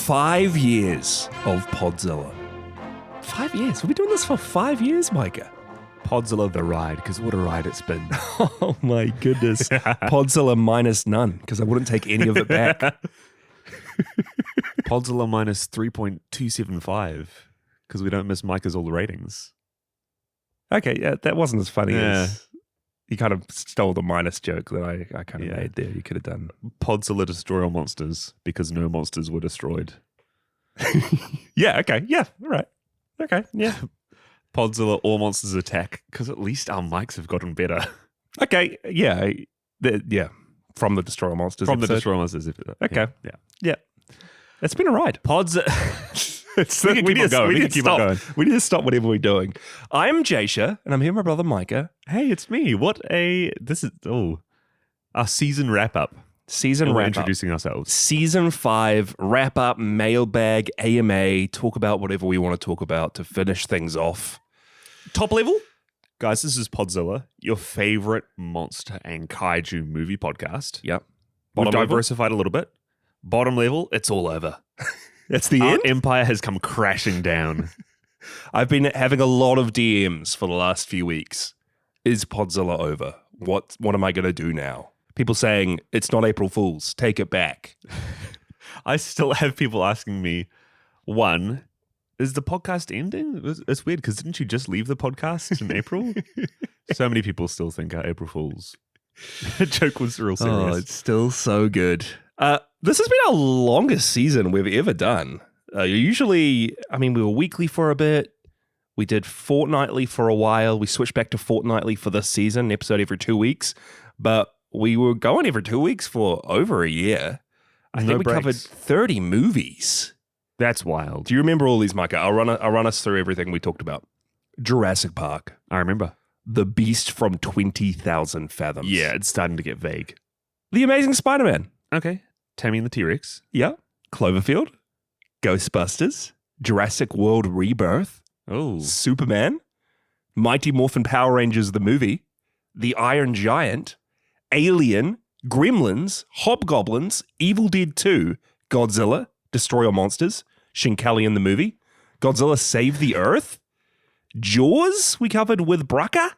5 years of Podzilla. 5 years? We've been doing this for 5 years, Mykah. Podzilla the ride, because what a ride it's been. Oh my goodness. Podzilla minus none, because I wouldn't take any of it back. Podzilla minus 3.275, because we don't miss Mykah's all the ratings. Okay, yeah, that wasn't as funny as... You kind of stole the minus joke that I kind of made there. You could have done. Podzilla destroy all monsters, because no monsters were destroyed. Yeah, okay. Yeah, all right. Okay, yeah. Podzilla, all monsters attack, because at least our mics have gotten better. Okay, yeah. From the Destroy All Monsters From episode. the Destroy All Monsters. Okay. Yeah. It's been a ride. We can keep on going. We can keep on going. We need to stop whatever we're doing. I'm Jasher, and I'm here with my brother Mykah. Hey, it's me. This is our season wrap-up. Season wrap-up. Introducing ourselves. Season 5, wrap-up, mailbag, AMA, talk about whatever we want to talk about to finish things off. Top level? Guys, this is Podzilla, your favorite monster and kaiju movie podcast. Yep. We've Bottom level? diversified a little bit. Bottom level, it's all over. That's the Our end? empire has come crashing down. I've been having a lot of DMs for the last few weeks. Is Podzilla over? What am I going to do now? People saying, it's not April Fool's. Take it back. I still have people asking me, one, is the podcast ending? It's weird because didn't you just leave the podcast in April? So many people still think our April Fools. The joke was real serious. Oh, it's still so good. This has been our longest season we've ever done. Usually, we were weekly for a bit. We did fortnightly for a while. We switched back to fortnightly for this season, an episode every 2 weeks. But we were going every 2 weeks for over a year. I think we covered 30 movies. That's wild. Do you remember all these, Mykah? I'll run us through everything we talked about. Jurassic Park. I remember. The Beast from 20,000 Fathoms. Yeah, it's starting to get vague. The Amazing Spider-Man. Okay. Tammy and the T-Rex. Yeah. Cloverfield. Ghostbusters. Jurassic World Rebirth. Oh. Superman. Mighty Morphin Power Rangers the movie. The Iron Giant. Alien. Gremlins. Hobgoblins. Evil Dead 2. Godzilla. Destroy All Monsters. Shinkalian the movie. Godzilla Save the Earth. Jaws we covered with Braca.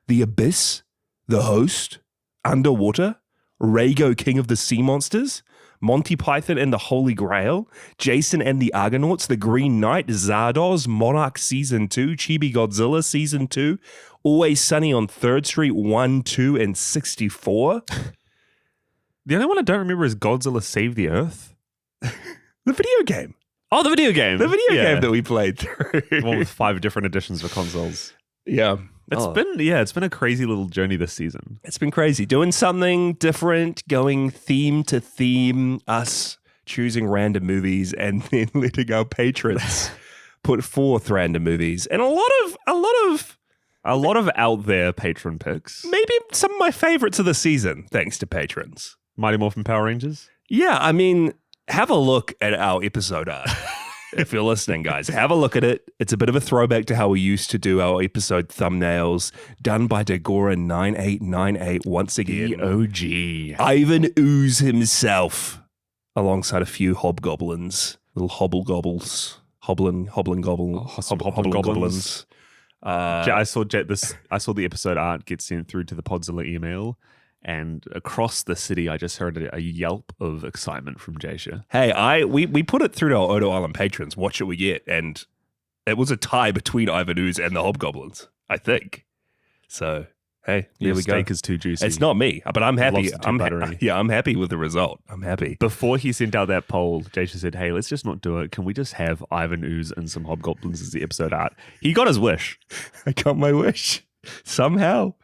The Abyss. The Host. Underwater. Rhago King of the Sea Monsters. Monty Python and the Holy Grail. Jason and the Argonauts. The Green Knight. Zardoz. Monarch Season 2. Chibi Godzilla Season 2. Always Sunny on 3rd Street 1, 2, and 64. The only one I don't remember is Godzilla Save the Earth. The video game. Oh, the video game. The video game that we played through. The one with 5 different editions for consoles. Yeah. It's been a crazy little journey this season. It's been crazy. Doing something different, going theme to theme, us choosing random movies and then letting our patrons put forth random movies. And a lot of out there patron picks. maybe some of my favorites of the season, thanks to patrons. Mighty Morphin Power Rangers. Yeah, have a look at our episode art. If you're listening, guys, have a look at it. It's a bit of a throwback to how we used to do our episode thumbnails, done by Dagora9898 once again. The OG. Ivan Ooze himself, alongside a few hobgoblins, little hobblegobbles, hobbling goblins. I saw the episode art get sent through to the Podzilla email, and across the city, I just heard a yelp of excitement from Jasher. Hey, we put it through to our Odo Island patrons. What should we get? And it was a tie between Ivan Ooze and the hobgoblins, I think. So, hey, there we go. Steak is too juicy. It's not me, but I'm happy. Lobster too buttery. I'm happy with the result. I'm happy. Before he sent out that poll, Jasher said, hey, let's just not do it. Can we just have Ivan Ooze and some hobgoblins as the episode art? He got his wish. I got my wish. Somehow.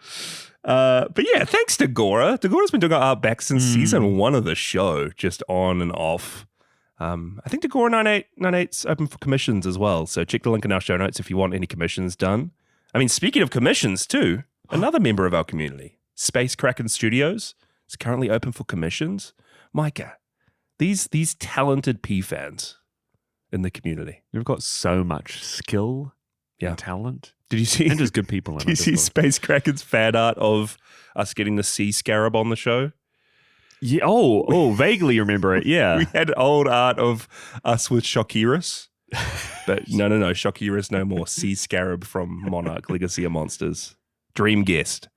But yeah, thanks to Gora. Degora's been doing our art back since season 1 of the show, just on and off. I think Dagora9898's open for commissions as well. So check the link in our show notes if you want any commissions done. Speaking of commissions too, another member of our community, Space Kraken Studios, is currently open for commissions. Mykah, these talented P fans in the community. We've got so much skill and talent. Did you see? And just good people. Did you see Space Kraken's fan art of us getting the sea scarab on the show? Yeah. Vaguely remember it. Yeah. We had old art of us with Shockirus. But no, Shockirus no more. Sea Scarab from Monarch, Legacy of Monsters. Dream Guest.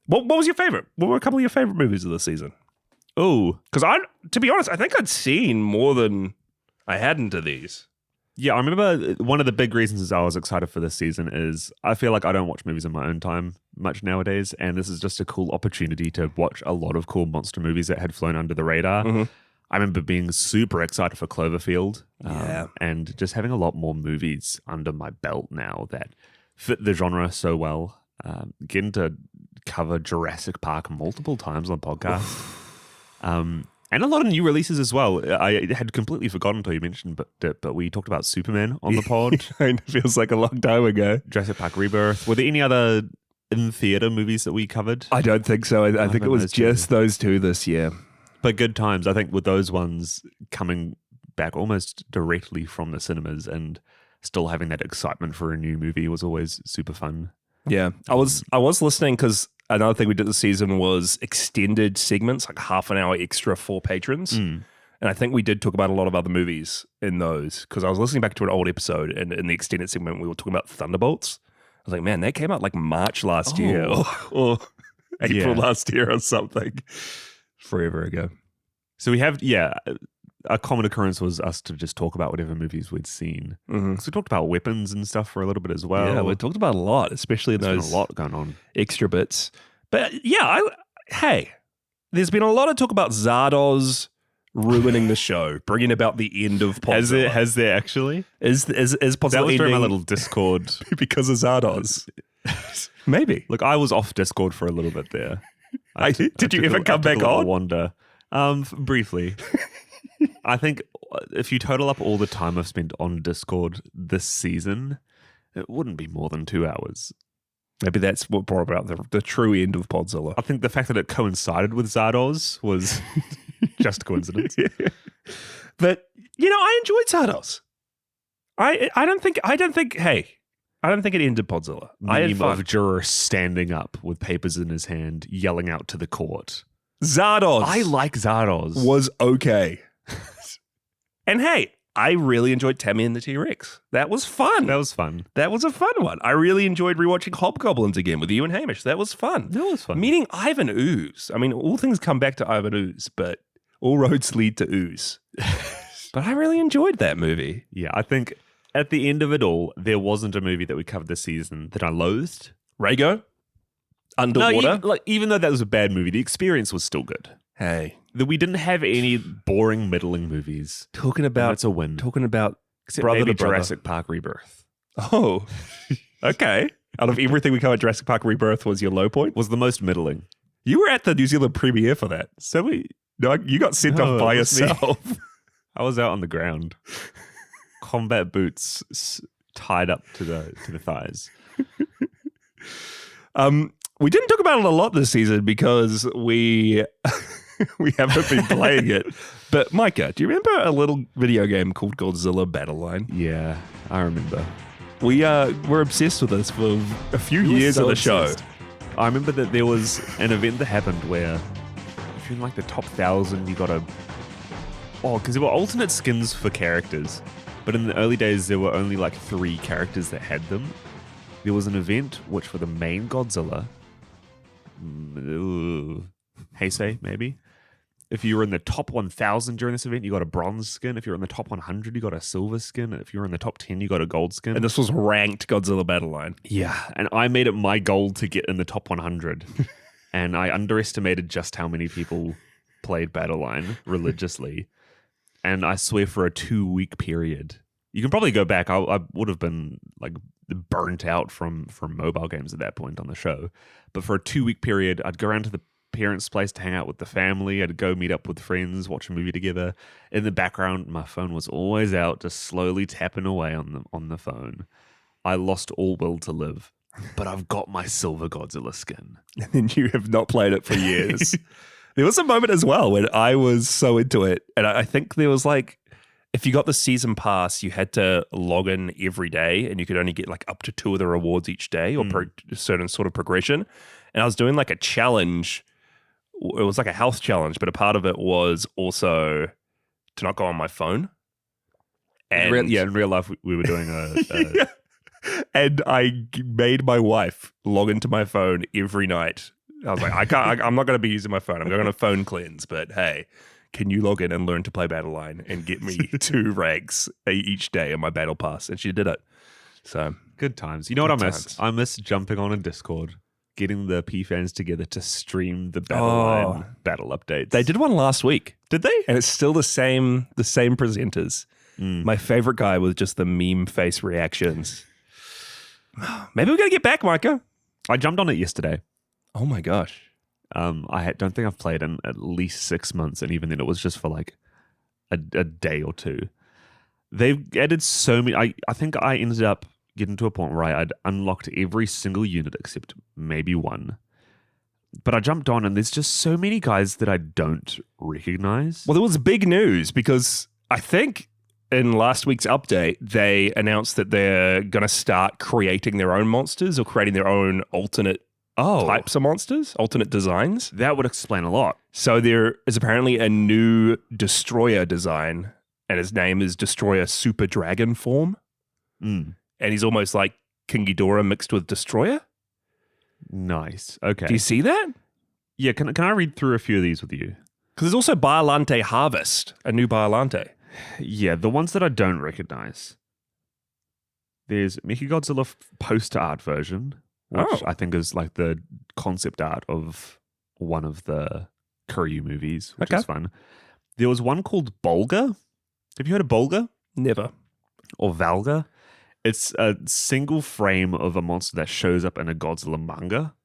What was your favorite? What were a couple of your favorite movies of the season? Oh. Because to be honest, I think I'd seen more than I hadn't of these. Yeah, I remember one of the big reasons I was excited for this season is I feel like I don't watch movies in my own time much nowadays, and this is just a cool opportunity to watch a lot of cool monster movies that had flown under the radar. Mm-hmm. I remember being super excited for Cloverfield, Yeah. and just having a lot more movies under my belt now that fit the genre so well. Getting to cover Jurassic Park multiple times on the podcast. And a lot of new releases as well. I had completely forgotten until you mentioned, but we talked about Superman on the pod. It feels like a long time ago. Jurassic Park Rebirth. Were there any other in-theater movies that we covered? I don't think so. I think it was just those two this year. But good times. I think with those ones coming back almost directly from the cinemas and still having that excitement for a new movie was always super fun. Yeah. I was listening because another thing we did this season was extended segments, like half an hour extra for patrons. And I think we did talk about a lot of other movies in those because I was listening back to an old episode and in the extended segment we were talking about Thunderbolts. I was like, man, that came out like March last year or April last year or something. Forever ago. So we have, a common occurrence was us to just talk about whatever movies we'd seen. Mm-hmm. So we talked about weapons and stuff for a little bit as well. Yeah, we talked about a lot, especially in those a lot going on. Extra bits. But yeah, there's been a lot of talk about Zardoz ruining the show, bringing about the end of Podzilla. Has there actually? Is Podzilla that was during my ending little Discord because of Zardoz? Maybe. Look, I was off Discord for a little bit there. Did you ever come back on? Wander. Briefly. I think if you total up all the time I've spent on Discord this season, it wouldn't be more than 2 hours. Maybe that's what brought about the true end of Podzilla. I think the fact that it coincided with Zardoz was just coincidence. Yeah. But I enjoyed Zardoz. I don't think it ended Podzilla. I had fun. Of juror standing up with papers in his hand, yelling out to the court. Zardoz. I like Zardoz. Was okay. And I really enjoyed Tammy and the T-Rex. That was fun. That was fun. That was a fun one. I really enjoyed rewatching Hobgoblins again with you and Hamish. That was fun. That was fun. Meeting Ivan Ooze. I mean, all things come back to Ivan Ooze, but all roads lead to Ooze. But I really enjoyed that movie. Yeah, I think at the end of it all, there wasn't a movie that we covered this season that I loathed. Rago? Underwater? No, even though that was a bad movie, the experience was still good. Hey. We didn't have any boring, middling movies. Talking about it's a win. Talking about Except brother maybe to brother. Jurassic Park Rebirth. Oh, okay. Out of everything we covered, Jurassic Park Rebirth was your low point? Was the most middling. You were at the New Zealand premiere for that. You got sent off by yourself. I was out on the ground. Combat boots tied up to the thighs. We didn't talk about it a lot this season because we haven't been playing it. But Mykah, do you remember a little video game called Godzilla Battle Line? Yeah, I remember. We were obsessed with this for a few years of the show. I remember that there was an event that happened where if you're in like the top 1,000, you got because there were alternate skins for characters, but in the early days there were only like 3 characters that had them. There was an event which for the main Godzilla, Kai-Sei maybe. If you were in the top 1,000 during this event, you got a bronze skin. If you were in the top 100, you got a silver skin. If you were in the top 10, you got a gold skin. And this was ranked Godzilla Battle Line. Yeah, and I made it my goal to get in the top 100. And I underestimated just how many people played Battle Line religiously. And I swear for a 2-week period, you can probably go back. I would have been like burnt out from mobile games at that point on the show. But for a 2-week period, I'd go around to the parents' place to hang out with the family. I'd go meet up with friends, watch a movie together. In the background, my phone was always out, just slowly tapping away on the phone. I lost all will to live, but I've got my silver Godzilla skin. And you have not played it for years. There was a moment as well when I was so into it, and I think there was like, if you got the season pass, you had to log in every day, and you could only get like up to 2 of the rewards each day, or a certain sort of progression. And I was doing like a challenge it was like a health challenge, but a part of it was also to not go on my phone. And in real life, we were doing a and I made my wife log into my phone every night. I was like, I'm not going to be using my phone. I'm going to phone cleanse. But hey, can you log in and learn to play Battle Line and get me 2 ranks each day on my battle pass? And she did it. So good times. You know what I miss? times. I miss jumping on a Discord, getting the P fans together to stream the Battle Line battle updates. They did one last week. Did they? And it's still the same presenters. My favorite guy was just the meme face reactions. Maybe we're going to get back, Mykah. I jumped on it yesterday. Oh my gosh. Don't think I've played in at least 6 months, and even then it was just for like a day or two. They've added so many. I think I ended up getting to a point where I'd unlocked every single unit except maybe one. But I jumped on, and there's just so many guys that I don't recognize. Well, there was big news because I think in last week's update, they announced that they're going to start creating their own monsters or creating their own alternate types of monsters, alternate designs. That would explain a lot. So there is apparently a new Destroyer design, and his name is Destroyer Super Dragon Form. And he's almost like King Ghidorah mixed with Destroyer. Nice. Okay. Do you see that? Yeah, can I read through a few of these with you? Because there's also Biollante Harvest, a new Biollante. Yeah, the ones that I don't recognize. There's Mechagodzilla poster art version, which I think is like the concept art of one of the Kuryu movies, which is fun. There was one called Bolga. Have you heard of Bolga? Never. Or Valga? It's a single frame of a monster that shows up in a Godzilla manga.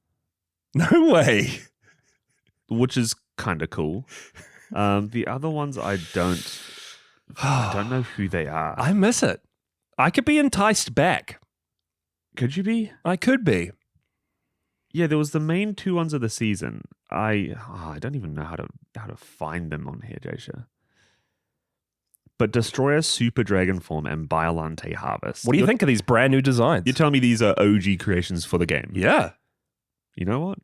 No way. Which is kind of cool. The other ones I don't know who they are. I miss it. I could be enticed back. Could you be? I could be. Yeah, there was the main 2 ones of the season. I don't even know how to find them on here, Jasher. But Destroyer Super Dragon Form and Biollante Harvest. What do you think of these brand new designs? You're telling me these are OG creations for the game? Yeah. You know what?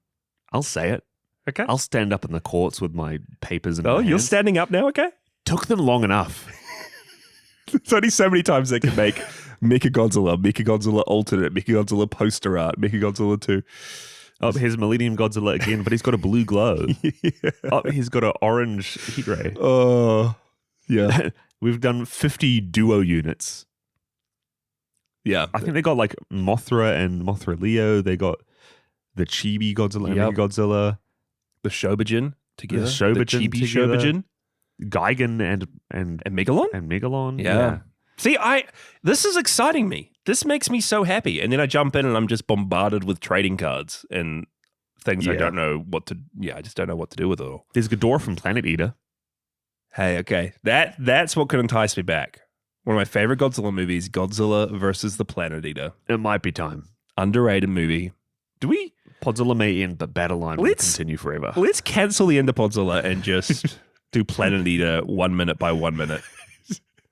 I'll say it. Okay. I'll stand up in the courts with my papers in my you're hands. standing up now, okay? Took them long enough. There's only so many times they can make Mechagodzilla alternate, Mechagodzilla poster art, Mechagodzilla 2. Oh, here's Millennium Godzilla again, but he's got a blue glow. Yeah. Oh, he's got an orange heat ray. Oh, yeah. We've done 50 duo units. Yeah. I think they got like Mothra and Mothra Leo. They got the Chibi Godzilla and Mechagodzilla. The Shobijin together. The Shobijin Chibi together. Shobijin. Gigan and Megalon? And Megalon. Yeah. See, this is exciting me. This makes me so happy. And then I jump in and I'm just bombarded with trading cards and things I don't know what to... Yeah, I just don't know what to do with it all. There's Ghidorah from Planet Eater. Hey, okay. That's what could entice me back. One of my favorite Godzilla movies, Godzilla versus the Planet Eater. It might be time. Underrated movie. Do we... Podzilla may end, but Battle Line will continue forever. Let's cancel the End of Podzilla and just do Planet Eater 1 minute by 1 minute.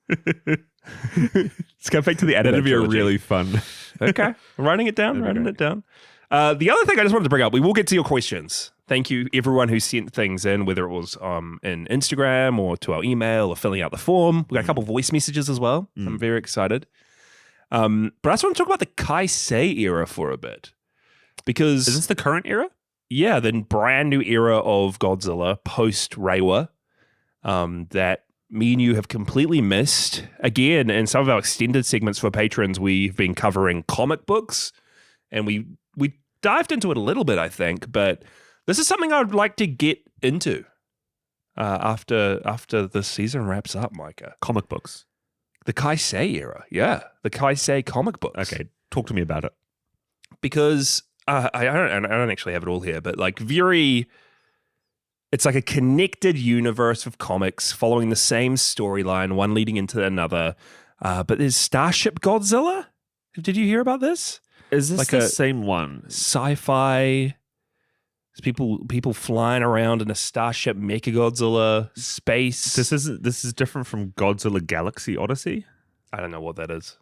Let's go back to the That'd be a really fun. Okay. Writing it down. The other thing I just wanted to bring up, we will get to your questions. Thank you, everyone who sent things in, whether it was in Instagram or to our email or filling out the form. We got a couple of voice messages as well. I'm very excited. But I just want to talk about the Kai-Sei era for a bit. Because is this the current era? Yeah, the brand new era of Godzilla post Reiwa that me and you have completely missed. Again, in some of our extended segments for patrons, we've been covering comic books, and we dived into it a little bit, I think. But this is something I'd like to get into after this season wraps up, Mykah. Comic books, the Kai-Sei era, yeah, the Kai-Sei comic books. Okay, talk to me about it. Because I don't actually have it all here, but like it's like a connected universe of comics following the same storyline, one leading into another. But there's Starship Godzilla. Did you hear about this? Is this like the same one? Sci-fi. There's people flying around in a Starship Mechagodzilla space. This is different from Godzilla Galaxy Odyssey. I don't know what that is.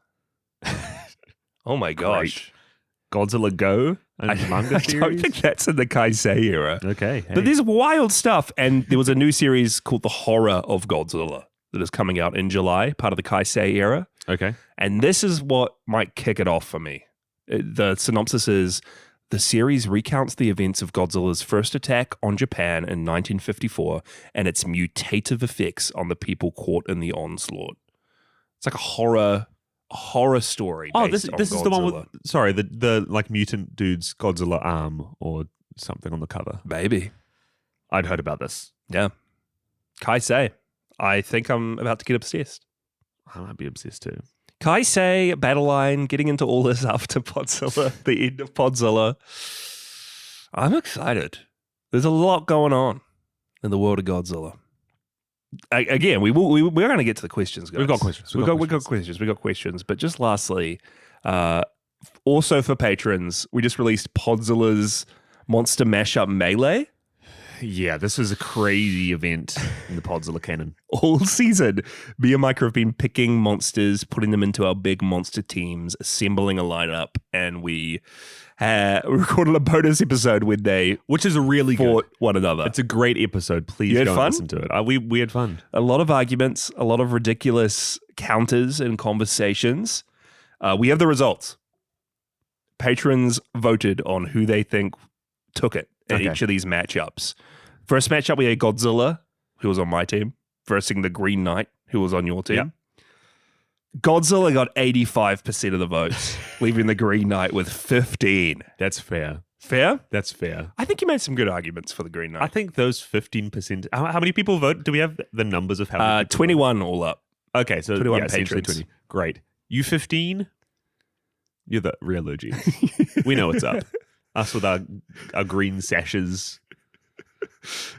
Oh my gosh. Godzilla Go and manga I series? don't think that's in the Kai-Sei era. Okay. Hey. But there's wild stuff. And there was a new series called The Horror of Godzilla that is coming out in July, part of the Kai-Sei era. Okay. And this is what might kick it off for me. The synopsis is, the series recounts the events of Godzilla's first attack on Japan in 1954 and its mutative effects on the people caught in the onslaught. It's like a horror story. Oh, based this on is the one Godzilla. with, sorry, the like mutant dude's Godzilla arm or something on the cover. Maybe. I'd heard about this. Yeah. Kai-Sei. I think I'm about to get obsessed. I might be obsessed too. Kai-Sei, Battle Line, getting into all this after Podzilla, the end of Podzilla. I'm excited. There's a lot going on in the world of Godzilla. Again, we're going to get to the questions, guys. We've got questions. We've got questions. But just lastly, also for patrons, we just released Podzilla's Monster Mashup Melee. Yeah, this was a crazy event in the Podzilla canon. All season, me and Mykah have been picking monsters, putting them into our big monster teams, assembling a lineup, and we recorded a bonus episode when they Which is really fought good. one another. It's a great episode. Please You had go and fun? listen to it. We had fun. A lot of arguments, a lot of ridiculous counters and conversations. We have the results. Patrons voted on who they think took it in each of these matchups. First matchup, we had Godzilla, who was on my team, versus the Green Knight, who was on your team. Yep. Godzilla got 85% of the votes, leaving the Green Knight with 15. That's fair. Fair? That's fair. I think you made some good arguments for the Green Knight. I think those 15%. How many people vote? Do we have the numbers of how many? 21 all up. Okay, so 21 essentially patrons. 20. Great. You 15? You're the real OGs. We know what's up. Us with our green sashes.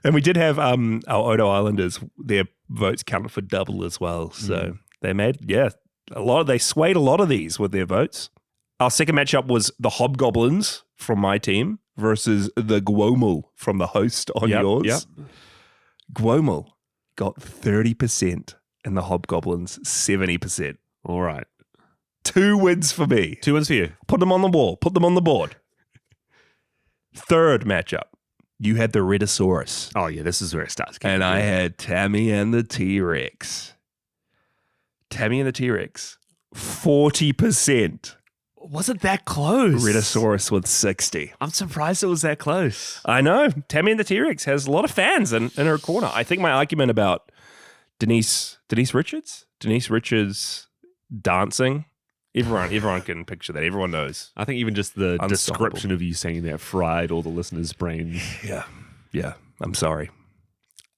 And we did have our Odo Islanders, their votes counted for double as well. So they made, they swayed a lot of these with their votes. Our second matchup was the Hobgoblins from my team versus the Guomul from the host on yours. Yep. Guomul got 30% and the Hobgoblins 70%. All right. 2 wins for me. 2 wins for you. Put them on the wall. Put them on the board. Third matchup, you had the Rhedosaurus. Oh, yeah, this is where it starts. And I had Tammy and the T-Rex. Tammy and the T-Rex, 40%. Was it that close? Rhedosaurus with 60. I'm surprised it was that close. I know. Tammy and the T-Rex has a lot of fans in her corner. I think my argument about Denise Richards dancing, everyone can picture that. Everyone knows. I think even just the Unstoppable. description of you saying that fried all the listeners' brains. Yeah. I'm sorry.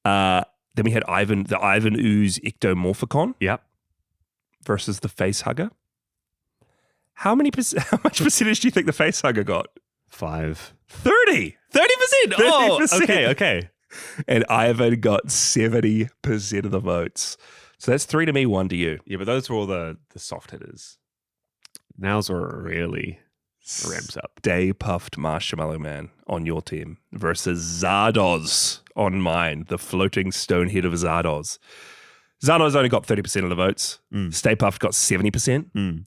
Then we had the Ivan Ooze Ectomorphicon. Yep. Versus the Facehugger. How much percentage do you think the Facehugger got? 5. 30%. 30%. Oh, 30%. Okay. And Ivan got 70% of the votes. So that's 3 to me, 1 to you. Yeah, but those were all the soft hitters. Now's where it really ramps up. Day Puffed Marshmallow Man on your team versus Zardoz on mine, the floating stone head of Zardoz. Zardoz only got 30% of the votes. Stay Puffed got 70%.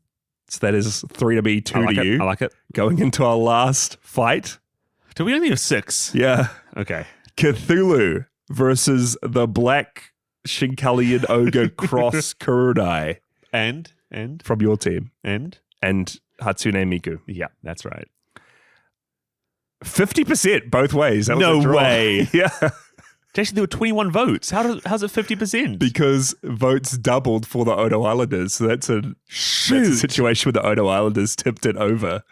So that is 3 to me, 2 to you. I like it. Going into our last fight. Do we only have 6? Yeah. Okay. Cthulhu versus the Black Shinkalian Ogre Cross Kurudai. And? From your team. And Hatsune Miku. Yeah, that's right. 50% both ways. That was No a draw. way. Yeah. Actually, there were 21 votes. How's it 50%? Because votes doubled for the Odo Islanders. So that's a situation where the Odo Islanders tipped it over.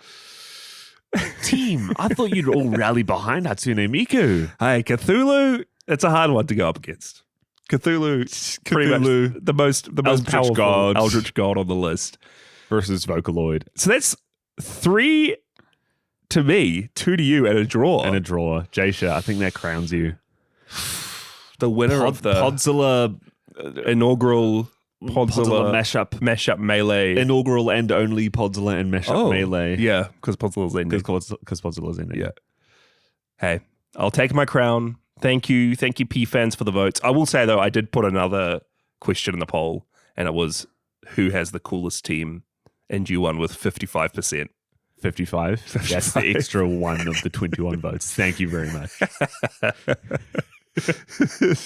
Team, I thought you'd all rally behind Hatsune Miku. Hey, Cthulhu, it's a hard one to go up against. Cthulhu, pretty much the most Eldritch powerful god. Eldritch god on the list. Versus Vocaloid. So that's 3 to me, 2 to you, and a draw. And a draw. Jasher, I think that crowns you. The winner of the Podzilla inaugural Podzilla mashup melee. Inaugural and only Podzilla and mashup melee. Yeah, because Podzilla's ending. Because Podzilla's ending. Yeah. Hey, I'll take my crown. Thank you, P fans, for the votes. I will say though, I did put another question in the poll, and it was who has the coolest team, and you won with 55%. 55. That's the extra one of the 21 votes. Thank you very much.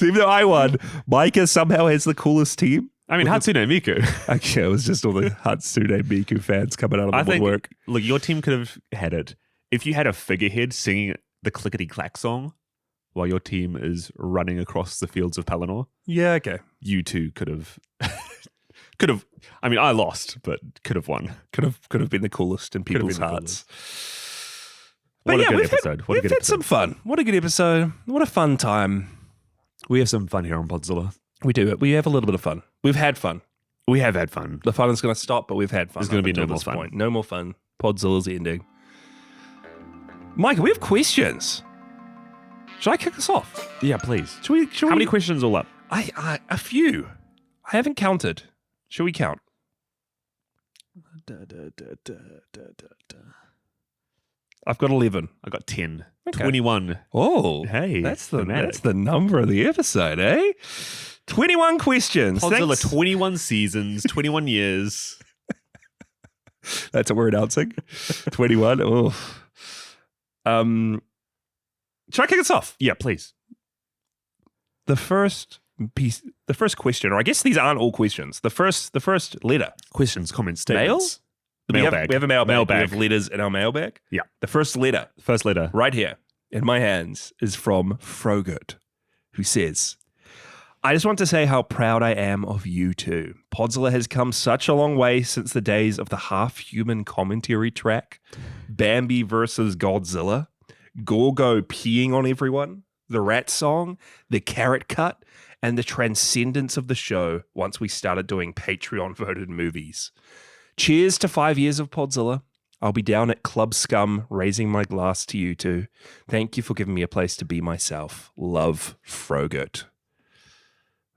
Even though I won, Mykah somehow has the coolest team. I mean, Hatsune Miku. Actually, it was just all the Hatsune Miku fans coming out of the woodwork. Look, your team could have had it. If you had a figurehead singing the clickety-clack song while your team is running across the fields of Pelennor, Yeah, okay. you two could have... I mean, I lost, but could have won. Could have been the coolest in people's hearts. What a good episode. We've had some fun. What a good episode. What a fun time. We have some fun here on Podzilla. We do it. We have a little bit of fun. We've had fun. We have had fun. The fun is going to stop, but we've had fun. There's going to be no more fun. Point. No more fun. Podzilla's ending. Mykah, we have questions. Should I kick us off? Yeah, please. Should we? How many questions all up? A few. I haven't counted. Should we count? I've got 11. I got 10. Okay. 21. Oh, hey, that's the number of the episode, eh? 21 questions. Podzilla, Thanks. 21 seasons, 21 years. That's what we're announcing. 21. Oh. Should I kick us off? Yeah, please. The first question, or I guess these aren't all questions. The first letter. Questions, comments, statements. Mailbag. We have a mailbag. We Mailbag. have letters in our mailbag. Yeah. The first letter. First letter. Right here in my hands is from Frogurt, who says, I just want to say how proud I am of you two. Podzilla has come such a long way since the days of the half-human commentary track, Bambi versus Godzilla, Gorgo peeing on everyone, the rat song, the carrot cut, and the transcendence of the show once we started doing Patreon-voted movies. Cheers to 5 years of Podzilla. I'll be down at Club Scum raising my glass to you two. Thank you for giving me a place to be myself. Love, Frogurt.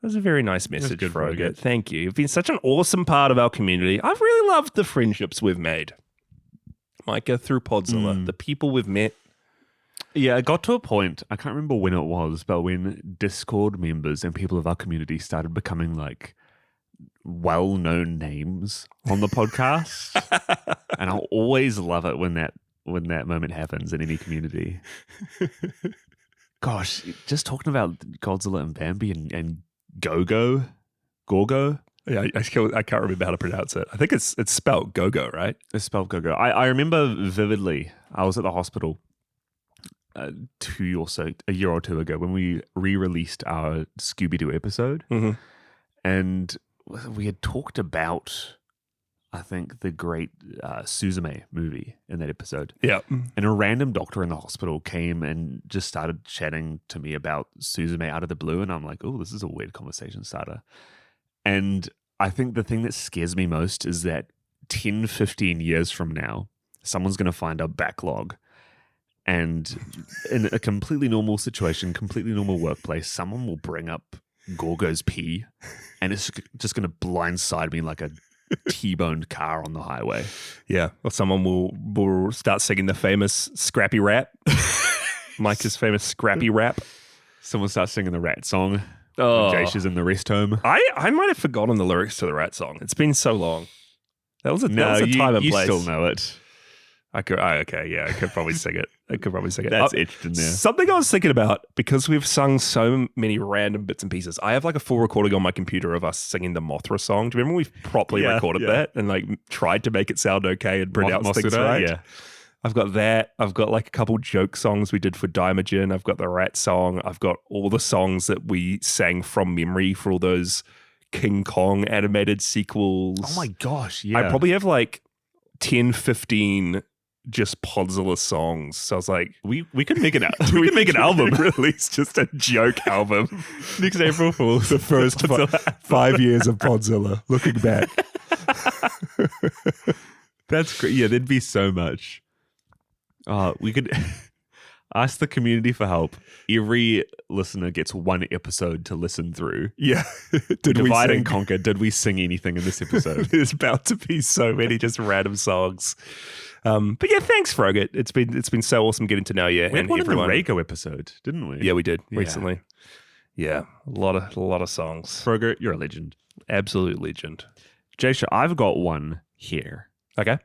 That was a very nice message, good, Frogurt. Frogurt. Thank you. You've been such an awesome part of our community. I've really loved the friendships we've made. Mykah, through Podzilla, the people we've met. Yeah, it got to a point, I can't remember when it was, but when Discord members and people of our community started becoming like well-known names on the podcast. And I'll always love it when that moment happens in any community. Gosh, just talking about Godzilla and Bambi and Gorgo. Yeah, I can't remember how to pronounce it. I think it's spelled Go-Go, right? It's spelled Gorgo. I remember vividly, I was at the hospital a year or two ago when we re-released our Scooby-Doo episode. Mm-hmm. And we had talked about, I think, the great Suzume movie in that episode. Yeah. And a random doctor in the hospital came and just started chatting to me about Suzume out of the blue. And I'm like, oh, this is a weird conversation starter. And I think the thing that scares me most is that 10, 15 years from now, someone's going to find a backlog. And in a completely normal situation, completely normal workplace, someone will bring up Gorgo's pee, and it's just going to blindside me like a T-boned car on the highway. Yeah. Or someone will start singing the famous Scrappy Rap. Mykah's famous Scrappy Rap. Someone starts singing the rat song. Oh. Jasher's in the rest home. I might have forgotten the lyrics to the rat song. It's been so long. That was a time and you place. still know it. I could probably sing it. That's etched in there. Something I was thinking about, because we've sung so many random bits and pieces. I have like a full recording on my computer of us singing the Mothra song. Do you remember we've properly recorded that and like tried to make it sound okay and pronounce things right? Yeah. I've got that. I've got like a couple joke songs we did for Daimajin. I've got the rat song. I've got all the songs that we sang from memory for all those King Kong animated sequels. Oh my gosh, yeah. I probably have like 10, 15 just Podzilla songs. So I was like, we could make an we could make an album. Release just a joke album. Next April Fool's. The first 5 years of Podzilla. Looking back. That's great. Yeah, there'd be so much. We could ask the community for help. Every listener gets one episode to listen through. Yeah. Divide and conquer. Did we sing anything in this episode? There's about to be so many just random songs. But yeah, thanks, Frogurt. It's been so awesome getting to know you. We had one in the Reiko episode, didn't we? Yeah, we did recently. Yeah, a lot of songs. Frogurt, you're a legend. Absolute legend. Jasher, I've got one here. Okay.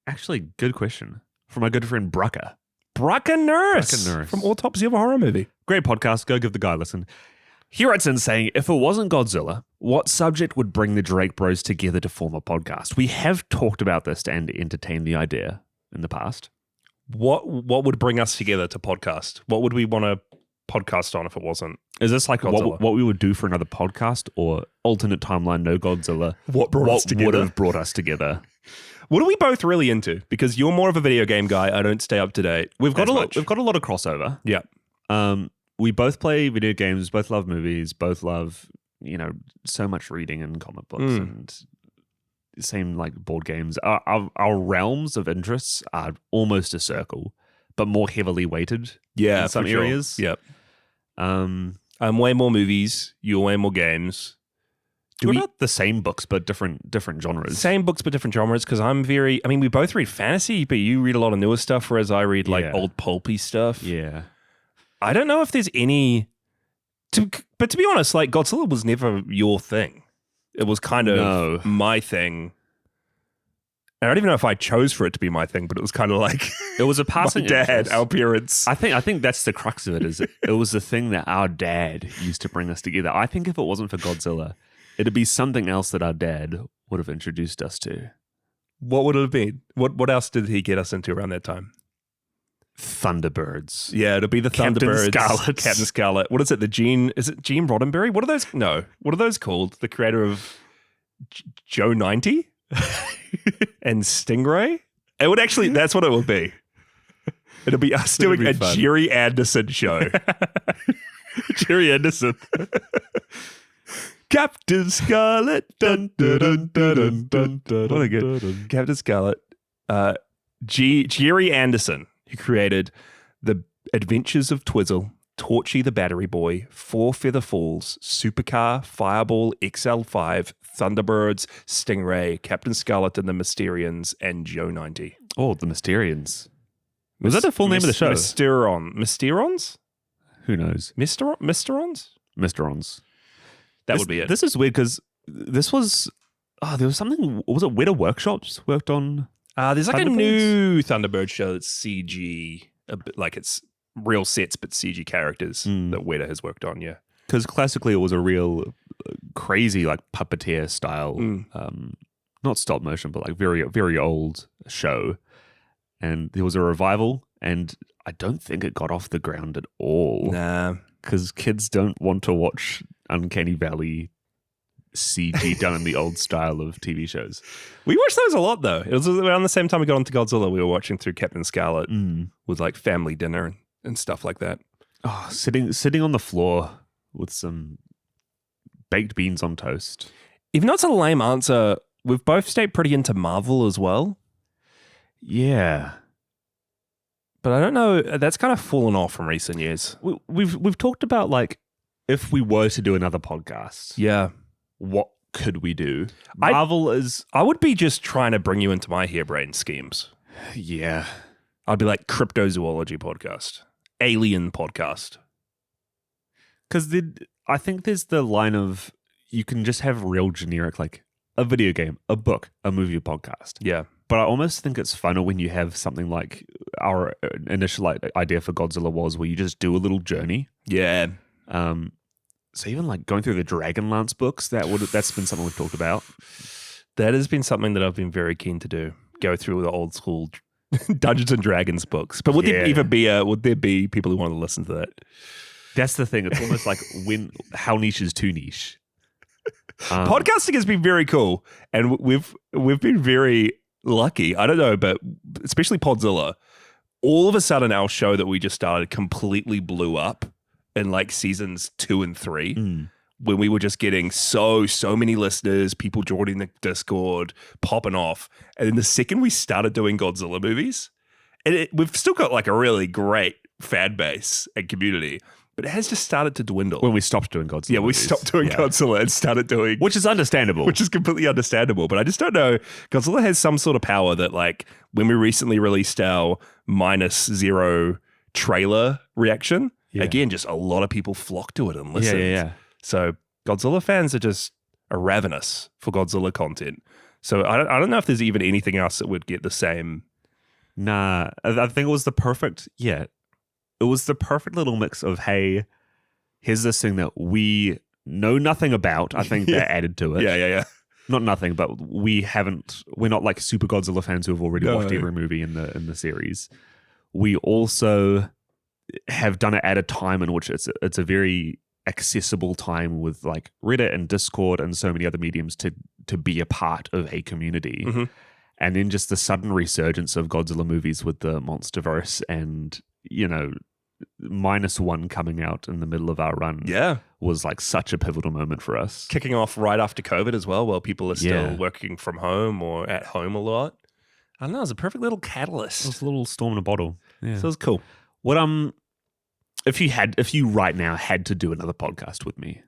Actually, good question. From my good friend Brucker. Brucker Nurse Brucker Nurse. from Autopsy of a Horror Movie. Great podcast. Go give the guy a listen. He writes in saying, if it wasn't Godzilla, what subject would bring the Drake Bros together to form a podcast? We have talked about this and entertained the idea in the past. What would bring us together to podcast? What would we want to podcast on if it wasn't? Is this like Godzilla. what we would do for another podcast, or alternate timeline, no Godzilla? What brought us together? Would have brought us together? What are we both really into? Because you're more of a video game guy. I don't stay up to date. We've got as a lot. much. We've got a lot of crossover. Yeah. We both play video games, both love movies, both love, so much reading and comic books and same like board games. Our realms of interests are almost a circle, but more heavily weighted in some for sure. areas. Yep. I'm way more movies. You're way more games. We're not the same books, but different genres. Same books, but different genres, because we both read fantasy, but you read a lot of newer stuff, whereas I read old pulpy stuff. Yeah. I don't know if there's any... But to be honest, like Godzilla was never your thing. It was kind of my thing. I don't even know if I chose for it to be my thing, but it was kind of like... It was a passing my dad, interest. our parents. I think that's the crux of it, is it was the thing that our dad used to bring us together. I think if it wasn't for Godzilla, it'd be something else that our dad would have introduced us to. What would it have been? What else did he get us into around that time? Thunderbirds. Yeah, it'll be the Captain Thunderbirds. Scarlet. Captain Scarlet. What is it? Is it Gene Roddenberry? What are those? No. What are those called? The creator of Joe 90 and Stingray? It would actually, that's what it would be. It'll be us That'd doing be a fun. Jerry Anderson show. Jerry Anderson. Captain Scarlet. Dun, dun, dun, dun, dun, dun, dun, what a good dun. Captain Scarlet. Jerry Anderson, who created The Adventures of Twizzle, Torchy the Battery Boy, Four Feather Falls, Supercar, Fireball, XL5, Thunderbirds, Stingray, Captain Scarlet and the Mysterians, and Joe 90. Oh, the Mysterians. Was that the full name of the show? Mysterons? Who knows? Mysterons? Mysterons. That would be it. This is weird because this was... Oh, there was something... Was it Weta Workshops worked on... There's like Thunderbirds? a new Thunderbird show that's CG, a bit like it's real sets but CG characters that Weta has worked on, yeah. Because classically it was a real crazy like puppeteer style, not stop motion, but like very, very old show. And there was a revival and I don't think it got off the ground at all. Nah. Because kids don't want to watch Uncanny Valley CG done in the old style of TV shows. We watched those a lot, though. It was around the same time we got onto Godzilla. We were watching through Captain Scarlet with like family dinner and stuff like that. Oh, sitting on the floor with some baked beans on toast. Even though it's a lame answer, we've both stayed pretty into Marvel as well. Yeah. But I don't know. That's kind of fallen off from recent years. We've talked about like if we were to do another podcast. Yeah. What could we do? Marvel is... I would be just trying to bring you into my harebrained schemes. Yeah. I'd be like cryptozoology podcast, alien podcast. Because I think there's the line of you can just have real generic, like a video game, a book, a movie, a podcast. Yeah. But I almost think it's funner when you have something like our initial idea for Godzilla was where you just do a little journey. Yeah. So even like going through the Dragonlance books, that's been something we've talked about. That has been something that I've been very keen to do. Go through the old school Dungeons and Dragons books. But would there even be would there be people who want to listen to that? That's the thing. It's almost like how niche is too niche. Podcasting has been very cool, and we've been very lucky. I don't know, but especially Podzilla. All of a sudden, our show that we just started completely blew up in like seasons 2 and 3, when we were just getting so many listeners, people joining the Discord, popping off. And then the second we started doing Godzilla movies, and we've still got like a really great fan base and community, but it has just started to dwindle. When we stopped doing Godzilla. Yeah, we stopped doing Godzilla and started doing... Which is understandable. Which is completely understandable. But I just don't know. Godzilla has some sort of power that like when we recently released our -0 trailer reaction, again, just a lot of people flocked to it and listened. Yeah. So Godzilla fans are ravenous for Godzilla content. So I don't know if there's even anything else that would get the same. Nah, I think it was the perfect. Yeah, it was the perfect little mix of, hey, here's this thing that we know nothing about. I think that added to it. Yeah. Not nothing, but we're not like super Godzilla fans who have already No. watched every movie in the series. We also have done it at a time in which it's a very accessible time with like Reddit and Discord and so many other mediums to be a part of a community. Mm-hmm. And then just the sudden resurgence of Godzilla movies with the Monsterverse and, -1 coming out in the middle of our run was like such a pivotal moment for us. Kicking off right after COVID as well, while people are still Yeah. working from home or at home a lot. I don't know, it was a perfect little catalyst. It was a little storm in a bottle. Yeah. So it was cool. What if you right now had to do another podcast with me,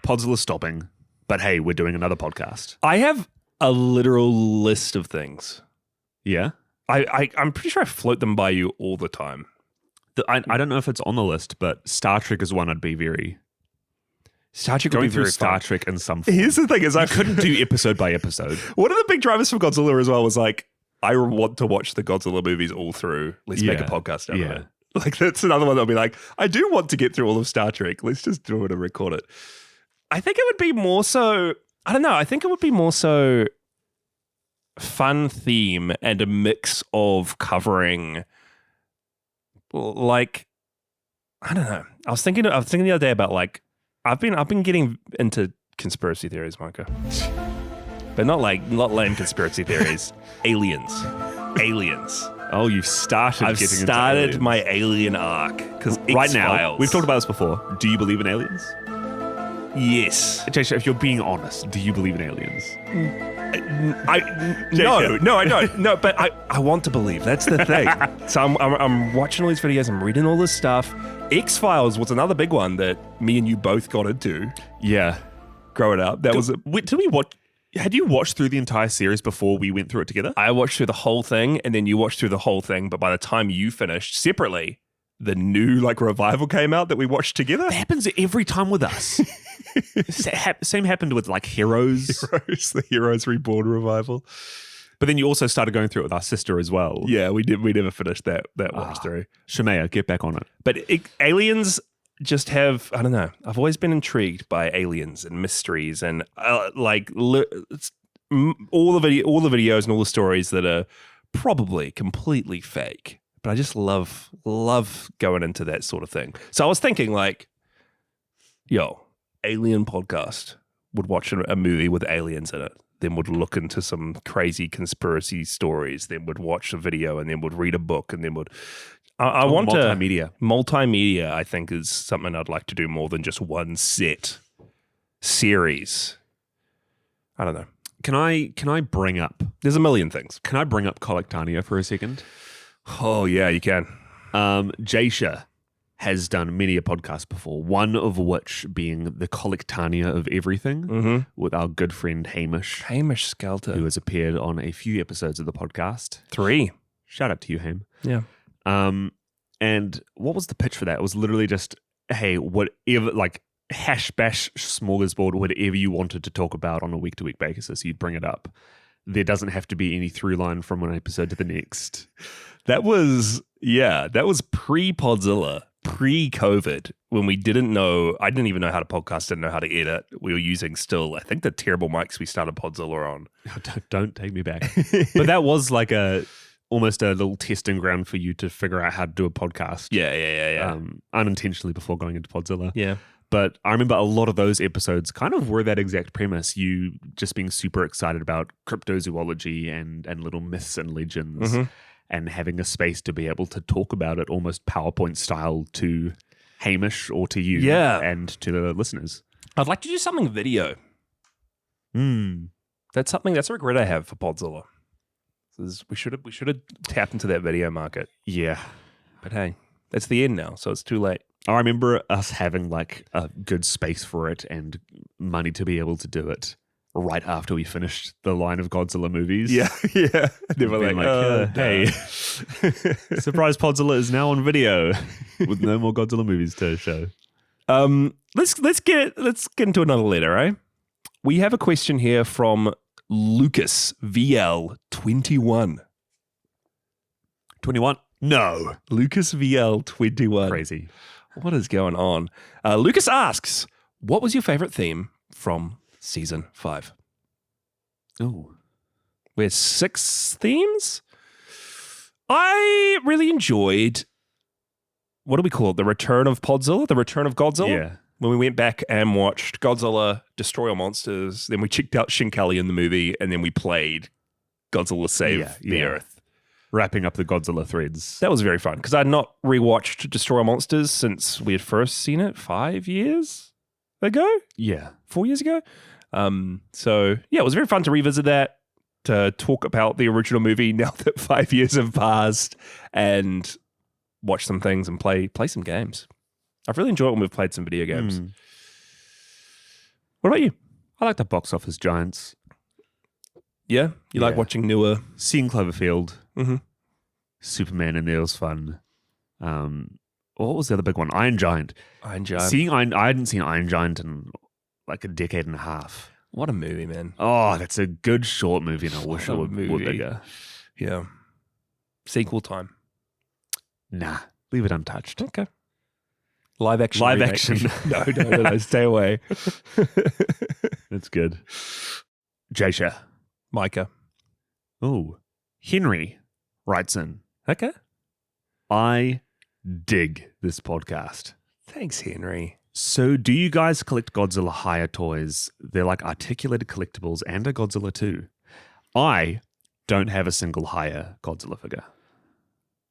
Podzilla stopping, but hey, we're doing another podcast. I have a literal list of things. Yeah, I'm pretty sure I float them by you all the time. I don't know if it's on the list, but Star Trek is one I'd be very Star Trek going would be through very Star fun. Trek in some form. Here's the thing: is I Couldn't do episode by episode. One of the big drivers for Godzilla as well was like, I want to watch the Godzilla movies all through. Let's make a Yeah. podcast out of Yeah. it. Like that's another one that'll be like, I do want to get through all of Star Trek. Let's just do it and record it. I think it would be more so. I don't know. I think it would be more so fun theme and a mix of covering, like, I don't know. I was thinking the other day about like I've been getting into conspiracy theories, Mykah, but not lame conspiracy theories. Aliens. Oh, you've started. I've getting started into aliens. my alien arc because Right now, we've talked about this before. Do you believe in aliens? Yes. Jasher, if you're being honest, do you believe in aliens? No, I don't. No, but I want to believe. That's the thing. So I'm watching all these videos. I'm reading all this stuff. X-Files was another big one that me and you both got into Yeah. growing up. That was Did we watch? Had you watched through the entire series before we went through it together? I watched through the whole thing, and then you watched through the whole thing. But by the time you finished separately, the new revival came out that we watched together. That happens every time with us. Same happened with like Heroes. The Heroes Reborn revival. But then you also started going through it with our sister as well. Yeah, we did. We never finished that watch through. Shemaya, get back on it. But aliens just have, I don't know. I've always been intrigued by aliens and mysteries and all the videos and all the stories that are probably completely fake. But I just love going into that sort of thing. So I was thinking alien podcast, would watch a movie with aliens in it, then would look into some crazy conspiracy stories, then would watch a video, and then would read a book, and then would. I want multimedia. I think is something I'd like to do more than just one set series. I don't know. Can I bring up? There's a million things. Can I bring up Collectania for a second? Oh yeah, you can. Jasher has done many a podcast before, one of which being the Collectania of everything with our good friend Hamish Skelter, who has appeared on a few episodes of the podcast. 3. Shout out to you, Ham. Yeah. And what was the pitch for that? It was literally just, hey, whatever, like hash bash smorgasbord, whatever you wanted to talk about on a week-to-week basis, you'd bring it up. There doesn't have to be any through line from one episode to the next. That was pre-Podzilla, pre-COVID, when we didn't know, I didn't even know how to podcast, didn't know how to edit. We were using still, I think, the terrible mics we started Podzilla on. Don't take me back. But that was like almost a little testing ground for you to figure out how to do a podcast. Yeah. Unintentionally before going into Podzilla. Yeah. But I remember a lot of those episodes kind of were that exact premise. You just being super excited about cryptozoology and little myths and legends and having a space to be able to talk about it almost PowerPoint style to Hamish or to you and to the listeners. I'd like to do something video. That's a regret I have for Podzilla. We should have tapped into that video market. Yeah. But hey, it's the end now, so it's too late. I remember us having like a good space for it and money to be able to do it right after we finished the line of Godzilla movies. Yeah. They were hey, surprise Podzilla is now on video with no more Godzilla movies to show. Let's get into another letter, eh? We have a question here from Lucas VL 21. 21? No. Lucas VL 21. Crazy. What is going on? Lucas asks, what was your favorite theme from season 5? Oh. We're 6 themes. I really enjoyed, what do we call it? The Return of Podzilla? The Return of Godzilla? Yeah. When we went back and watched Godzilla Destroy All Monsters, then we checked out Shinkali in the movie, and then we played Godzilla Save the Earth. Wrapping up the Godzilla threads. That was very fun because I'd not rewatched Destroy All Monsters since we had first seen it 5 years ago? Yeah. 4 years ago? So, yeah, it was very fun to revisit that, to talk about the original movie now that 5 years have passed, and watch some things and play some games. I've really enjoyed it when we've played some video games. What about you? I like the box office giants. Yeah? You like watching newer... Seeing Cloverfield. Mm-hmm. Superman in there was fun. What was the other big one? Iron Giant. Iron Giant. I hadn't seen Iron Giant in like a decade and a half. What a movie, man. Oh, that's a good short movie, and I wish it were bigger. Yeah. Sequel time. Nah, leave it untouched. Okay. Live action. Live remake. action. No, stay away. That's good. Jasher. Mykah. Oh, Henry writes in. Okay. I dig this podcast. Thanks, Henry. So do you guys collect Godzilla Hire toys? They're like articulated collectibles and a Godzilla too. I don't have a single Hire Godzilla figure.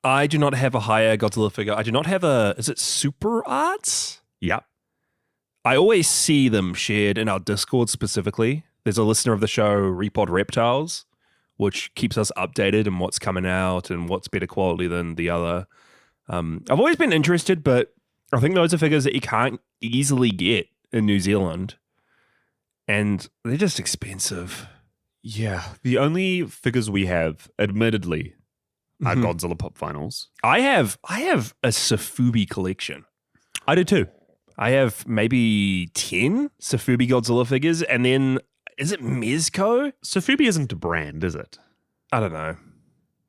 I do not have a Hire Godzilla figure. I do not have is it Super Arts? Yep. I always see them shared in our Discord specifically. There's a listener of the show, Repod Reptiles, which keeps us updated on what's coming out and what's better quality than the other. I've always been interested, but I think those are figures that you can't easily get in New Zealand. And they're just expensive. Yeah. The only figures we have, admittedly, are Mhm. Godzilla Pop Finals. I have a Safubi collection. I do too. I have maybe 10 Safubi Godzilla figures, and then is it Mezco? Safubi isn't a brand, is it? I don't know.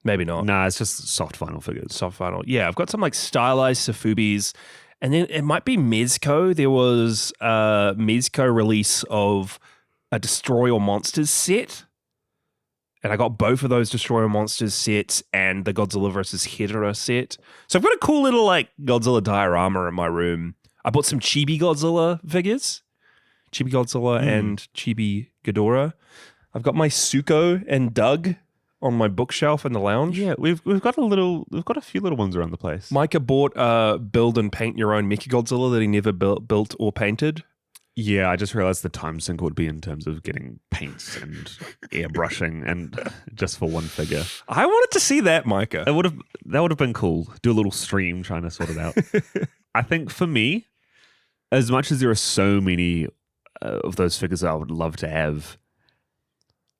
Maybe not. Nah, it's just soft vinyl figures. Soft vinyl. Yeah, I've got some like stylized Safubis, and then it might be Mezco. There was a Mezco release of a Destroy All Monsters set, and I got both of those Destroy All Monsters sets and the Godzilla vs. Hedorah set. So I've got a cool little like Godzilla diorama in my room. I bought some Chibi Godzilla figures, Chibi Godzilla and Chibi Ghidorah. I've got my Suko and Doug on my bookshelf in the lounge. Yeah, we've got a few little ones around the place. Mykah bought build and paint your own Mykah Godzilla that he never built or painted. Yeah, I just realized the time sink would be in terms of getting paints and airbrushing and just for one figure. I wanted to see that, Mykah. That would have been cool. Do a little stream trying to sort it out. I think for me, as much as there are so many of those figures I would love to have,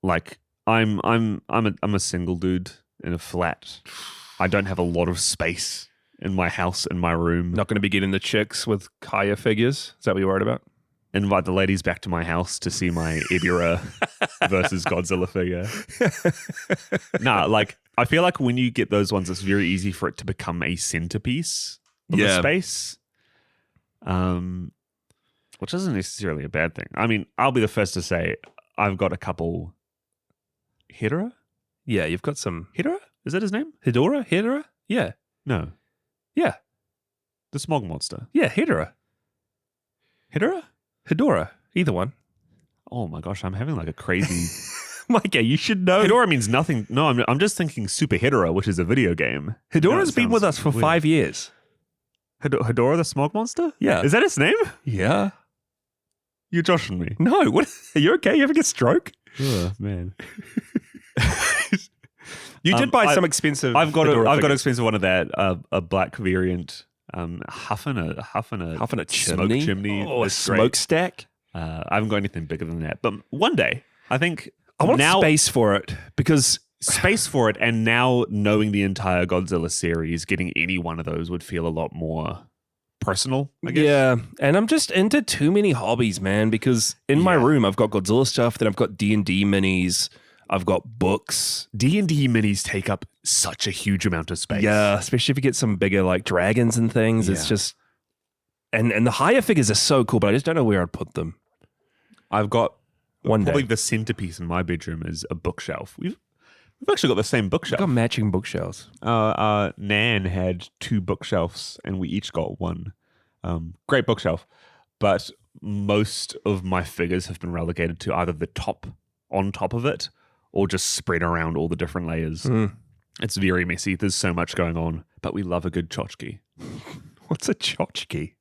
like I'm a single dude in a flat. I don't have a lot of space in my house, in my room. Not going to be getting the chicks with Kaya figures. Is that what you're worried about? Invite the ladies back to my house to see my Ebirah versus Godzilla figure. Nah, like I feel like when you get those ones, it's very easy for it to become a centerpiece of the space. Which isn't necessarily a bad thing. I mean, I'll be the first to say I've got a couple. Hedorah? Yeah, you've got some. Hedorah? Is that his name? Hedorah? Yeah. No. Yeah. The smog monster. Yeah, Hedorah. Hedorah. Either one. Oh my gosh, I'm having like a crazy. Mykah, you should know. Hedorah means nothing. No, I'm just thinking Super Hedorah, which is a video game. Hedorah's been with us for 5 years. Hedorah the smog monster? Yeah. Is that his name? Yeah. You're joshing me. No, what? Are you okay? You having a stroke? Oh, man. You did buy some expensive. I've got Hedorah an figures. expensive one of that. A black variant. Huffing a Huffing a smoke chimney. Oh, a That's great. smokestack. I haven't got anything bigger than that. But one day, I think I want now space for it because space for it, and now knowing the entire Godzilla series, getting any one of those would feel a lot more personal, I guess. Yeah, and I'm just into too many hobbies, man, because in my room I've got Godzilla stuff, then I've got D&D minis, I've got books. D&D minis take up such a huge amount of space. Yeah, especially if you get some bigger like dragons and things. It's just and the higher figures are so cool, but I just don't know where I'd put them. I've got probably day. the centerpiece in my bedroom is a bookshelf. We've actually got the same bookshelf. I've got matching bookshelves. Nan had 2 bookshelves and we each got one. Great bookshelf. But most of my figures have been relegated to either the top on top of it or just spread around all the different layers. It's very messy. There's so much going on, but we love a good tchotchke. What's a tchotchke?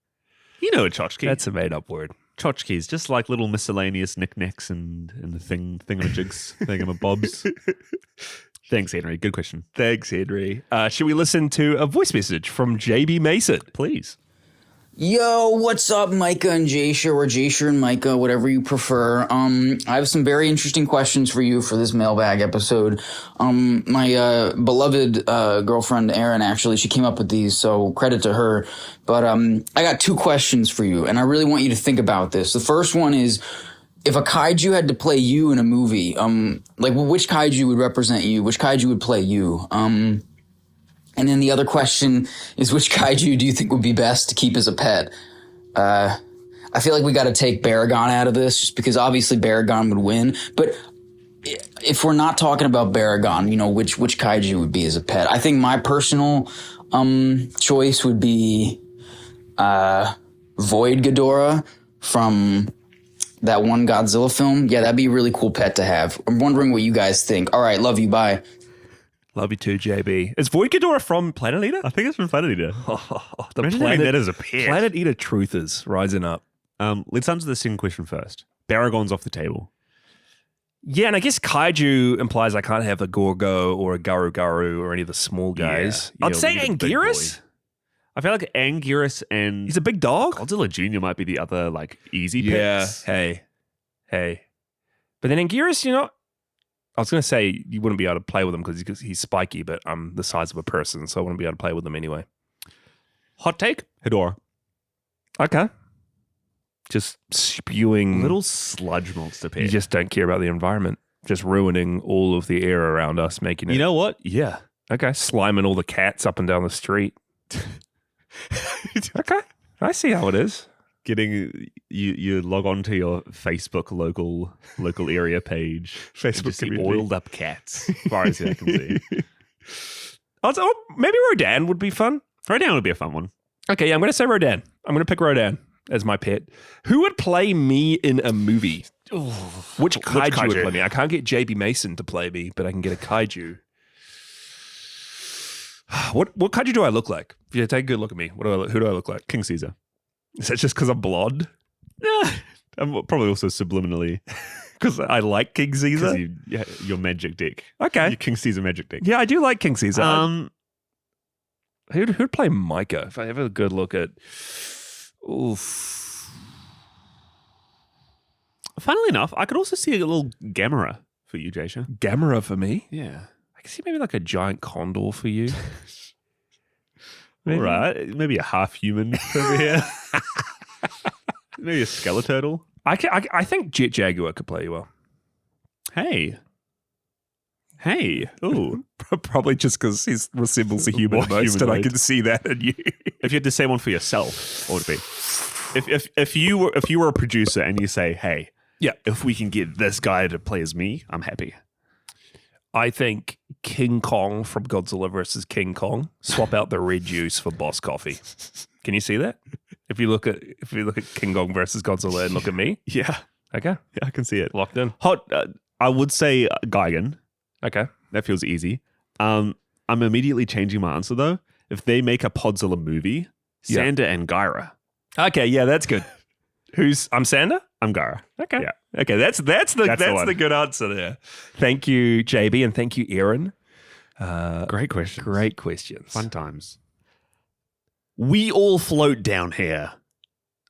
You know a tchotchke. That's a made-up word. Tchotchkes, just like little miscellaneous knickknacks and thingamajigs, thingamabobs. Thanks, Henry. Good question. Thanks, Henry. Should we listen to a voice message from JB Mason? Please. Yo, what's up, Mykah and Jasher, or Jasher and Mykah, whatever you prefer. I have some very interesting questions for you for this mailbag episode. My beloved girlfriend, Erin, actually, she came up with these, so credit to her. But I got 2 questions for you, and I really want you to think about this. The first one is, if a kaiju had to play you in a movie, which kaiju would represent you? Which kaiju would play you? And then the other question is, which kaiju do you think would be best to keep as a pet? I feel like we got to take Baragon out of this, just because obviously Baragon would win. But if we're not talking about Baragon, which kaiju would be as a pet? I think my personal choice would be Void Ghidorah from that one Godzilla film. Yeah, that'd be a really cool pet to have. I'm wondering what you guys think. All right, love you. Bye. Love you too, JB. Is Void Ghidorah from Planet Eater? I think it's from Planet Eater. The Imagine having that as a pet. Planet Eater truthers rising up. Let's answer the second question first. Baragon's off the table. Yeah, and I guess kaiju implies I can't have a Gorgo or a Garu or any of the small guys. Yeah, I'd say we need a big Anguirus. boy. I feel like Anguirus and He's a big dog. Godzilla Jr. might be the other easy Yeah. picks. Hey. But then Anguirus, I was going to say you wouldn't be able to play with him because he's spiky, but I'm the size of a person, so I wouldn't be able to play with him anyway. Hot take? Hedorah. Okay. Just spewing. Little sludge monster pet. You just don't care about the environment. Just ruining all of the air around us, making it. You know what? Yeah. Okay. Sliming all the cats up and down the street. Okay. I see how it is. Getting you log on to your Facebook local area page. Facebook just see community. oiled up cats, as far as I can see. Maybe Rodan would be fun. Rodan would be a fun one. Okay, yeah, I'm going to say Rodan. I'm going to pick Rodan as my pet. Who would play me in a movie? Which kaiju would play me? I can't get JB Mason to play me, but I can get a kaiju. What kaiju do I look like? If you take a good look at me, who do I look like? King Caesar. Is that just because I'm blonde? Yeah. I'm probably also subliminally. Because I like King Caesar? Your magic deck. Okay. Your King Caesar magic deck. Yeah, I do like King Caesar. Who'd play Mykah? If I have a good look at... Oof. Funnily enough, I could also see a little Gamera for you, Jasher. Gamera for me? Yeah. I can see maybe like a giant condor for you. All right. Maybe a half human over here. Maybe a skeleturtle. I think Jet Jaguar could play you well. Hey. Ooh. Probably just because he resembles a human More most, and I humanoid. can see that in you. If you had to say one for yourself, what would it be? If you were a producer and you say, hey, Yeah. if we can get this guy to play as me, I'm happy. I think King Kong from Godzilla versus King Kong. Swap out the red juice for Boss Coffee. Can you see that? If you look at King Kong versus Godzilla and look at me, Yeah. okay, Yeah, I can see it. locked in. I would say Gigan. Okay, That feels easy. I'm immediately changing my answer though. If they make a Podzilla movie, Yeah. Sander and Gyra. okay, yeah, that's good. I'm Sander. I'm Gyra. Okay, Yeah. okay, that's the one. good answer there. Thank you, JB, and thank you, Aaron. Great question. Great questions. Fun times. We all float down here.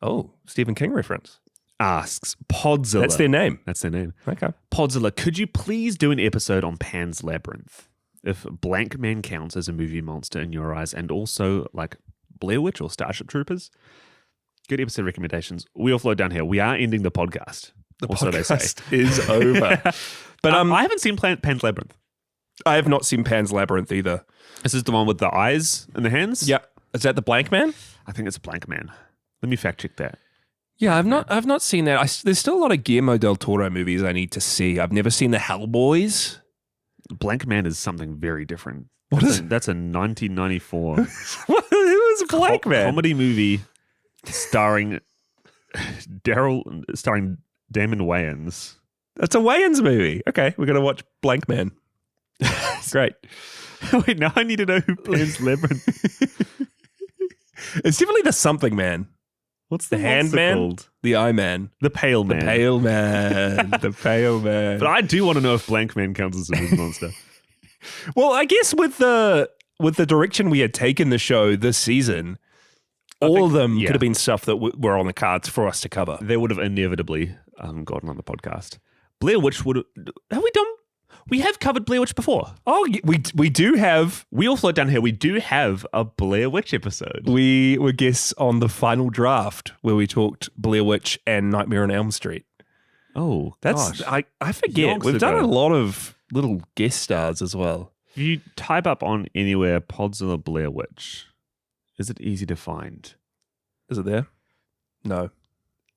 Oh, Stephen King reference. Asks Podzilla. That's their name. That's their name. Okay. Podzilla, could you please do an episode on Pan's Labyrinth? If Blank Man counts as a movie monster in your eyes, and also Blair Witch or Starship Troopers. Good episode recommendations. We all float down here. We are ending the podcast. The or so they say. podcast is over. But I haven't seen Pan's Labyrinth. I have not seen Pan's Labyrinth either. This is the one with the eyes and the hands? Yeah. Is that the Blank Man? I think it's Blank Man. Let me fact check that. Yeah, I've not seen that. There's still a lot of Guillermo del Toro movies I need to see. I've never seen the Hellboys. Blank Man is something very different. What is it? That's a 1994 Who is Blank Man? comedy movie starring starring Damon Wayans. That's a Wayans movie. Okay, we're gonna watch Blank Man. Great. Wait, now I need to know who Pan's Labyrinth. It's definitely the Something Man. What's The Hand Man, called? the Eye Man, The Pale Man. the Pale Man, the Pale Man. But I do want to know if Blank Man counts as a movie monster. Well, I guess with the direction we had taken the show this season, all of them could have been stuff that were on the cards for us to cover. They would have inevitably gotten on the podcast. Blair Witch have we done? We have covered Blair Witch before. Oh, we do have. We all float down here. We do have a Blair Witch episode. We were guests on the final draft where we talked Blair Witch and Nightmare on Elm Street. Oh, That's gosh. I forget. Yonks We've done ago. a lot of little guest stars as well. If you type up on anywhere Podzilla Blair Witch, is it easy to find? Is it there? No.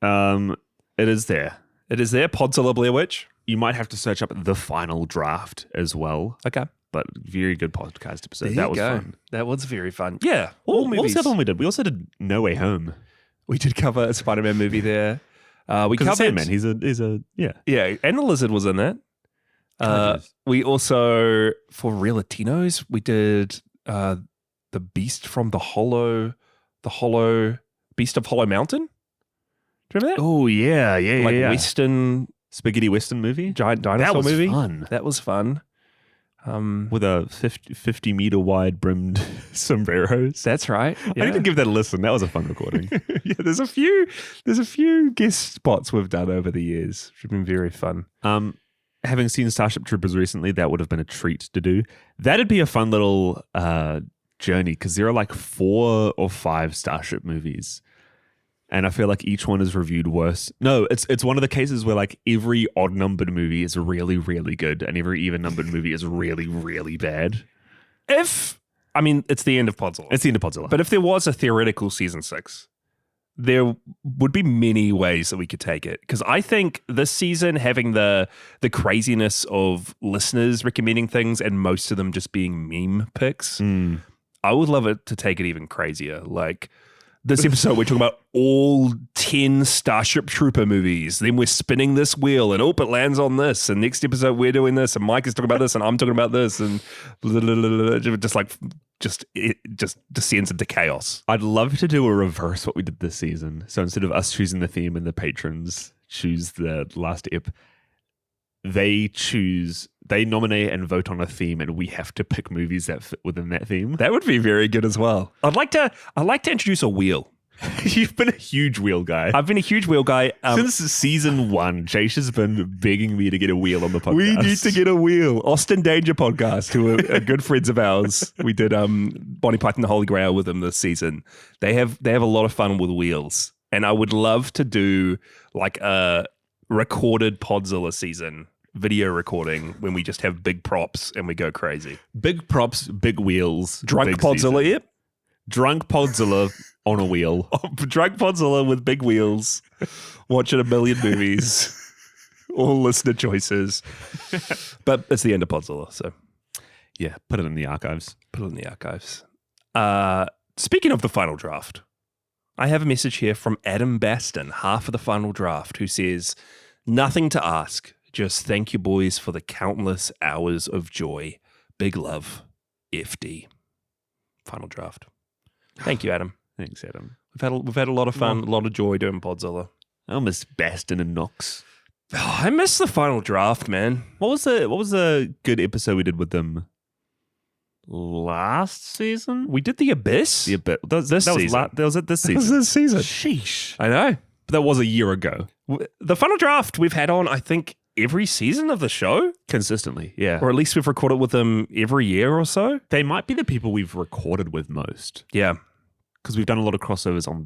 It is there. It is there. Podzilla Blair Witch. You might have to search up the final draft as well. Okay. But very good podcast episode. There That you was go. fun. That was very fun. Yeah. What was the other one we did? We also did No Way Home. We did cover a Spider-Man movie there. We covered Sandman. He's a yeah. Yeah, and the Lizard was in that. We also, for Real Latinos, we did the Beast from the Hollow Beast of Hollow Mountain. Do you remember that? Oh yeah, Like yeah. Western Spaghetti Western movie. giant dinosaur That was movie. fun. That was fun. With a 50 meter wide brimmed sombreros. That's right. I need to give that a listen. That was a fun recording. Yeah, there's a few guest spots we've done over the years, which have been very fun. Having seen Starship Troopers recently, that would have been a treat to do. That'd be a fun little journey because there are like 4 or 5 Starship movies. And I feel like each one is reviewed worse. No, it's one of the cases where like every odd numbered movie is really, really good and every even numbered movie is really, really bad. It's the end of Podzilla. It's the End of Podzilla. But if there was a theoretical season 6, there would be many ways that we could take it. Because I think this season, having the craziness of listeners recommending things and most of them just being meme picks, I would love it to take it even crazier. Like this episode, we're talking about all 10 Starship Trooper movies. Then we're spinning this wheel and it lands on this. And next episode, we're doing this. And Mike is talking about this and I'm talking about this. And it just descends into chaos. I'd love to do a reverse what we did this season. So instead of us choosing the theme and the patrons choose the last ep, they nominate and vote on a theme and we have to pick movies that fit within that theme. That would be very good as well. I'd like to introduce a wheel. You've been a huge wheel guy. I've been a huge wheel guy. Since season 1, Jasher's been begging me to get a wheel on the podcast. We need to get a wheel. Austin Danger podcast, who are good friends of ours. We did Bonnie Python the Holy Grail with them this season. They have a lot of fun with wheels. And I would love to do like a recorded Podzilla season video recording when we just have big props and we go crazy. Big props, big wheels. Drunk big Podzilla, season. yep. Drunk Podzilla on a wheel. Drunk Podzilla with big wheels, watching a million movies, all listener choices. But it's the end of Podzilla, so Yeah, put it in the archives. put it in the archives. Speaking of the final draft, I have a message here from Adam Baston, half of the final draft, who says, "Nothing to ask. Just thank you boys for the countless hours of joy. Big love, FD." Final draft. Thank you, Adam. Thanks, Adam. We've had a lot of fun, a lot of joy doing Podzilla. I miss Baston and Knox. Oh, I miss the final draft, man. What was the good episode we did with them last season? We did the Abyss. Yeah, but this that season. was it this That was season. this season. Sheesh. I know. But that was a year ago. The final draft we've had on, I think, every season of the show, Consistently, yeah. or at least we've recorded with them every year or so. They might be the people we've recorded with most. Yeah. Because we've done a lot of crossovers on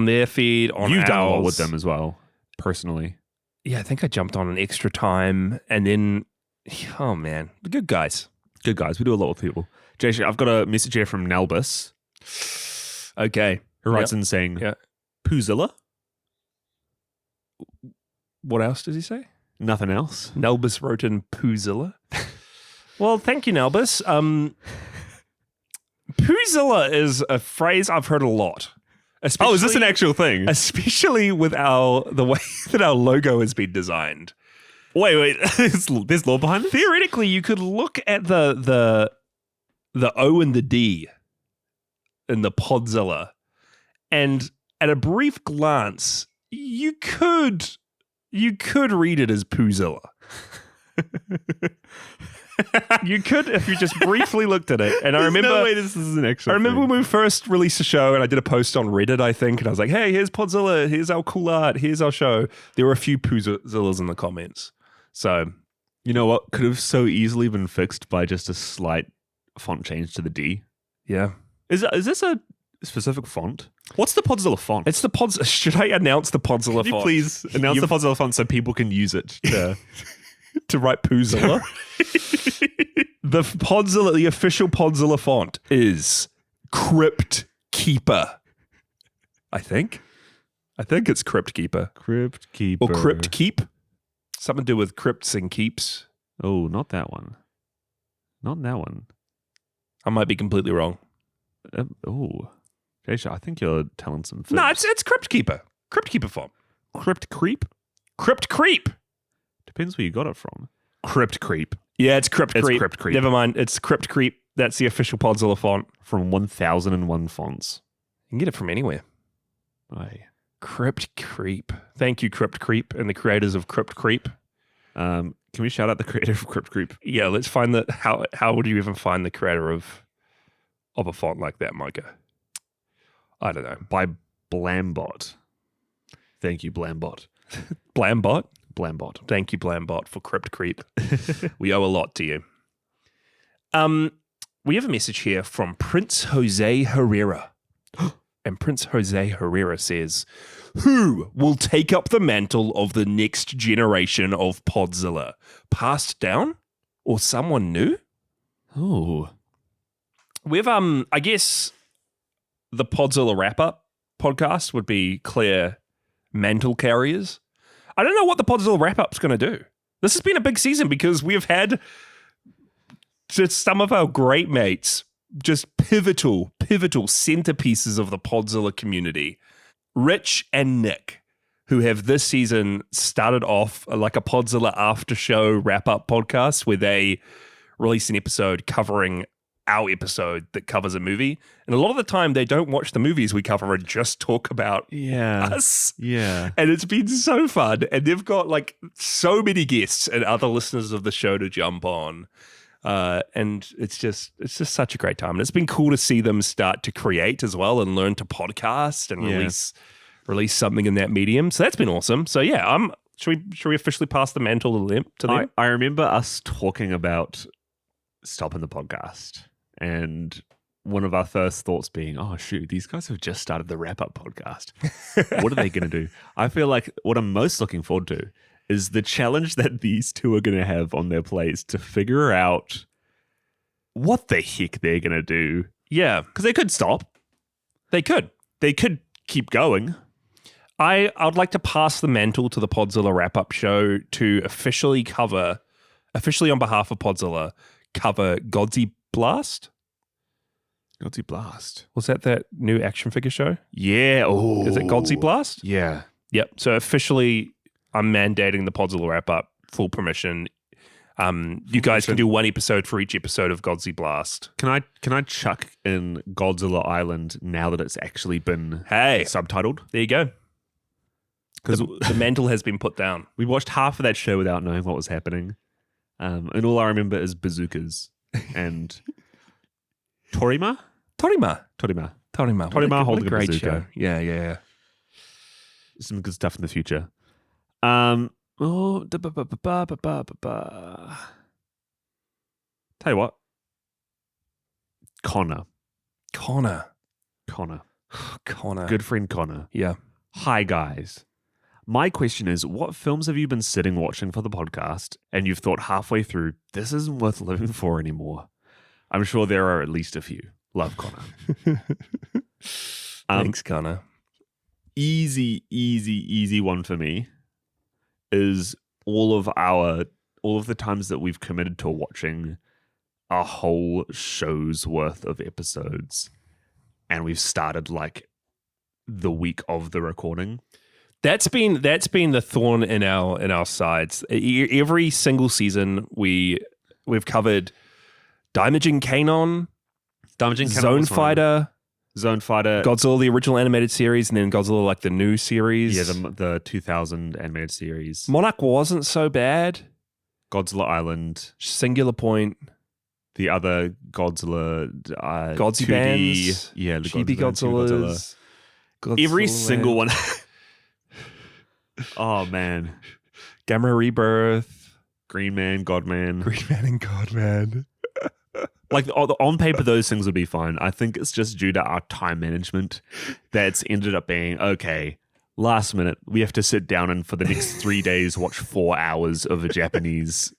their feed, on You've done a lot ours. with them as well, personally. Yeah, I think I jumped on an extra time, and then, oh man, the good guys. Good guys. We do a lot with people. Jasher, I've got a message here from Nalbus, Okay. who writes in saying, Yeah. Podzilla? What else does he say? Nothing else. Nelbus wrote in Podzilla. Well, thank you, Nelbus. Podzilla is a phrase I've heard a lot. Oh, is this an actual thing? Especially with the way that our logo has been designed. Wait. There's lore behind it? Theoretically, you could look at the O and the D in the Podzilla, and at a brief glance, you could read it as Podzilla. You could if you just briefly looked at it. And I remember, no way this is an actual I remember thing. when we first released the show, and I did a post on Reddit, I think, and I was like, "Hey, here's Podzilla. Here's our cool art. Here's our show." There were a few Podzillas in the comments. So, You know what? Could have so easily been fixed by just a slight font change to the D. yeah. Is this a specific font? What's the Podzilla font? It's the Podzilla. Should I announce the Podzilla Can you font? please announce the Podzilla font so people can use it to write Podzilla? The official Podzilla font is Crypt Keeper. I think it's Crypt Keeper. Crypt Keeper. Or Crypt Keep. Something to do with crypts and keeps. Oh, not that one. Not that one. I might be completely wrong. Oh. Jasher, I think you're telling some fibs. No, it's Crypt Keeper. Crypt Keeper font. Crypt Creep? Crypt Creep. Depends where you got it from. Crypt Creep. Yeah, it's Crypt It's Creep. Crypt Creep. Never mind. It's Crypt Creep. That's the official Podzilla font. From 1001 fonts. You can get it from anywhere. Aye. Crypt Creep. Thank you, Crypt Creep, and the creators of Crypt Creep. Can we shout out the creator of Crypt Creep? Yeah, let's find the how would you even find the creator of a font like that, Mykah? I don't know. By Blambot. Thank you, Blambot. Blambot? Blambot. Thank you, Blambot, for Crypt Creep. We owe a lot to you. We have a message here from Prince Jose Herrera. And Prince Jose Herrera says, "Who will take up the mantle of the next generation of Podzilla? Passed down or someone new?" Oh. We've, I guess the Podzilla wrap-up podcast would be clear mantle carriers. I don't know what the Podzilla wrap-up's going to do. This has been a big season because we have had just some of our great mates, just pivotal centerpieces of the Podzilla community, Rich and Nick, who have this season started off like a Podzilla after show wrap-up podcast where they release an episode covering our episode that covers a movie. And a lot of the time they don't watch the movies we cover and just talk about us. Yeah. And it's been so fun. And they've got like so many guests and other listeners of the show to jump on. And it's just such a great time. And it's been cool to see them start to create as well and learn to podcast and release something in that medium. So that's been awesome. So yeah, should we officially pass the mantle to them? I remember us talking about stopping the podcast, and one of our first thoughts being, oh shoot, these guys have just started the wrap-up podcast. What are they going to do? I feel like what I'm most looking forward to is the challenge that these two are going to have on their plates to figure out what the heck they're going to do. Yeah. Because they could stop. They could keep going. I'd like to pass the mantle to the Podzilla wrap-up show to officially on behalf of Podzilla, cover Godzilla Blast. Godzilla Blast. Was that new action figure show? Yeah. Oh. Is it Godzilla Blast? Yeah. Yep. So officially, I'm mandating the Podzilla wrap-up, full permission. You guys can do one episode for each episode of Godzilla Blast. Can I chuck in Godzilla Island now that it's actually been subtitled? There you go. Because the mantle has been put down. We watched half of that show without knowing what was happening. And all I remember is bazookas and Torima holding a bazooka. Show. Yeah. Some good stuff in the future. Tell you what. Connor. Connor. Connor. Good friend Connor. Yeah. Hi, guys. My question is, what films have you been sitting watching for the podcast and you've thought halfway through, this isn't worth living for anymore? I'm sure there are at least a few. Love, Connor. Thanks, Connor. Easy one for me is all of the times that we've committed to watching a whole show's worth of episodes, and we've started like the week of the recording. That's been the thorn in our sides. Every single season we've covered Daimajin Kanon, Zone Fighter, Godzilla the original animated series, and then Godzilla like the new series. Yeah, the 2000 animated series. Monarch wasn't so bad. Godzilla Island, Singular Point, the other Godzilla, Godzilla 2D, bands, yeah, the Chibi Godzillas. Godzilla. Every single one. Oh man, Gamma Rebirth, Green Man, Godman, and Godman. Like on paper, those things would be fine. I think it's just due to our time management that's ended up being okay. Last minute, we have to sit down and for the next 3 days watch 4 hours of a Japanese.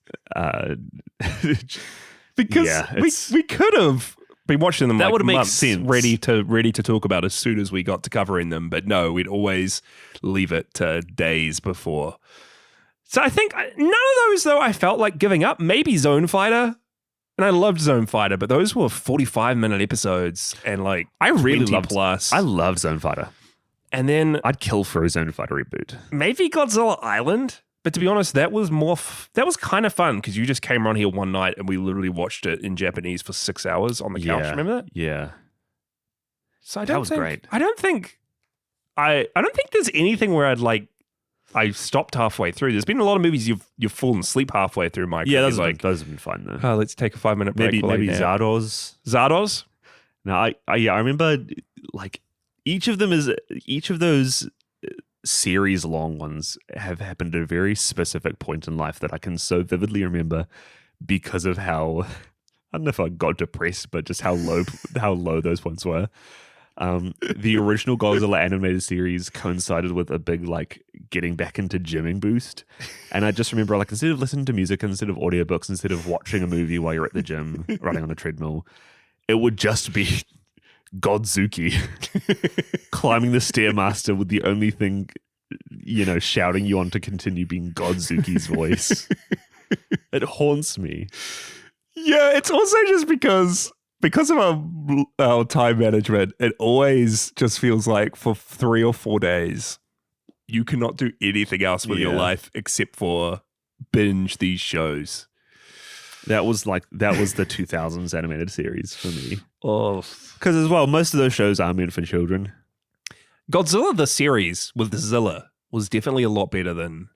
Because we could have been watching them. That like would make months, sense. Ready to talk about as soon as we got to covering them. But no, we'd always leave it to days before. So I think none of those though I felt like giving up. Maybe Zone Fighter. And I loved Zone Fighter, but those were 45-minute episodes and like I really 20 loved plus. I love Zone Fighter. And then I'd kill for a Zone Fighter reboot. maybe Godzilla Island. But to be honest, that was that was kind of fun because you just came around here one night and we literally watched it in Japanese for 6 hours on the couch. Remember that? Yeah. So I That don't was think, great. I don't think there's anything where I stopped halfway through. There's been a lot of movies you've fallen asleep halfway through, Mike. Yeah, those those have been fun though. oh, let's take a 5-minute break. Maybe now. Zardoz. Zardoz? No, I remember like each of those series long ones have happened at a very specific point in life that I can so vividly remember because of how I don't know if I got depressed, but just how low those ones were. The original Godzilla animated series coincided with a big like getting back into gymming boost, and I just remember like instead of listening to music, instead of audiobooks, instead of watching a movie while you're at the gym running on a treadmill, it would just be Godzuki climbing the Stairmaster with the only thing shouting you on to continue being Godzuki's voice. It haunts me. Yeah, it's also just because of our time management, it always just feels like for 3 or 4 days, you cannot do anything else with your life except for binge these shows. That was the 2000s animated series for me. Oh, because as well, most of those shows are meant for children. Godzilla the series with Zilla was definitely a lot better than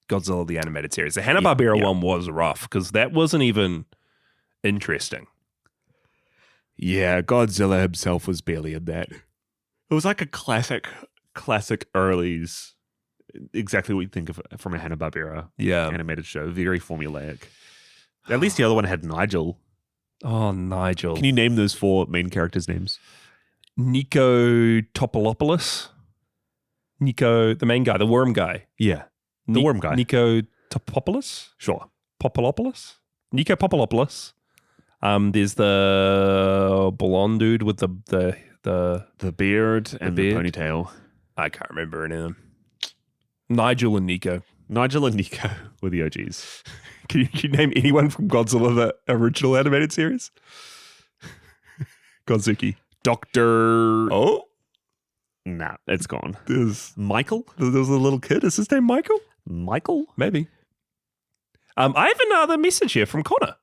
Godzilla the animated series. The Hanna-Barbera one was rough because that wasn't even interesting. Yeah, Godzilla himself was barely in that. It was like a classic earlies, exactly what you'd think of from a Hanna-Barbera animated show. Very formulaic. At least the other one had Nigel. Oh, Nigel. Can you name those 4 main characters' names? Nico Topolopoulos. Nico, the main guy, the worm guy. Yeah, the worm guy. Nico Topopoulos? Sure. Popolopoulos? Nico Popolopoulos. There's the blonde dude with the beard and the ponytail. I can't remember any of them. Nigel and Nico were the OGs. Can you name anyone from Godzilla, the original animated series? Godzuki. Dr. Oh? Nah, it's gone. There's Michael? a little kid. Is his name Michael? Michael? Maybe. I have another message here from Connor.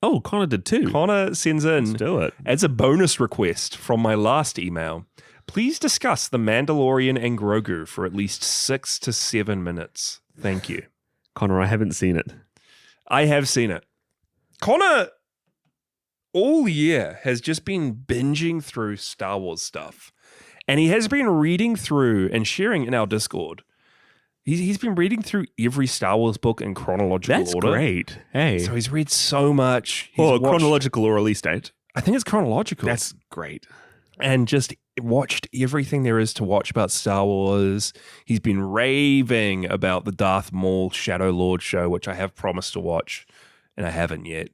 Oh, Connor did too. Connor sends in, Let's do it. as a bonus request from my last email, please discuss The Mandalorian and Grogu for at least 6 to 7 minutes. Thank you. Connor, I haven't seen it. I have seen it. Connor, all year, has just been binging through Star Wars stuff. And he has been reading through and sharing in our Discord. He's been reading through every Star Wars book in chronological order. That's great. Hey. So he's read so much. Chronological or release date. I think it's chronological. That's great. and just watched everything there is to watch about Star Wars. He's been raving about the Darth Maul Shadow Lord show, which I have promised to watch, and I haven't yet.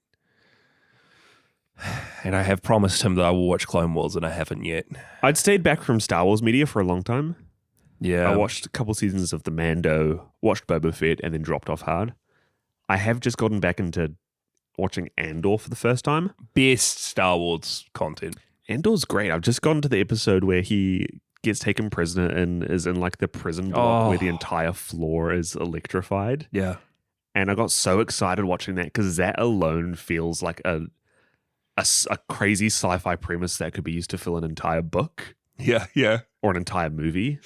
And I have promised him that I will watch Clone Wars, and I haven't yet. I'd stayed back from Star Wars media for a long time. Yeah. I watched a couple seasons of The Mando, watched Boba Fett, and then dropped off hard. I have just gotten back into watching Andor for the first time. Best Star Wars content. Andor's great. I've just gotten to the episode where he gets taken prisoner and is in like the prison block where the entire floor is electrified. Yeah. And I got so excited watching that because that alone feels like a crazy sci-fi premise that could be used to fill an entire book. Yeah, yeah. Or an entire movie.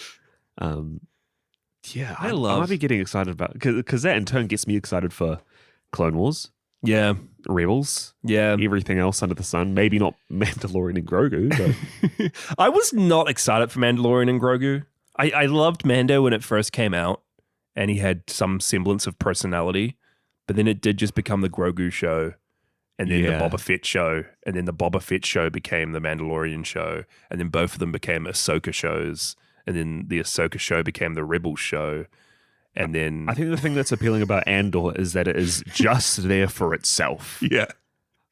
Yeah, I might be getting excited about because that in turn gets me excited for Clone Wars. Yeah. Rebels. Yeah. Everything else under the sun. Maybe not Mandalorian and Grogu, but I was not excited for Mandalorian and Grogu. I loved Mando when it first came out and he had some semblance of personality, but then it did just become the Grogu show and then the Boba Fett show, and then the Boba Fett show became the Mandalorian show, and then both of them became Ahsoka shows, and then the Ahsoka show became the Rebels show. And then I think the thing that's appealing about Andor is that it is just there for itself. Yeah.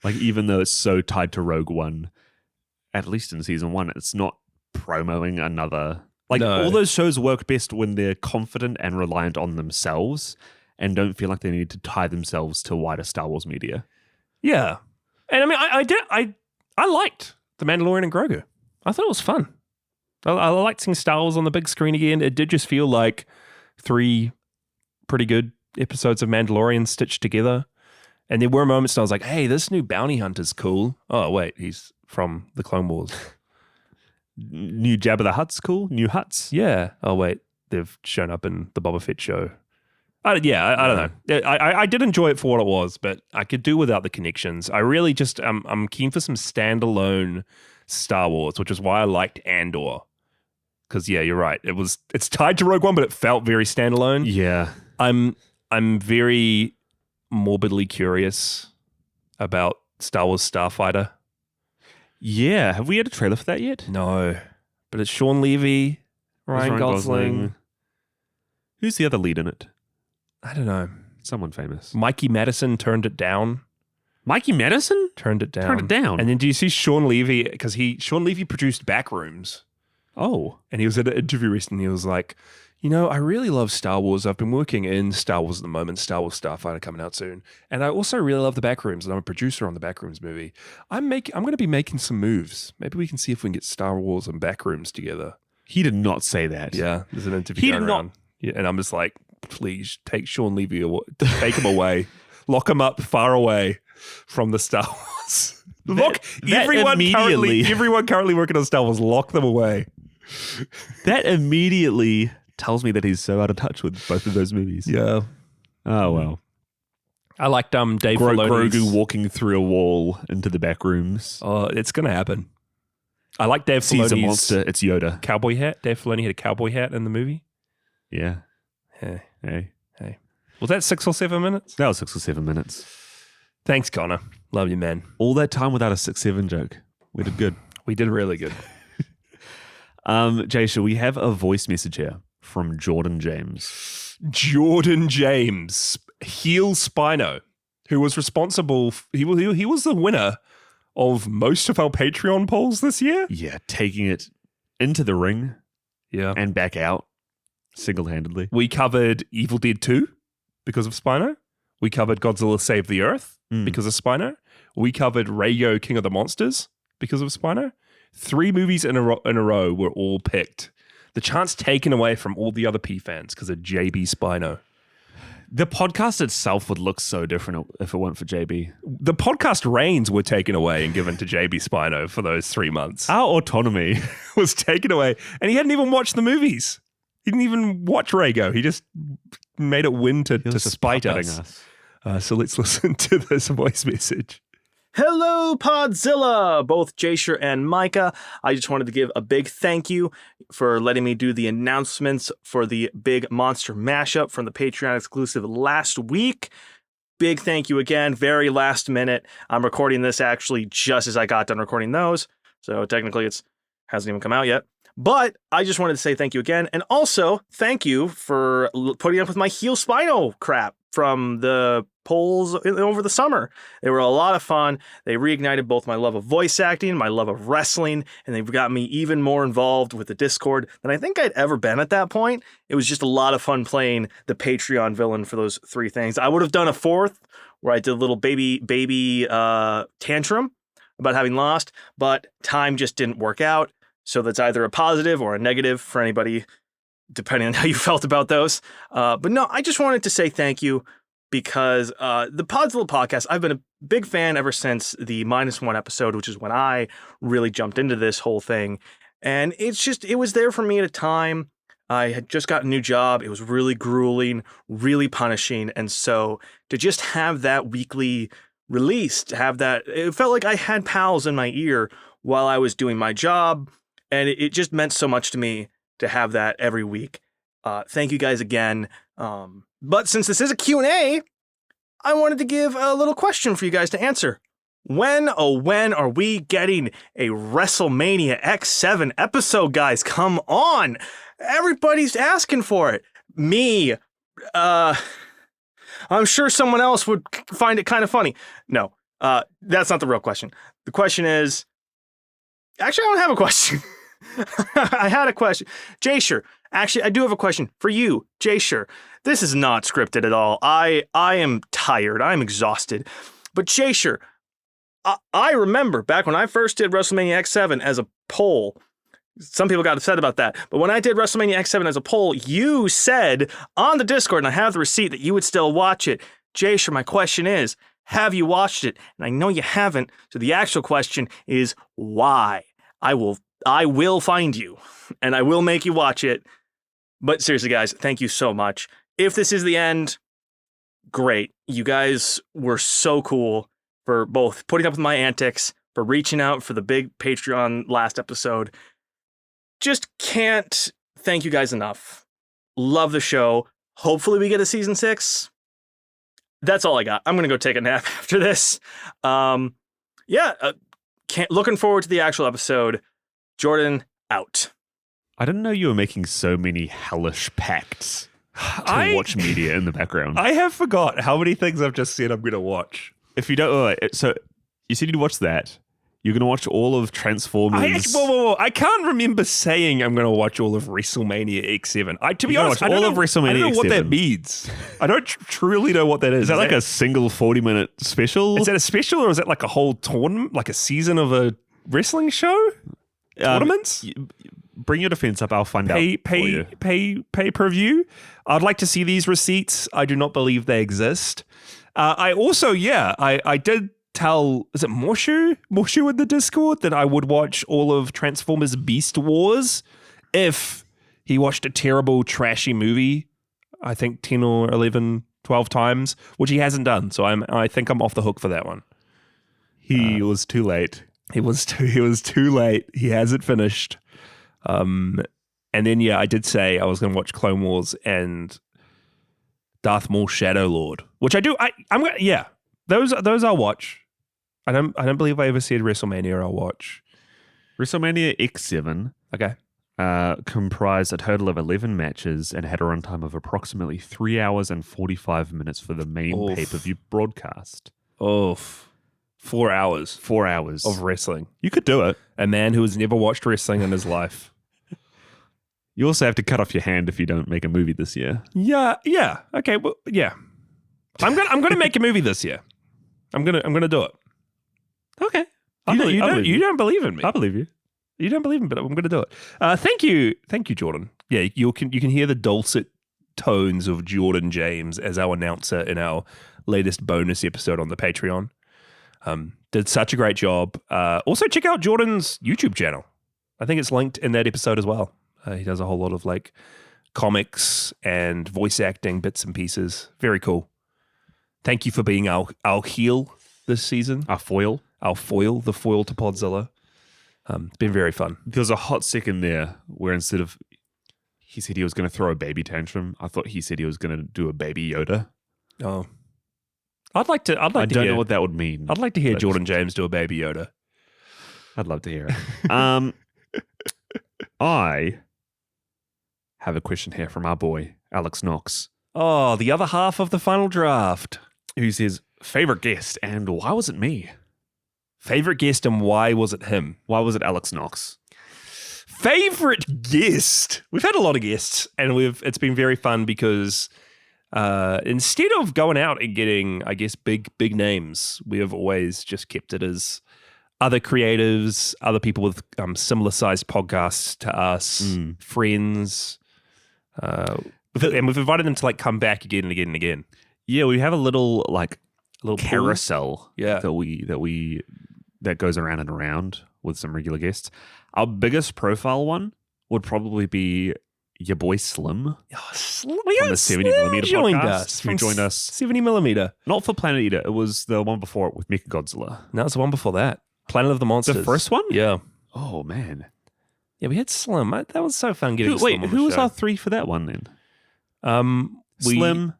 Like, even though it's so tied to Rogue One, at least in season 1, it's not promoting another. Like, all those shows work best when they're confident and reliant on themselves and don't feel like they need to tie themselves to wider Star Wars media. Yeah. And I mean, I liked The Mandalorian and Grogu. I thought it was fun. I liked seeing Star Wars on the big screen again. It did just feel like 3 pretty good episodes of Mandalorian stitched together. And there were moments that I was like, hey, this new bounty hunter's cool. Oh, wait, he's from the Clone Wars. New Jabba the Hutt's cool? New Hutts? Yeah. Oh, wait, they've shown up in the Boba Fett show. I don't know. I did enjoy it for what it was, but I could do without the connections. I really just, I'm keen for some standalone Star Wars, which is why I liked Andor. Because, yeah, you're right. It's tied to Rogue One, but it felt very standalone. Yeah. I'm very morbidly curious about Star Wars Starfighter. Yeah. Have we had a trailer for that yet? No. But it's Sean Levy, Ryan Gosling. Who's the other lead in it? I don't know. Someone famous. Mikey Madison turned it down. Mikey Madison? Turned it down. Turned it down. And then do you see Sean Levy? Because Sean Levy produced Backrooms. Oh. And he was at an interview recently. He was like, I really love Star Wars. I've been working in Star Wars at the moment. Star Wars Starfighter coming out soon. And I also really love the Backrooms. And I'm a producer on the Backrooms movie. I'm going to be making some moves. Maybe we can see if we can get Star Wars and Backrooms together. He did not say that. Yeah. There's an interview going around. Yeah, and I'm just like, please take Sean Levy away. Take him away. Lock him up far away from the Star Wars. Everyone currently working on Star Wars, lock them away. That immediately tells me that he's so out of touch with both of those movies. Yeah. Oh, well. I liked Dave Filoni's... Grogu walking through a wall into the back rooms. Oh, it's going to happen. I like Dave Sees Filoni's... a monster, it's Yoda. Cowboy hat. Dave Filoni had a cowboy hat in the movie. Yeah. Hey. Was that 6 or 7 minutes? That was 6 or 7 minutes. Thanks, Connor. Love you, man. All that time without a 6-7 joke. We did good. We did really good. Jasher, we have a voice message here from Jordan James. Jordan James, heel Spino, who was responsible. He was the winner of most of our Patreon polls this year. Yeah, taking it into the ring. Yeah, and back out single-handedly. We covered Evil Dead 2 because of Spino. We covered Godzilla Save the Earth because of Spino. We covered Rayo King of the Monsters because of Spino. 3 movies in a row were all picked. The chance taken away from all the other P fans because of JB Spino. The podcast itself would look so different if it weren't for JB. The podcast reigns were taken away and given to JB Spino for those 3 months. Our autonomy was taken away. And he hadn't even watched the movies. He didn't even watch Rago. He just made it win to spite us. So let's listen to this voice message. Hello, Podzilla! Both Jasher and Mykah. I just wanted to give a big thank you for letting me do the announcements for the big monster mashup from the Patreon exclusive last week. Big thank you again. Very last minute. I'm recording this actually just as I got done recording those. So technically it's Hasn't even come out yet. But I just wanted to say thank you again. And also, thank you for putting up with my heel spino crap from the polls over the summer. They were a lot of fun. They reignited both my love of voice acting, my love of wrestling, and they've got me even more involved with the Discord than I think I'd ever been at that point. It was just a lot of fun playing the Patreon villain for those 3 things. I would have done a 4th where I did a little baby tantrum about having lost, but time just didn't work out. So that's either a positive or a negative for anybody, depending on how you felt about those. But no, I just wanted to say thank you because the Podzilla podcast, I've been a big fan ever since the -1 episode, which is when I really jumped into this whole thing. And it was there for me at a time. I had just got a new job. It was really grueling, really punishing. And so to just have that weekly release, to have that, it felt like I had pals in my ear while I was doing my job. And it just meant so much to me to have that every week. Thank you guys again. But since this is a Q&A, I wanted to give a little question for you guys to answer. When are we getting a WrestleMania X7 episode, guys? Come on. Everybody's asking for it. Me. I'm sure someone else would find it kind of funny. No, that's not the real question. The question is, actually, I don't have a question. I had a question. Jasher, actually, I do have a question for you, Jasher. This is not scripted at all. I am tired. I'm exhausted. But Jasher, I remember back when I first did WrestleMania X7 as a poll, some people got upset about that, but when I did WrestleMania X7 as a poll, you said on the Discord, and I have the receipt, that you would still watch it. Jasher, my question is, have you watched it? And I know you haven't, so the actual question is why? I will find you, and I will make you watch it. But seriously, guys, thank you so much. If this is the end, great. You guys were so cool for both putting up with my antics, for reaching out for the big Patreon last episode. Just can't thank you guys enough. Love the show. Hopefully we get a season 6. That's all I got. I'm going to go take a nap after this. Looking forward to the actual episode. Jordan, out. I didn't know you were making so many hellish pacts to watch media in the background. I have forgot how many things I've just said I'm going to watch. If you don't, so you said you'd watch that. You're going to watch all of Transformers. I can't remember saying I'm going to watch all of WrestleMania X7. To be honest, I don't know what that means. I don't truly know what that is. Is that like a single 40-minute special? Is that a special, or is that like a whole tournament, like a season of a wrestling show? Tournaments? Bring your defense up. I'll find out for you. Pay-per-view. I'd like to see these receipts. I do not believe they exist. I also, I did tell, is it Morshu in the Discord, that I would watch all of Transformers Beast Wars if he watched a terrible, trashy movie, I think 10 or 11, 12 times, which he hasn't done. So I think I'm off the hook for that one. He was too late. He was too late. He hasn't finished. And then, I did say I was going to watch Clone Wars and Darth Maul Shadow Lord, which I do. I'm gonna, those I'll watch. I don't believe I ever said WrestleMania I'll watch. WrestleMania X7 comprised a total of 11 matches and had a runtime of approximately 3 hours and 45 minutes for the main pay-per-view broadcast. 4 hours. 4 hours. Of wrestling. You could do it. A man who has never watched wrestling in his life. You also have to cut off your hand if you don't make a movie this year. Yeah. Okay, well, yeah. I'm gonna make a movie this year. I'm gonna do it. Okay. You don't believe in me. I believe you. You don't believe in me, but I'm gonna do it. Thank you, Jordan. Yeah, you can hear the dulcet tones of Jordan James as our announcer in our latest bonus episode on the Patreon. Did such a great job. Also, check out Jordan's YouTube channel. I think it's linked in that episode as well. He does a whole lot of like comics and voice acting bits and pieces. Very cool. Thank you for being our heel this season. Our foil, the foil to Podzilla. It's been very fun. There was a hot second there where instead of he said he was going to throw a baby tantrum, I thought he said he was going to do a baby Yoda. Oh. I don't know what that would mean. I'd like to hear Jordan James do a baby Yoda. I'd love to hear it. I have a question here from our boy, Alex Knox, Oh, the other half of the final draft. who says, favorite guest, and why was it me? Favorite guest and why was it him? Why was it Alex Knox? Favorite guest. We've had a lot of guests, and it's been very fun because instead of going out and getting, I guess, big names, we have always just kept it as other creatives, other people with similar sized podcasts to us, friends, and we've invited them to like come back again and again and again. Yeah, we have a little Pool. carousel Yeah. that goes around and around with some regular guests. Our biggest profile one would probably be your boy Slim Oh, from the 70mm podcast, who joined us 70mm. not for Planet Eater. It was the one before it with Mykah Godzilla. No, it's the one before that. Planet of the Monsters. The first one? Yeah. Oh man. Yeah, we had Slim. That was so fun getting Slim on the Who was show. our three for that one then? Slim.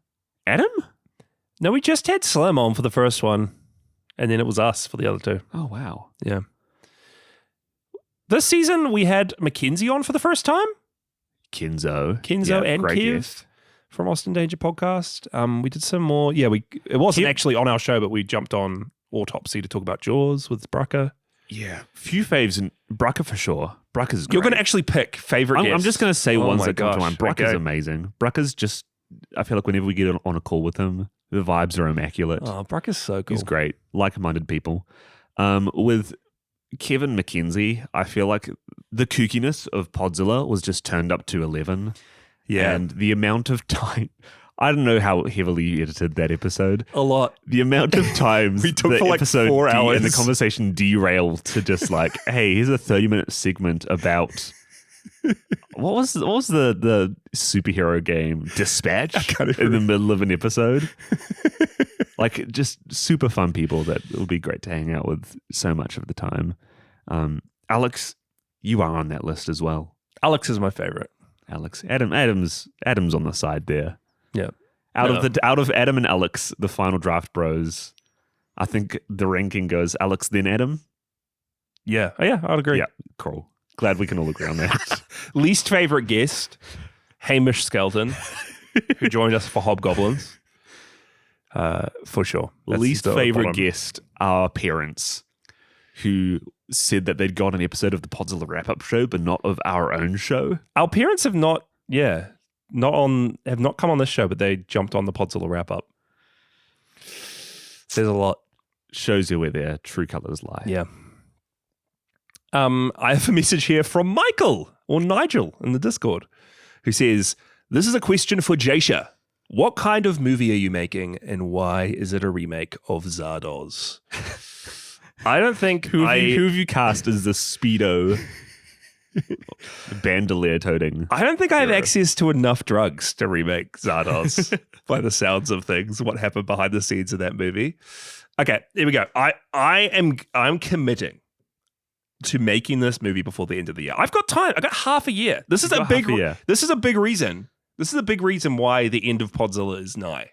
Adam? No, we just had Slim on for the first one, and then it was us for the other two. Oh wow. Yeah. This season, we had Mackenzie on for the first time. Kenzo Kenzo and great Kev guest. from Austin Danger Podcast. We did some more. Yeah, it wasn't actually on our show, but we jumped on Autopsy to talk about Jaws with Brucker. Yeah. Few faves and Brucker for sure. Brucker's great. You're going to actually pick favorite guests. I'm just going to say Oh ones my that come to gosh. mind. Brucker's Okay. amazing. Brucker's just, I feel like whenever we get on a call with him, the vibes are immaculate. Oh, Brucker's so cool. He's great. Like-minded people. With Kevin McKenzie, I feel like the kookiness of Podzilla was just turned up to 11. Yeah. And the amount of time, I don't know how heavily you edited that episode. A lot. The amount of times We took the for like episode 4 hours. and the conversation derailed to just like, hey, here's a 30-minute segment about what was the superhero game Dispatch in the middle of an episode. Like just super fun people that it would be great to hang out with so much of the time. Alex, you are on that list as well. Alex is my favorite. Alex, Adam's on the side there. Yeah. Out of Adam and Alex, the final draft bros, I think the ranking goes Alex then Adam. Yeah. Oh, yeah, I'd agree. Yeah, cool. Glad we can all agree on that. Least favorite guest, Hamish Skelton, who joined us for Hobgoblins. For sure. That's Least the favorite bottom. guest, our parents, who said that they'd got an episode of the Podzilla wrap-up show, but not of our own show. Our parents have not come on this show, but they jumped on the Podzilla wrap up. Says a lot. Shows you where their true colors lie. Yeah. I have a message here from Michael or Nigel in the Discord, who says, "This is a question for Jasher. What kind of movie are you making, and why is it a remake of Zardoz?" I don't think Who have you cast as the Speedo bandolier toting? I don't think I have access to enough drugs to remake Zardoz by the sounds of things, what happened behind the scenes of that movie. Okay, here we go. I'm committing to making this movie before the end of the year. I've got time. I've got half a year. This is a big reason. This is a big reason why the end of Podzilla is nigh.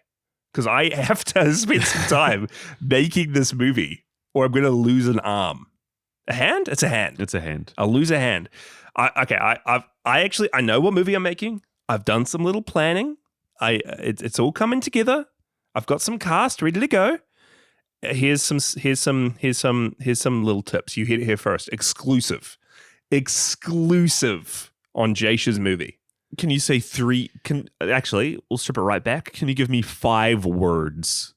Because I have to spend some time making this movie, or I'm going to lose an arm. A hand? It's a hand. It's a hand. I'll lose a hand. I know what movie I'm making. I've done some little planning. It's all coming together. I've got some cast ready to go. Here's some little tips. You hear it here first. Exclusive on Jasher's movie. Can you say three? Actually, we'll strip it right back. Can you give me 5 words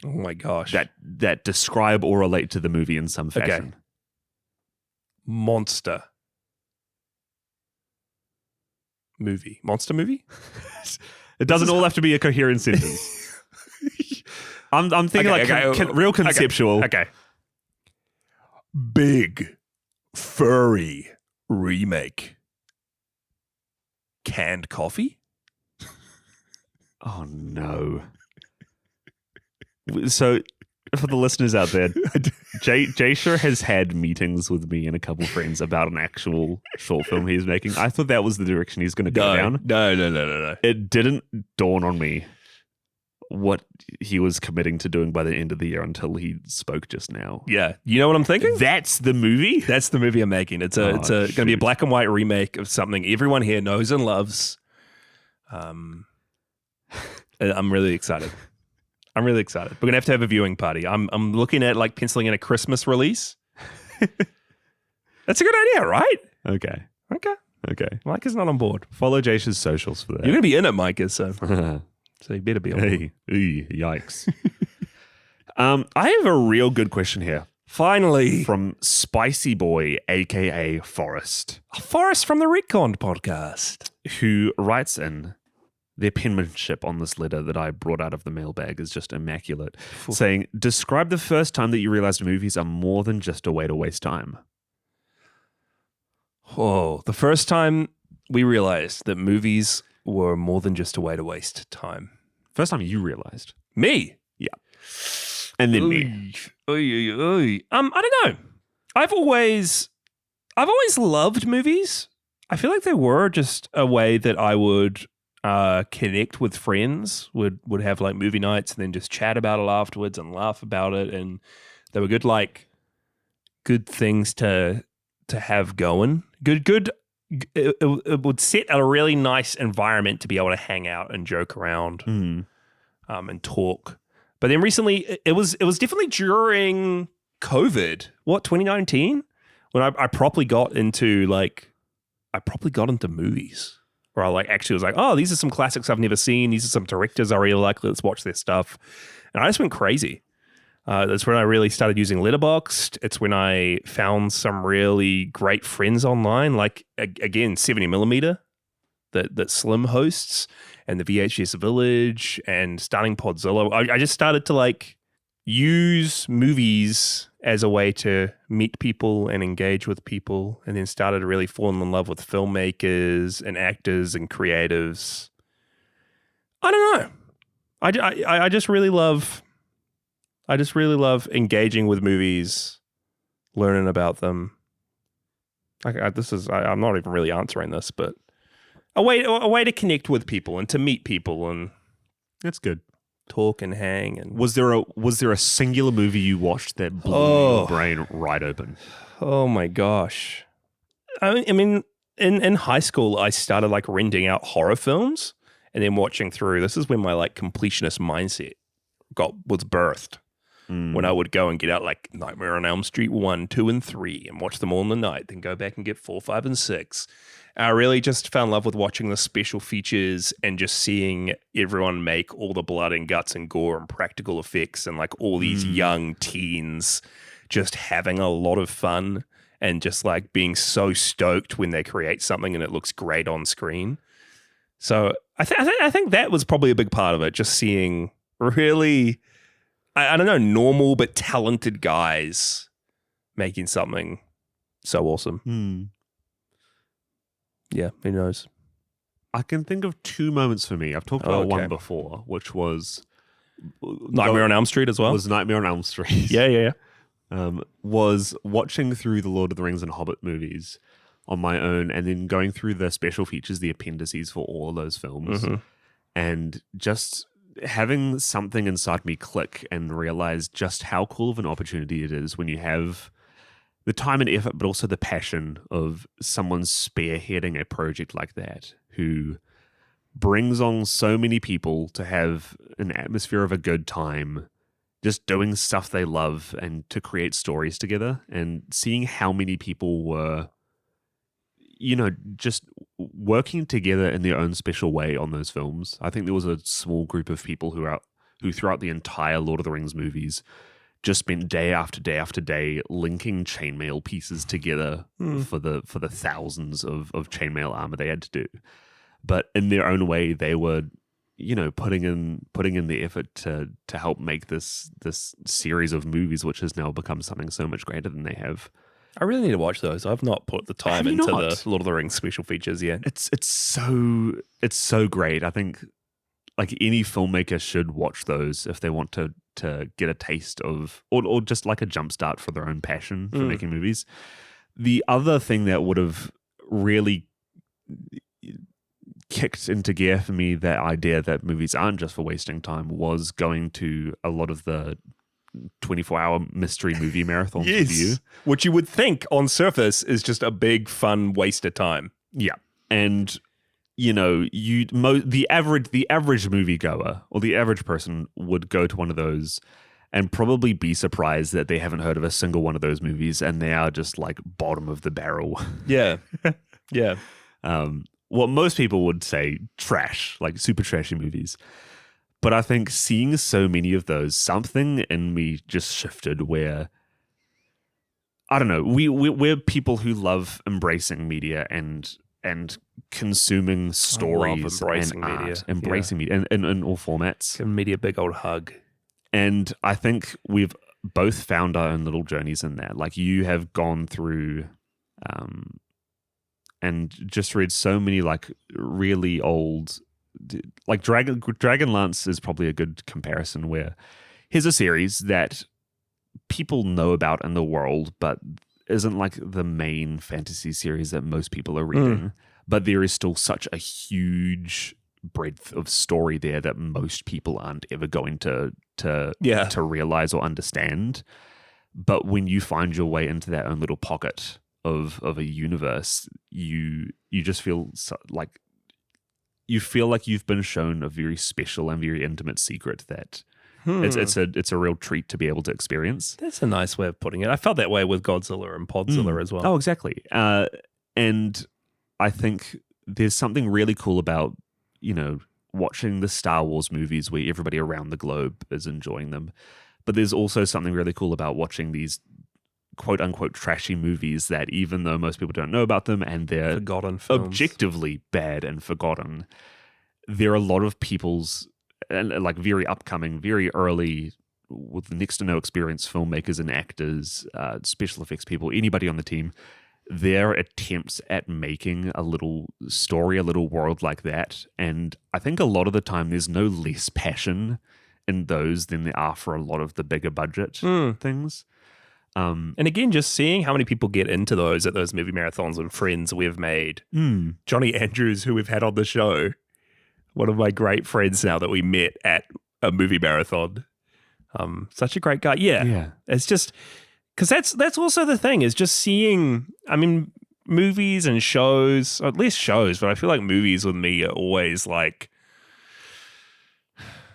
Oh my gosh. that describe or relate to the movie in some fashion? Okay. Monster movie. Monster movie? It doesn't all have to be a coherent sentence. I'm thinking real conceptual. Okay. Big furry remake. Canned coffee? Oh no. So for the listeners out there, Jasher has had meetings with me and a couple friends about an actual short film he's making. I thought that was the direction he's going to go down. No. It didn't dawn on me what he was committing to doing by the end of the year until he spoke just now. Yeah. You know what I'm thinking? That's the movie? That's the movie I'm making. It's going to be a black and white remake of something everyone here knows and loves. I'm really excited. I'm really excited. We're going to have a viewing party. I'm looking at like penciling in a Christmas release. That's a good idea, right? Okay. Micah's not on board. Follow Jasher's socials for that. You're going to be in it, Micah, so you better be on board. Hey, yikes. I have a real good question here. Finally. From Spicy Boy, a.k.a. Forrest. Forrest from the Retconned podcast. Who writes in, their penmanship on this letter that I brought out of the mailbag is just immaculate, saying, describe the first time that you realized movies are more than just a way to waste time. Oh, the first time we realized that movies were more than just a way to waste time. First time you realized? Me? Yeah. And then me. I don't know. I've always loved movies. I feel like they were just a way that I would connect with friends, would have like movie nights and then just chat about it afterwards and laugh about it. And they were good things to have going. It would set a really nice environment to be able to hang out and joke around and talk. But then recently, it was definitely during COVID, 2019, when I properly got into movies. Where I actually was like, oh, these are some classics I've never seen. These are some directors I really like. Let's watch their stuff. And I just went crazy. That's when I really started using Letterboxd. It's when I found some really great friends online, like, again, 70mm that Slim hosts and the VHS Village and starting Podzilla. I just started to use movies as a way to meet people and engage with people, and then started to really fall in love with filmmakers and actors and creatives. I don't know. I just really love engaging with movies, learning about them. I'm not even really answering this, but a way to connect with people and to meet people and that's good. Talk and hang. And was there a singular movie you watched that blew your brain right open? Oh my gosh! I mean, in high school, I started renting out horror films and then watching through. This is when my completionist mindset was birthed. When I would go and get out Nightmare on Elm Street 1, 2, and 3 and watch them all in the night, then go back and get 4, 5, and 6. I really just fell in love with watching the special features and just seeing everyone make all the blood and guts and gore and practical effects and all these young teens just having a lot of fun and just being so stoked when they create something and it looks great on screen. So I think that was probably a big part of it, just seeing really... I don't know, normal but talented guys making something so awesome. Yeah, who knows? I can think of 2 moments for me. I've talked about one before, which was... Nightmare on Elm Street as well? Was Nightmare on Elm Street. Yeah. Was watching through the Lord of the Rings and Hobbit movies on my own and then going through the special features, the appendices for all of those films, and just... having something inside me click and realize just how cool of an opportunity it is when you have the time and effort, but also the passion of someone spearheading a project like that, who brings on so many people to have an atmosphere of a good time, just doing stuff they love and to create stories together, and seeing how many people were, just working together in their own special way on those films. I think there was a small group of people who throughout the entire Lord of the Rings movies just spent day after day after day linking chainmail pieces together for the thousands of chainmail armor they had to do. But in their own way, they were, putting in the effort to help make this series of movies, which has now become something so much greater than they have. I really need to watch those. I've not put the time into the Lord of the Rings special features yet. It's so great. I think any filmmaker should watch those if they want to get a taste of or just a jump start for their own passion for making movies. The other thing that would have really kicked into gear for me that idea that movies aren't just for wasting time was going to a lot of the 24-hour mystery movie marathons with you. Which you would think on surface is just a big, fun waste of time. Yeah. And, you know, the average moviegoer or the average person would go to one of those and probably be surprised that they haven't heard of a single one of those movies and they are just like bottom of the barrel. Yeah. Yeah. What most people would say trash, like super trashy movies. But I think seeing so many of those, something in me just shifted where, I don't know, we're people who love embracing media and consuming stories embracing and media. art, embracing media in all formats. Give media a big old hug. And I think we've both found our own little journeys in that. Like you have gone through and just read so many like really old, like Dragonlance is probably a good comparison where here's a series that people know about in the world, but isn't like the main fantasy series that most people are reading. But there is still such a huge breadth of story there that most people aren't ever going to realize or understand. But when you find your way into that own little pocket of a universe, you just feel like you've been shown a very special and very intimate secret that it's a real treat to be able to experience. That's a nice way of putting it. I felt that way with Godzilla and Podzilla as well. Oh, exactly. And I think there's something really cool about, you know, watching the Star Wars movies where everybody around the globe is enjoying them. But there's also something really cool about watching these quote unquote trashy movies that even though most people don't know about them and they're Forgotten films. Objectively bad and forgotten, there are a lot of people's like very upcoming, very early with next to no experience filmmakers and actors, special effects people, anybody on the team, their attempts at making a little story, a little world like that. And I think a lot of the time there's no less passion in those than there are for a lot of the bigger budget things. And again, just seeing how many people get into those at those movie marathons and friends we've made. Johnny Andrews, who we've had on the show, one of my great friends now that we met at a movie marathon. Such a great guy. Yeah. It's just because that's also the thing is just seeing, I mean, movies and shows, or at least shows, but I feel like movies with me are always like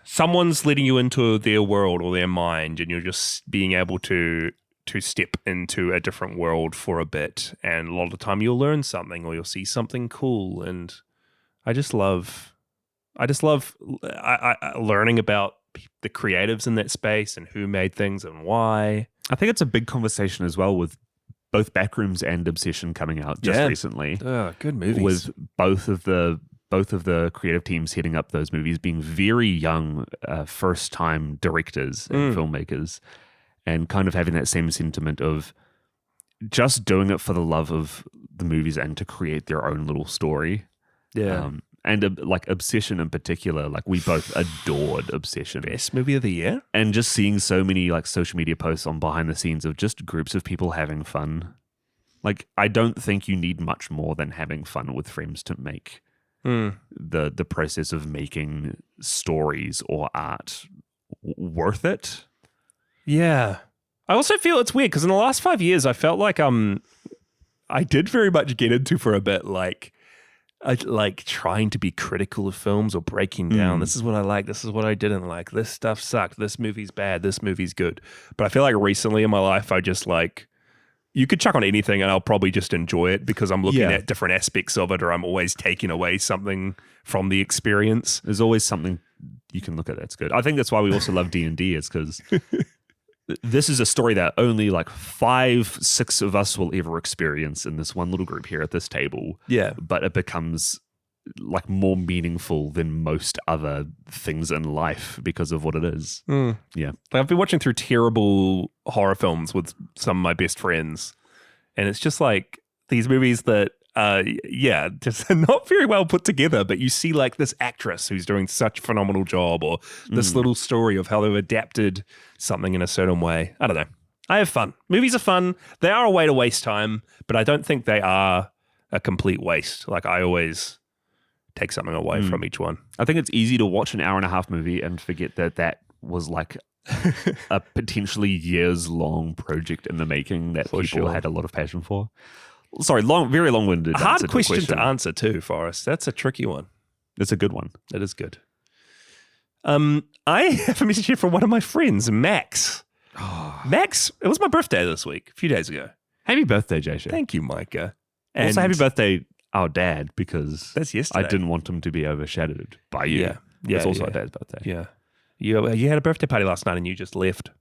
someone's letting you into their world or their mind and you're just being able to step into a different world for a bit. And a lot of the time you'll learn something or you'll see something cool. And I just love learning about the creatives in that space and who made things and why. I think it's a big conversation as well with both Backrooms and Obsession coming out just recently. Good movies. With both of the creative teams heading up those movies being very young, first-time directors and filmmakers, and kind of having that same sentiment of just doing it for the love of the movies and to create their own little story. Yeah. And like Obsession in particular, like we both adored Obsession. Best movie of the year. And just seeing so many like social media posts on behind the scenes of just groups of people having fun. Like I don't think you need much more than having fun with friends to make the process of making stories or art worth it. Yeah. I also feel it's weird because in the last 5 years, I felt like I did very much get into for a bit like trying to be critical of films or breaking down. This is what I like. This is what I didn't like. This stuff sucked. This movie's bad. This movie's good. But I feel like recently in my life, I just like, you could chuck on anything and I'll probably just enjoy it because I'm looking at different aspects of it or I'm always taking away something from the experience. There's always something you can look at that's good. I think that's why we also love D&D is because this is a story that only like 5-6 of us will ever experience in this one little group here at this table. Yeah. But it becomes like more meaningful than most other things in life because of what it is. Yeah. Like I've been watching through terrible horror films with some of my best friends. And it's just like these movies that, just not very well put together, but you see like this actress who's doing such a phenomenal job or this little story of how they've adapted something in a certain way. I don't know. I have fun. Movies are fun. They are a way to waste time, but I don't think they are a complete waste. Like I always take something away from each one. I think it's easy to watch an hour and a half movie and forget that was like a potentially years-long project in the making that people had a lot of passion for. Sorry, very long-winded. Hard question to answer too, Forrest. That's a tricky one. It's a good one. That is good. I have a message here from one of my friends, Max. Max, it was my birthday this week, a few days ago. Happy birthday, Jasher. Thank you, Mykah. And also, happy birthday, our dad, because that's yesterday. I didn't want him to be overshadowed by you. Yeah. It's also our dad's birthday. Yeah. You had a birthday party last night and you just left.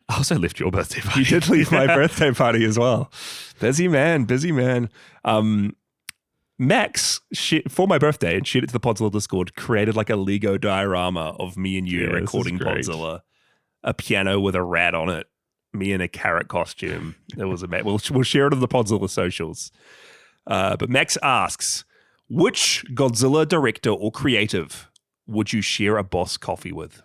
I also left your birthday party. You did leave my birthday party as well. Busy man. Max, for my birthday, and shared it to the Podzilla Discord, created like a Lego diorama of me and you recording Podzilla. A piano with a rat on it. Me in a carrot costume. It was we'll share it on the Podzilla socials. But Max asks, which Godzilla director or creative would you share a boss coffee with?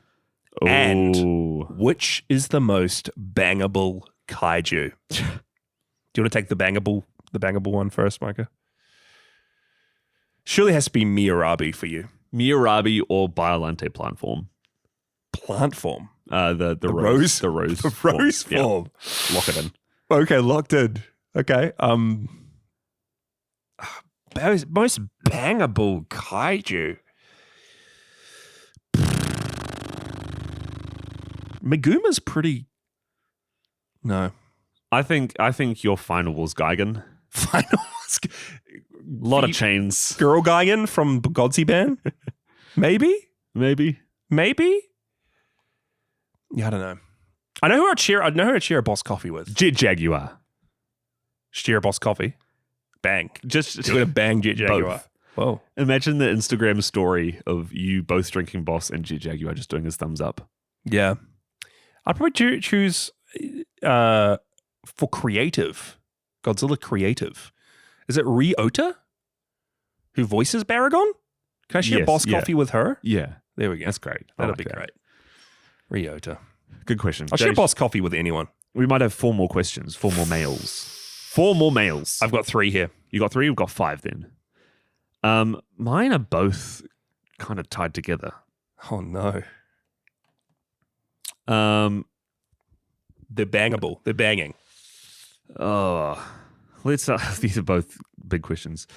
Ooh. And which is the most bangable kaiju? Do you want to take the bangable one first, Mykah? Surely has to be Miyarabi for you. Miyarabi or Biolante plant form. Plant form? The rose. The rose. The rose form. Yeah. Lock it in. Okay, locked in. Okay. Most bangable kaiju. Meguma's pretty. No. I think your final was Gigan. Final was a lot of chains. Girl Gigan from Godzilla. Maybe. Yeah, I don't know. I know who I'd share a boss coffee with. Jet Jaguar. Share a boss coffee. Bang. Just You're gonna bang Jet Jaguar. Both. Whoa. Imagine the Instagram story of you both drinking Boss and Jet Jaguar just doing his thumbs up. Yeah. I'd probably choose for creative. Godzilla creative. Is it Ryota? Who voices Baragon? Can I share boss coffee with her? Yeah. There we go. That's great. That'll be great. Ryota. Good question. I'll share boss coffee with anyone. We might have 4 more questions. 4 more males. 4 more males. I've got 3 here. You got 3? We've got 5 then. Mine are both kind of tied together. Oh no. They're bangable. They're banging. Oh, these are both big questions.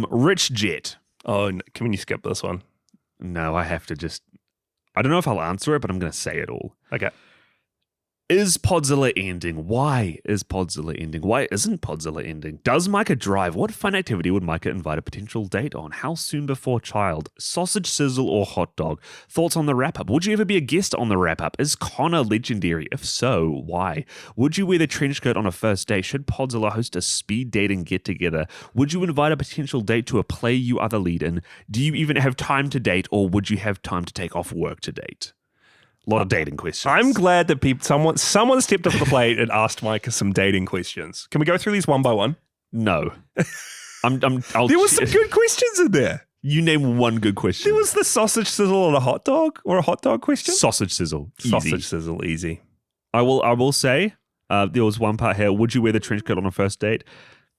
Rich Jette. Oh, can you skip this one? No, I have to just. I don't know if I'll answer it, but I'm going to say it all. Okay. Is Podzilla ending? Why is Podzilla ending? Why isn't Podzilla ending? Does Mykah drive? What fun activity would Mykah invite a potential date on? How soon before child? Sausage sizzle or hot dog? Thoughts on the wrap-up? Would you ever be a guest on the wrap-up? Is Connor legendary? If so, why? Would you wear the trench coat on a first date? Should Podzilla host a speed dating get-together? Would you invite a potential date to a play you are the lead in? Do you even have time to date, or would you have time to take off work to date? A lot of dating questions. I'm glad that someone stepped up to the plate and asked Mykah some dating questions. Can we go through these one by one? No. There was some good questions in there. You name one good question. There was the sausage sizzle and a hot dog, or a hot dog question. Sausage sizzle. Easy. Sausage sizzle, easy. I will say, there was one part here. Would you wear the trench coat on a first date?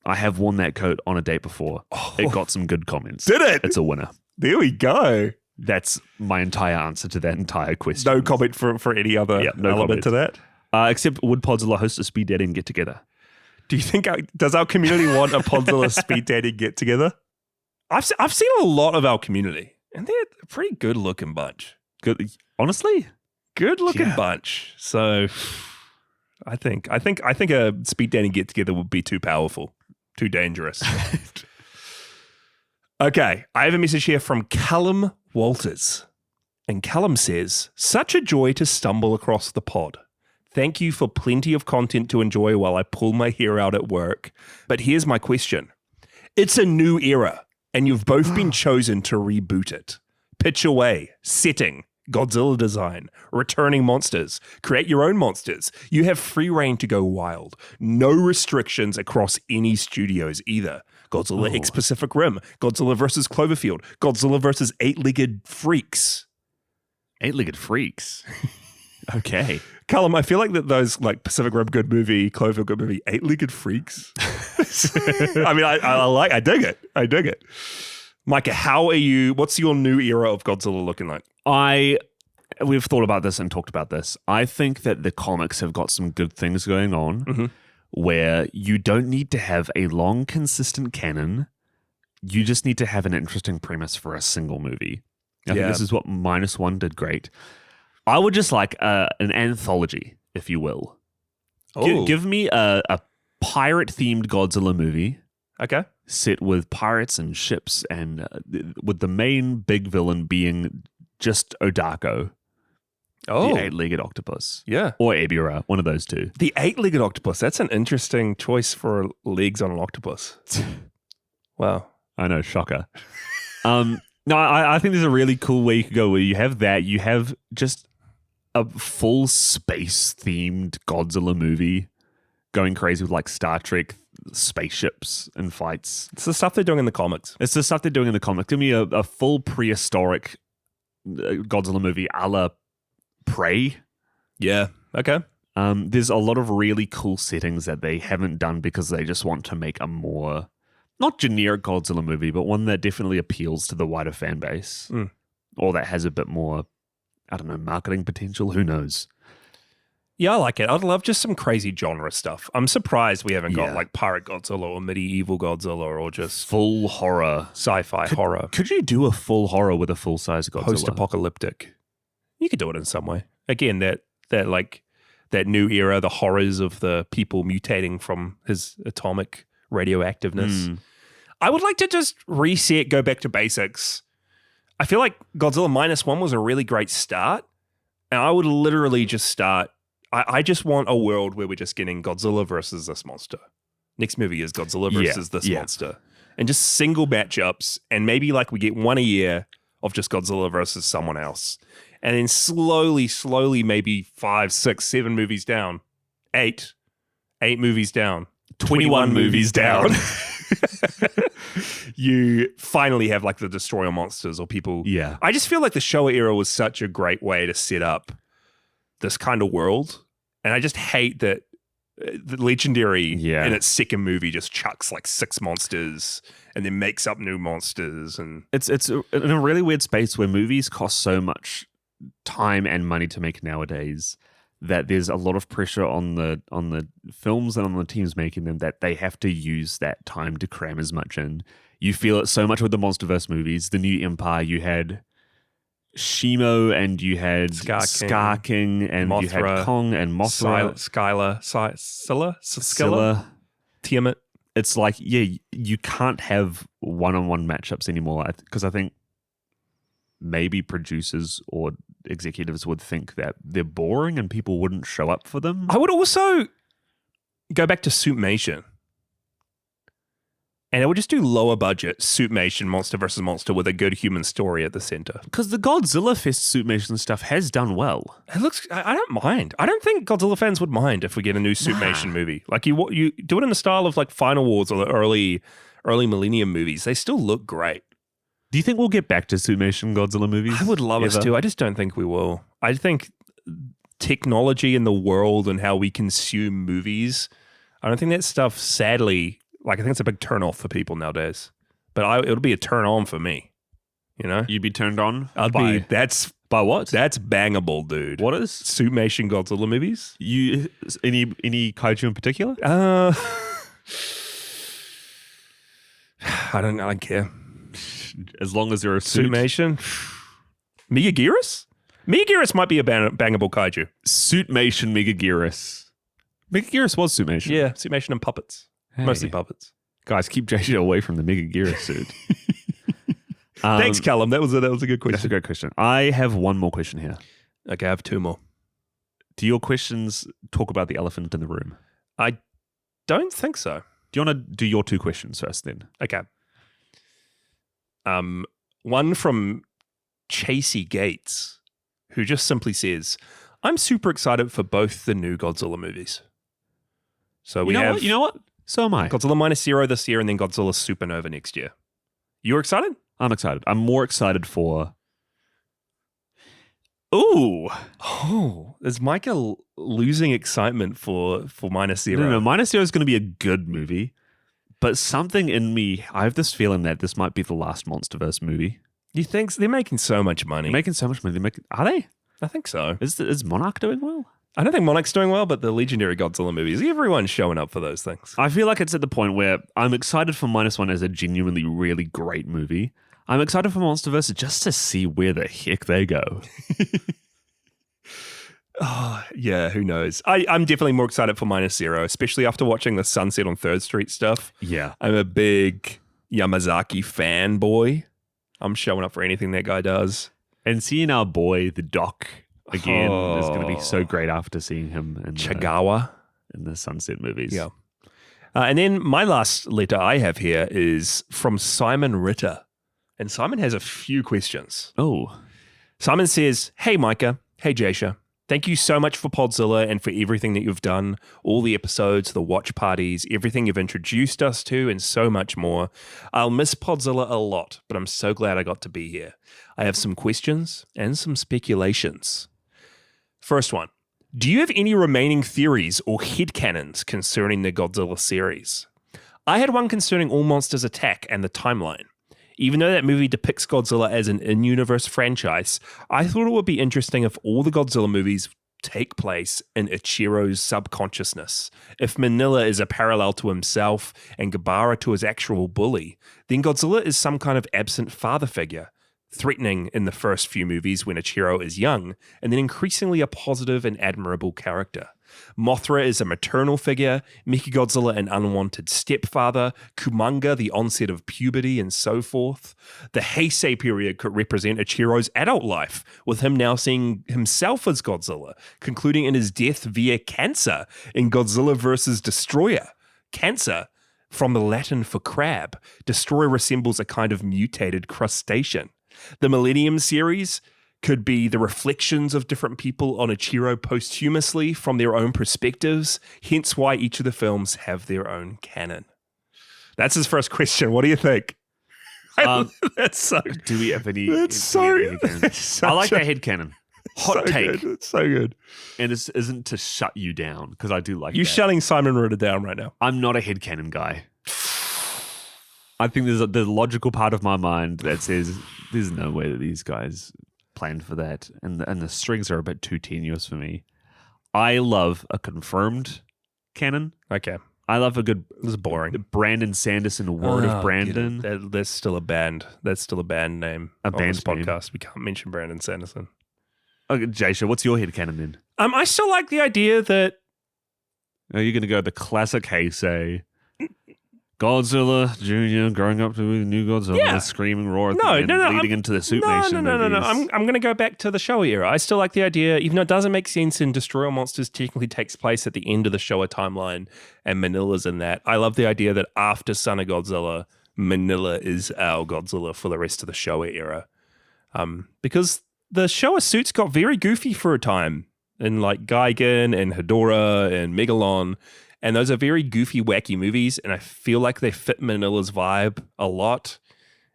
I have worn that coat on a date before. Oh, it got some good comments. Did it? It's a winner. There we go. That's my entire answer to that entire question. No comment for any other element to that? Except, would Podzilla host a speed dating get-together? Do you think, does our community want a Podzilla speed dating get-together? I've seen a lot of our community, and they're a pretty good-looking bunch. Good, honestly? Good-looking bunch. So, I think a speed dating get-together would be too powerful, too dangerous. Okay, I have a message here from Callum Walters. And Callum says, such a joy to stumble across the pod. Thank you for plenty of content to enjoy while I pull my hair out at work. But here's my question. It's a new era, and you've both been chosen to reboot it. Pitch away, setting, Godzilla design, returning monsters, create your own monsters. You have free reign to go wild. No restrictions across any studios either. Godzilla X Pacific Rim, Godzilla vs. Cloverfield, Godzilla vs. Eight-Legged Freaks. Eight-Legged Freaks? Okay. Callum, I feel like that those like Pacific Rim good movie, Cloverfield good movie, Eight-Legged Freaks. I mean, I dig it. Mykah, how are you? What's your new era of Godzilla looking like? We've thought about this and talked about this. I think that the comics have got some good things going on where you don't need to have a long, consistent canon. You just need to have an interesting premise for a single movie. I think this is what -1 did great. I would just like an anthology, if you will. Give me a pirate-themed Godzilla movie. Okay. Set with pirates and ships and with the main big villain being just Odako. Oh. The 8-legged octopus. Yeah. Or Ebirah, one of those two. The 8-legged octopus. That's an interesting choice for legs on an octopus. Wow. I know, shocker. No, I think there's a really cool way you could go where you have that. You have just a full space-themed Godzilla movie going crazy with like Star Trek spaceships and fights. It's the stuff they're doing in the comics. It's the stuff they're doing in the comics. Give me a full prehistoric Godzilla movie a la Prey. Yeah. Okay. There's a lot of really cool settings that they haven't done because they just want to make a more, not generic Godzilla movie, but one that definitely appeals to the wider fan base. Or that has a bit more, I don't know, marketing potential. Who knows? Yeah, I like it. I'd love just some crazy genre stuff. I'm surprised we haven't got like Pirate Godzilla or Medieval Godzilla or just full horror. Sci-fi horror. Could you do a full horror with a full-size Godzilla? Post-apocalyptic. You could do it in some way. Again, that new era, the horrors of the people mutating from his atomic radioactiveness. I would like to just reset, go back to basics. I feel like Godzilla -1 was a really great start. And I would literally just start. I just want a world where we're just getting Godzilla versus this monster. Next movie is Godzilla versus this monster. And just single matchups. And maybe like we get one a year of just Godzilla versus someone else. And then slowly, maybe 5, 6, 7 movies down. 8 movies down. 21 movies down. You finally have like the Destroyer monsters or people. Yeah. I just feel like the Showa era was such a great way to set up this kind of world. And I just hate that the Legendary in its second movie just chucks like 6 monsters and then makes up new monsters. And it's in a really weird space where movies cost so much time and money to make nowadays that there's a lot of pressure on the films and on the teams making them that they have to use that time to cram as much in. You feel it so much with the MonsterVerse movies. The New Empire, you had Shimo and you had Scar King and Mothra, you had Kong and Mothra. Scylla. Tiamat. It's like, you can't have one-on-one matchups anymore because I think maybe producers or executives would think that they're boring and people wouldn't show up for them. I would also go back to Suitmation. And I would just do lower budget Suitmation, monster versus monster with a good human story at the center. Because the Godzilla Fest Suitmation stuff has done well. It looks, I don't mind. I don't think Godzilla fans would mind if we get a new Suitmation movie. Like you do it in the style of like Final Wars or the early Millennium movies. They still look great. Do you think we'll get back to Suitmation Godzilla movies? I would love us to. I just don't think we will. I think technology in the world and how we consume movies, I don't think that stuff, sadly, like I think it's a big turn off for people nowadays. But it'll be a turn on for me. You know? You'd be turned on? By what? That's bangable, dude. What is? Suitmation Godzilla movies? Any kaiju in particular? I don't care. As long as they're a suit. Suitmation. Megaguirus? Megaguirus might be a bangable kaiju. Suitmation Megaguirus. Megaguirus was Suitmation. Yeah, Suitmation and puppets. Hey. Mostly puppets. Guys, keep Jasher away from the Megaguirus suit. Thanks, Callum. That was a good question. That's a great question. I have one more question here. Okay, I have 2 more. Do your questions talk about the elephant in the room? I don't think so. Do you want to do your 2 questions first then? Okay. One from Chasey Gates, who just simply says, I'm super excited for both the new Godzilla movies. So You know what? So am I. Godzilla -0 this year and then Godzilla Supernova next year. You're excited? I'm excited. I'm more excited for... Oh, is Mykah losing excitement for -0? No, -0 is going to be a good movie. But something in me, I have this feeling that this might be the last MonsterVerse movie. You think they're making so much money? They're making so much money. Are they? I think so. Is Monarch doing well? I don't think Monarch's doing well, but the legendary Godzilla movies, everyone's showing up for those things. I feel like it's at the point where I'm excited for -1 as a genuinely really great movie. I'm excited for MonsterVerse just to see where the heck they go. Oh, yeah, who knows? I'm definitely more excited for -0, especially after watching the Sunset on 3rd Street stuff. Yeah. I'm a big Yamazaki fanboy. I'm showing up for anything that guy does. And seeing our boy, the Doc, again is going to be so great after seeing him in Chagawa. in the Sunset movies. Yeah. And then my last letter I have here is from Simon Ritter. And Simon has a few questions. Oh. Simon says, "Hey, Mykah. Hey, Jasher. Thank you so much for Podzilla and for everything that you've done, all the episodes, the watch parties, everything you've introduced us to, and so much more. I'll miss Podzilla a lot, but I'm so glad I got to be here. I have some questions and some speculations. First one, do you have any remaining theories or headcanons concerning the Godzilla series? I had one concerning All Monsters Attack and the timeline. Even though that movie depicts Godzilla as an in-universe franchise, I thought it would be interesting if all the Godzilla movies take place in Ichiro's subconsciousness. If Manila is a parallel to himself and Gabara to his actual bully, then Godzilla is some kind of absent father figure, threatening in the first few movies when Ichiro is young, and then increasingly a positive and admirable character. Mothra is a maternal figure, Mechagodzilla an unwanted stepfather, Kumanga the onset of puberty, and so forth. The Heisei period could represent Ichiro's adult life, with him now seeing himself as Godzilla, concluding in his death via cancer in Godzilla vs. Destroyer. Cancer, from the Latin for crab, Destroyer resembles a kind of mutated crustacean. The Millennium series could be the reflections of different people on Ichiro posthumously from their own perspectives, hence why each of the films have their own canon." That's his first question. What do you think? That's so... Do we have any... That's so... I like that headcanon. Hot so take. Good. It's so good. And this isn't to shut you down, because I do like You're that. shutting Simon Ritter down right now. I'm not a headcanon guy. I think there's a logical part of my mind that says there's no way that these guys planned for that, and the strings are a bit too tenuous for me. I love a confirmed canon. Okay. I love a good... This is boring. Brandon Sanderson, Word of Brandon. That's still a band. That's still a band name. A on band this name. podcast. We can't mention Brandon Sanderson. Okay, Jasher, what's your headcanon then? I still like the idea that... Are you going to go the classic Heisei? Godzilla Jr. growing up to be the new Godzilla, Yeah. screaming roar, No, leading into the Soup Nation No. movies. I'm going to go back to the Showa era. I still like the idea, even though it doesn't make sense in Destroy All Monsters technically takes place at the end of the Showa timeline and Manila's in that. I love the idea that after Son of Godzilla, Manila is our Godzilla for the rest of the Showa era. Because the Showa suits got very goofy for a time in like Gigan and Hedorah and Megalon. And those are very goofy, wacky movies, and I feel like they fit Manila's vibe a lot.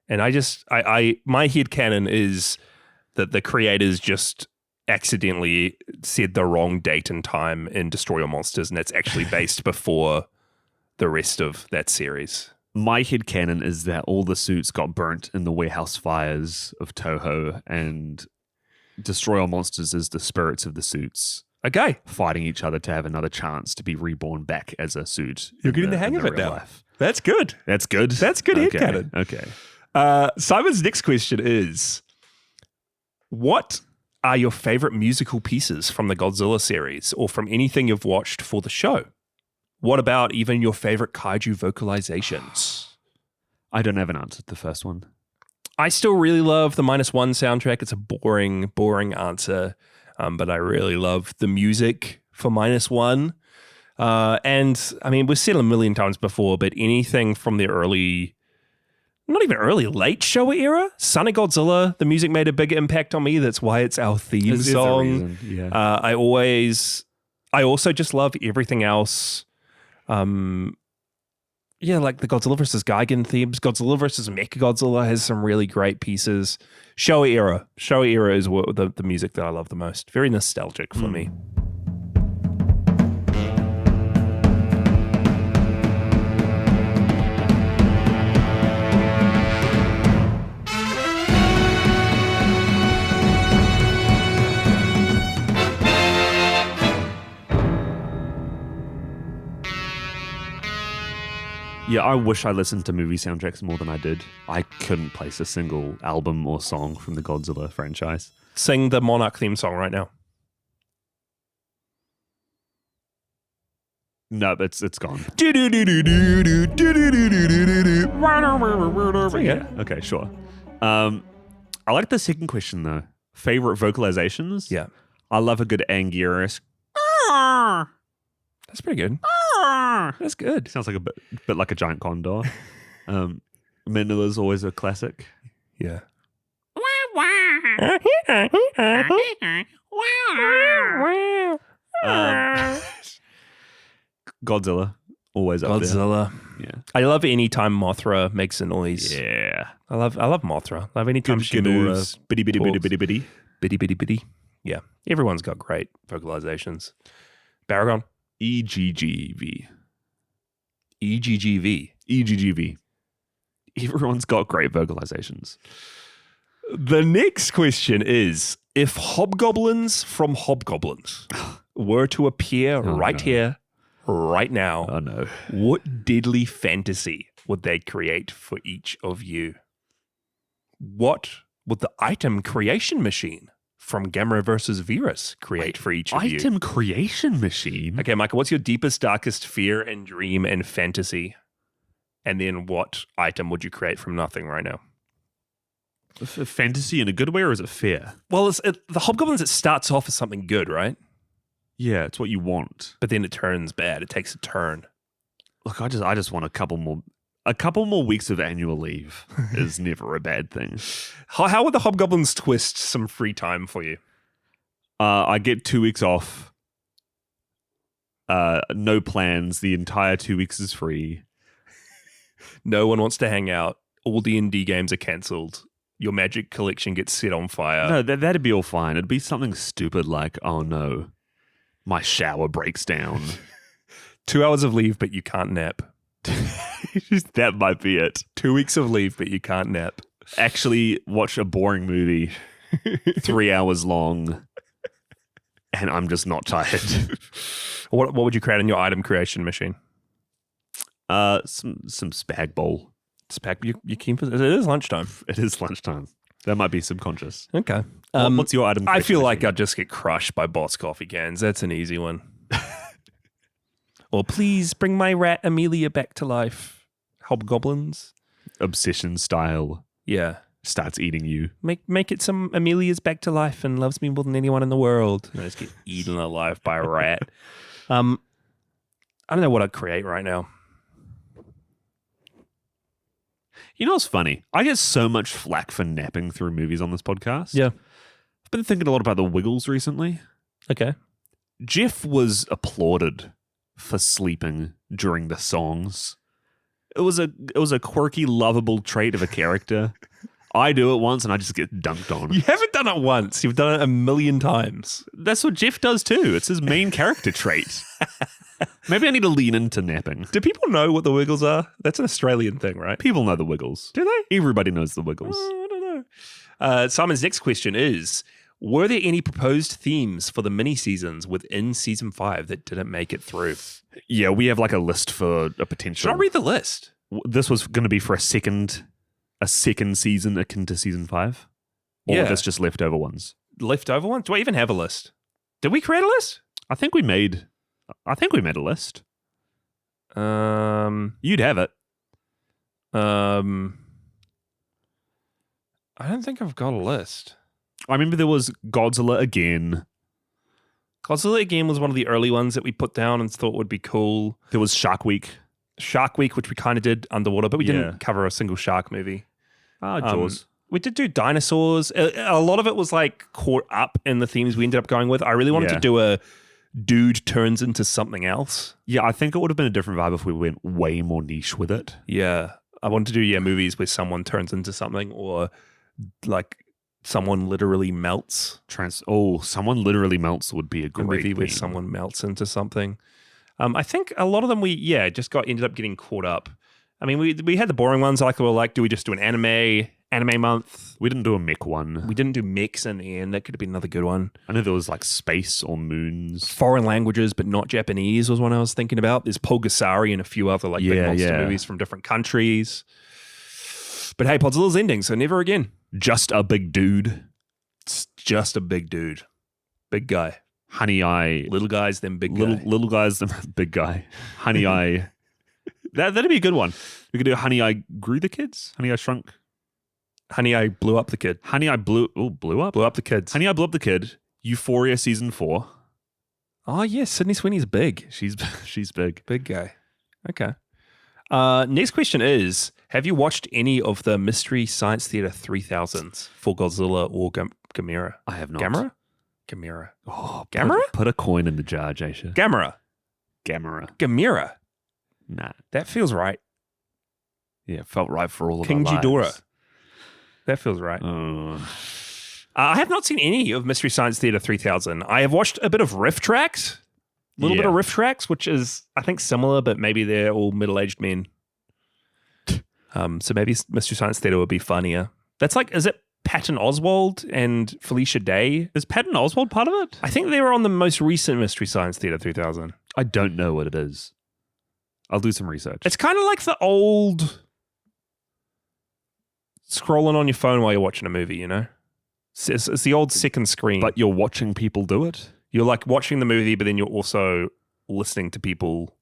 And my headcanon is that the creators just accidentally said the wrong date and time in Destroy All Monsters, and it's actually based before the rest of that series. My headcanon is that all the suits got burnt in the warehouse fires of Toho, and Destroy All Monsters is the spirits of the suits. Okay. Fighting each other to have another chance to be reborn back as a suit. You're getting the hang of it real now. Life. That's good. That's good? That's good Okay. headcanon. Okay. Simon's next question is, what are your favorite musical pieces from the Godzilla series or from anything you've watched for the show? What about even your favorite kaiju vocalizations? I don't have an answer to the first one. I still really love the -1 soundtrack. It's a boring answer. But I really love the music for -1. And I mean, we've said it a million times before, but anything from the late Showa era, Son of Godzilla, the music made a big impact on me. That's why it's our theme There's a song. reason, yeah. I also just love everything else. Like the Godzilla vs. Gigan themes. Godzilla vs. Mechagodzilla has some really great pieces. Showa era is what the music that I love the most. Very nostalgic for me. Yeah, I wish I listened to movie soundtracks more than I did. I couldn't place a single album or song from the Godzilla franchise. Sing the Monarch theme song right now. No, it's gone. Sing it. Okay, sure. I like the second question though. Favorite vocalizations? Yeah. I love a good Anguirus. That's pretty good. That's good. Sounds like a bit like a giant condor. Manila's always a classic. Yeah. Godzilla, always up Godzilla. there. Yeah. I love any time Mothra makes a noise. Yeah. I love Mothra. I love any time she moves. Bitty, bitty, bitty, bitty, bitty. Bitty, bitty, bitty. Yeah. Everyone's got great vocalizations. Baragon. EGGV. EGGV. EGGV. Everyone's got great vocalizations. The next question is, if hobgoblins from Hobgoblins were to appear here, right now, Oh no. what deadly fantasy would they create for each of you? What would the item creation machine from Gamera versus Virus create for each of you? Item creation machine? Okay, Mykah, what's your deepest, darkest fear and dream and fantasy? And then what item would you create from nothing right now? Fantasy in a good way, or is it fair? Well, the Hobgoblins, it starts off as something good, right? Yeah, it's what you want. But then it turns bad. It takes a turn. Look, I just want a couple more weeks of annual leave is never a bad thing. How would the Hobgoblins twist some free time for you? I get 2 weeks off. No plans. The entire 2 weeks is free. No one wants to hang out. All D&D games are cancelled. Your Magic collection gets set on fire. No, that'd be all fine. It'd be something stupid like, oh no, my shower breaks down. 2 hours of leave, but you can't nap. That might be it. 2 weeks of leave, but you can't nap. Actually, watch a boring movie, 3 hours long, and I'm just not tired. What would you create in your item creation machine? Some spag bowl. You keen for it? It is lunchtime. It is lunchtime. That might be subconscious. Okay. What's your item? I feel creation like machine? I'd just get crushed by Boss coffee cans. That's an easy one. Or please bring my rat Amelia back to life. Hobgoblins. Obsession style Yeah. starts eating you. Make it some Amelia's back to life and loves me more than anyone in the world. And I just get eaten alive by a rat. I don't know what I'd create right now. You know what's funny? I get so much flack for napping through movies on this podcast. Yeah. I've been thinking a lot about the Wiggles recently. Okay. Jeff was applauded for sleeping during the songs. It was a quirky, lovable trait of a character. I do it once and I just get dunked on. You haven't done it once. You've done it a million times. That's what Jeff does too. It's his main character trait. Maybe I need to lean into napping. Do people know what the Wiggles are? That's an Australian thing, right? People know the Wiggles. Do they? Everybody knows the Wiggles. I don't know. Simon's next question is, were there any proposed themes for the mini-seasons within Season 5 that didn't make it through? Yeah, we have like a list for a potential. Should I read the list? This was going to be for a second season akin to Season 5? Or Yeah. that's just leftover ones? Leftover one? Do I even have a list? Did we create a list? I think we made a list. You'd have it. I don't think I've got a list. I remember there was Godzilla again. Godzilla again was one of the early ones that we put down and thought would be cool. There was Shark Week. Shark Week, which we kind of did underwater, but we Yeah. didn't cover a single shark movie. Jaws. We did do dinosaurs. A lot of it was like caught up in the themes we ended up going with. I really wanted Yeah. to do a dude turns into something else. Yeah, I think it would have been a different vibe if we went way more niche with it. Yeah. I wanted to do movies where someone turns into something or like someone literally melts. Someone literally melts would be a A great movie where theme. someone melts into something. I think a lot of them ended up getting caught up. I mean, we had the boring ones like we were like, do we just do an anime Anime month. We didn't do a mech one. We didn't do mechs in the end. That could have been another good one. I know there was like space or moons. Foreign languages, but not Japanese was one I was thinking about. There's Pulgasari and a few other like big monster movies from different countries. But hey, Podzilla's ending, so never again. Just a big dude. It's just a big dude. Big guy. Honey Eye. Little guys, then big guy. Little guys, then big guy. Honey Eye. That'd be a good one. We could do Honey Eye Grew the Kids. Honey Eye Shrunk. Honey, I blew up the kid. Honey Eye blew up? Blew up the kids. Honey Eye Blew Up the Kid. Euphoria Season 4. Oh, yes. Sydney Sweeney's big. She's big. Big guy. Okay. Next question is, have you watched any of the Mystery Science Theater 3000s for Godzilla or Gamera? I have not. Gamera. Oh, Gamera? Put a coin in the jar, Jasher. Gamera. Gamera. Nah. That feels right. Yeah, felt right for all of King our lives. Ghidorah. That feels right. I have not seen any of Mystery Science Theater 3000. I have watched a bit of riff tracks. A little bit of riff tracks, which is, I think, similar, but maybe they're all middle-aged men. So maybe Mystery Science Theater would be funnier. That's like, is it Patton Oswalt and Felicia Day? Is Patton Oswalt part of it? I think they were on the most recent Mystery Science Theater 3000. I don't know what it is. I'll do some research. It's kind of like the old scrolling on your phone while you're watching a movie, you know? It's the old second screen. But you're watching people do it? You're like watching the movie, but then you're also listening to people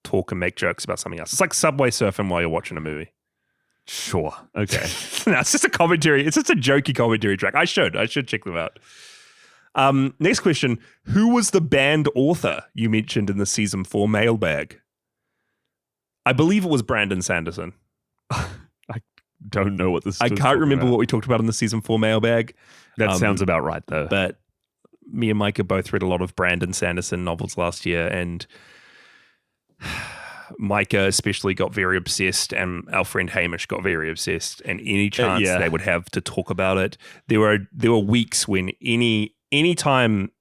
talk and make jokes about something else. It's like Subway surfing while you're watching a movie. Sure. Okay. No, it's just a commentary. It's just a jokey commentary track. I should check them out. Next question. Who was the band author you mentioned in the season 4 mailbag? I believe it was Brandon Sanderson. I don't know what this is. I can't remember what we talked about in the season 4 mailbag. That sounds about right, though. But me and Mykah both read a lot of Brandon Sanderson novels last year, and Mykah especially got very obsessed, and our friend Hamish got very obsessed. And any chance they would have to talk about it, there were weeks when any time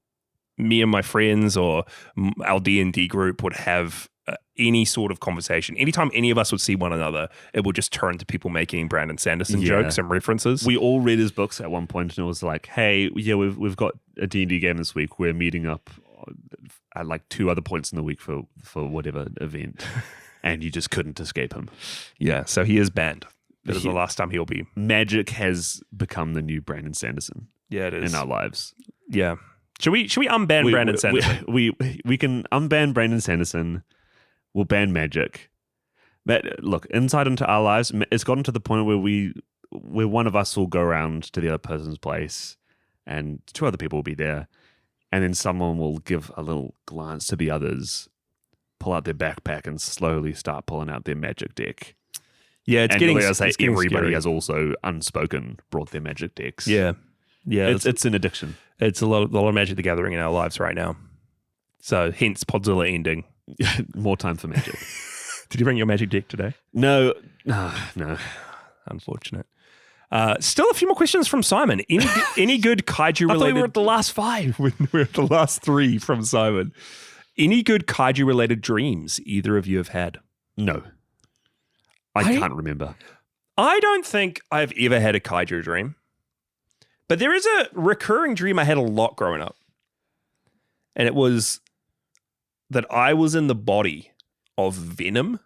me and my friends or our D&D group would have any sort of conversation, anytime any of us would see one another, it would just turn to people making Brandon Sanderson jokes and references. We all read his books at one point, and it was like, hey, we've got a D&D game this week. We're meeting up at like 2 other points in the week for whatever event, and you just couldn't escape him. Yeah, so he is banned. That is the last time he'll be. Magic has become the new Brandon Sanderson. Yeah, it is. In our lives. Yeah. Should we unban Brandon Sanderson? We can unban Brandon Sanderson. We'll ban magic. Look, inside into our lives, it's gotten to the point where one of us will go around to the other person's place, and 2 other people will be there, and then someone will give a little glance to the others, pull out their backpack, and slowly start pulling out their magic deck. Yeah, it's getting everybody scary. has also unspoken brought their magic decks. Yeah. It's an addiction. It's a lot of Magic the Gathering in our lives right now. So hence Podzilla ending. More time for magic. Did you bring your magic deck today? No. Unfortunate. Still a few more questions from Simon. Any good kaiju related? I thought we were at the last 5. We're at the last 3 from Simon. Any good kaiju related dreams either of you have had? No. I can't remember. I don't think I've ever had a kaiju dream. But there is a recurring dream I had a lot growing up. And it was that I was in the body of Venom.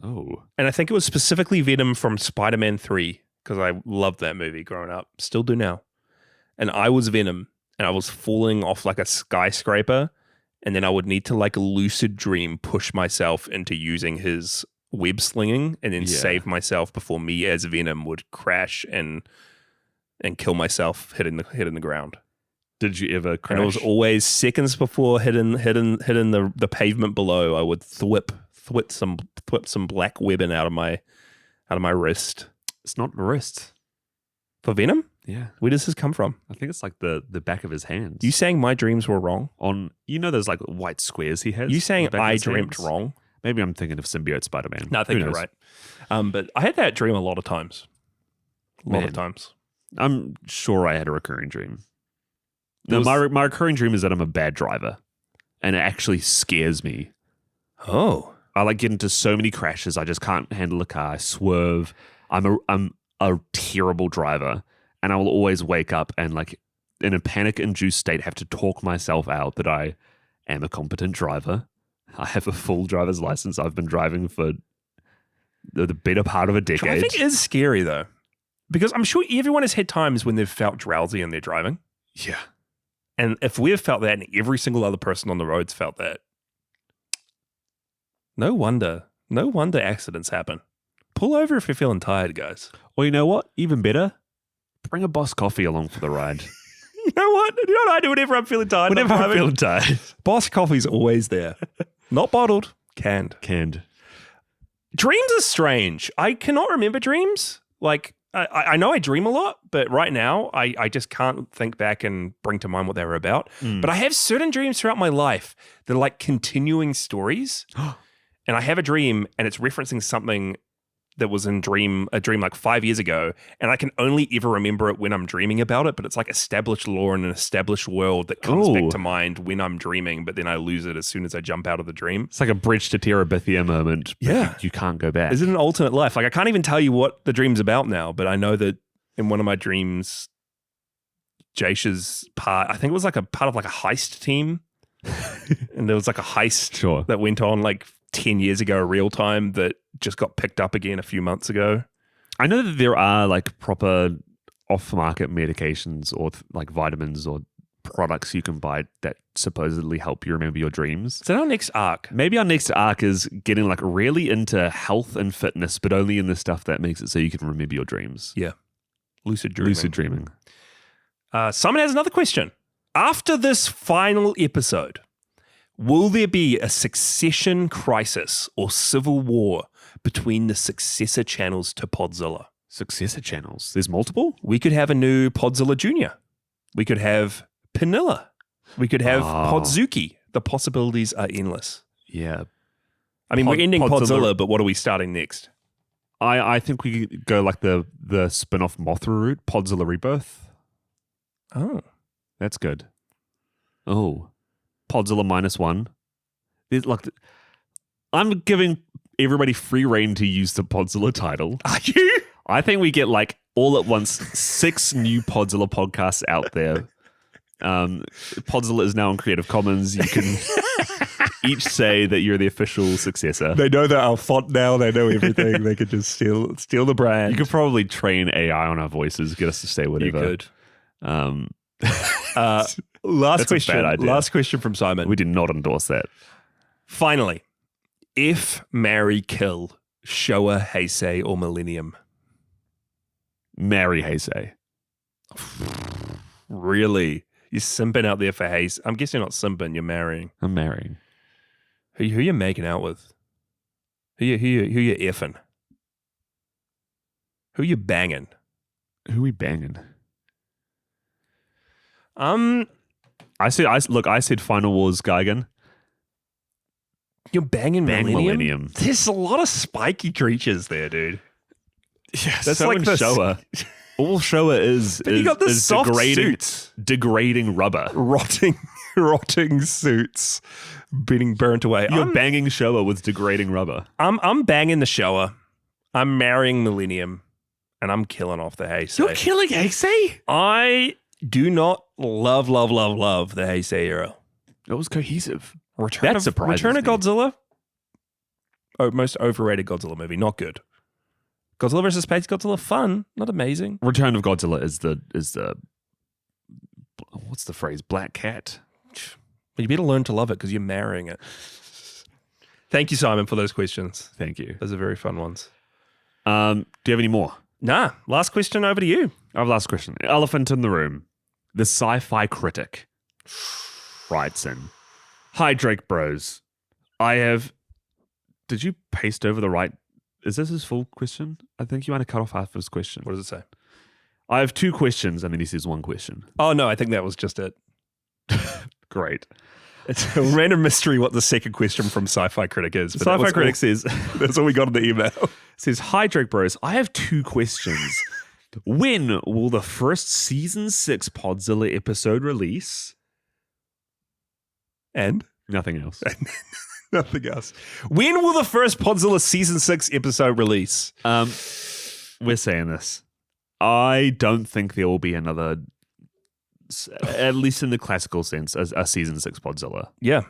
Oh. And I think it was specifically Venom from Spider-Man 3, because I loved that movie growing up. Still do now. And I was Venom, and I was falling off like a skyscraper, and then I would need to like lucid dream push myself into using his web slinging and then save myself before me as Venom would crash and kill myself hitting the ground. Did you ever crash? And it was always seconds before hitting the pavement below. I would thwip some black webbing out of my wrist. It's not the wrist. For Venom? Yeah. Where does this come from? I think it's like the back of his hands. You saying my dreams were wrong? There's like white squares he has. You saying I dreamt wrong? Maybe I'm thinking of symbiote Spider-Man. No, I think you're right. But I had that dream a lot of times. A lot of times. I'm sure I had a recurring dream. No, my recurring dream is that I'm a bad driver, and it actually scares me. Oh, I like get into so many crashes. I just can't handle a car. I swerve. I'm a terrible driver, and I will always wake up and like in a panic-induced state have to talk myself out that I am a competent driver. I have a full driver's license. I've been driving for the better part of a decade. Driving is scary though, because I'm sure everyone has had times when they've felt drowsy and they're driving. Yeah. And if we've felt that and every single other person on the road's felt that, no wonder accidents happen. Pull over if you're feeling tired, guys. Or you know what? Even better, bring a Boss Coffee along for the ride. You know what? You know what I do whenever I'm feeling tired? Whenever I'm feeling tired. Boss Coffee's always there. Not bottled, canned. Dreams are strange. I cannot remember dreams. Like, I know I dream a lot, but right now I just can't think back and bring to mind what they were about. But I have certain dreams throughout my life that are like continuing stories. And I have a dream and it's referencing something that was in a dream like 5 years ago. And I can only ever remember it when I'm dreaming about it. But it's like established lore in an established world that comes back to mind when I'm dreaming. But then I lose it as soon as I jump out of the dream. It's like a bridge to Terabithia moment. Yeah. You can't go back. Is it an alternate life? Like I can't even tell you what the dream's about now. But I know that in one of my dreams, Jasher's part, I think it was like a part of like a heist team. And there was like a heist that went on like 10 years ago, real time, that just got picked up again a few months ago. I know that there are like proper off-market medications or like vitamins or products you can buy that supposedly help you remember your dreams. Is that our next arc? Maybe our next arc is getting like really into health and fitness, but only in the stuff that makes it so you can remember your dreams. Yeah. Lucid dreaming. Simon has another question. After this final episode, will there be a succession crisis or civil war between the successor channels to Podzilla? Successor channels? There's multiple? We could have a new Podzilla Jr. We could have Panilla. We could have Podzuki. The possibilities are endless. Yeah. I mean, we're ending Podzilla, but what are we starting next? I think we could go like the spin-off Mothra route, Podzilla Rebirth. Oh. That's good. Oh. Podzilla -1. Like, I'm giving everybody free reign to use the Podzilla title. Are you? I think we get like all at once 6 new Podzilla podcasts out there. Podzilla is now on Creative Commons. You can each say that you're the official successor. They know that our font now. They know everything. They could just steal the brand. You could probably train AI on our voices, get us to say whatever. You could. Last question from Simon. We did not endorse that. Finally, if, marry, kill, Showa, Heisei, or Millennium? Marry Heisei. Really? You're simping out there for Heisei. I'm guessing you're not simping, you're marrying. I'm marrying. Who you making out with? Who you effing? Who you banging? Who we banging? I said Final Wars Geigen. You're banging Millennium? Millennium. There's a lot of spiky creatures there, dude. Yeah, that's so like the Showa. All Showa is you got the soft degrading rubber. Rotting suits being burnt away. You're banging Showa with degrading rubber. I'm banging the Showa. I'm marrying Millennium. And I'm killing off the Heisei. You're killing Heisei? I do not love the Heisei era. It was cohesive. Return of Godzilla. Oh, most overrated Godzilla movie. Not good. Godzilla vs. Space Godzilla, fun, not amazing. Return of Godzilla is the what's the phrase? Black cat. But you better learn to love it because you're marrying it. Thank you, Simon, for those questions. Thank you. Those are very fun ones. Do you have any more? Nah. Last question over to you. I have last question. Elephant in the room. The sci-fi critic writes in, "Hi, Drake Bros. Did you paste over the right? Is this his full question? I think you might have cut off half of his question. What does it say? I have 2 questions, and then he says 1 question. Oh, no, I think that was just it. Great. It's a random mystery what the second question from Sci-Fi Critic is. But Sci-Fi Critic says, that's all we got in the email. Says, "Hi, Drake Bros. I have 2 questions. When will the first season 6 Podzilla episode release?" And? Nothing else. Nothing else. When will the first Podzilla season 6 episode release? We're saying this. I don't think there will be another, at least in the classical sense, a season 6 Podzilla. Yeah.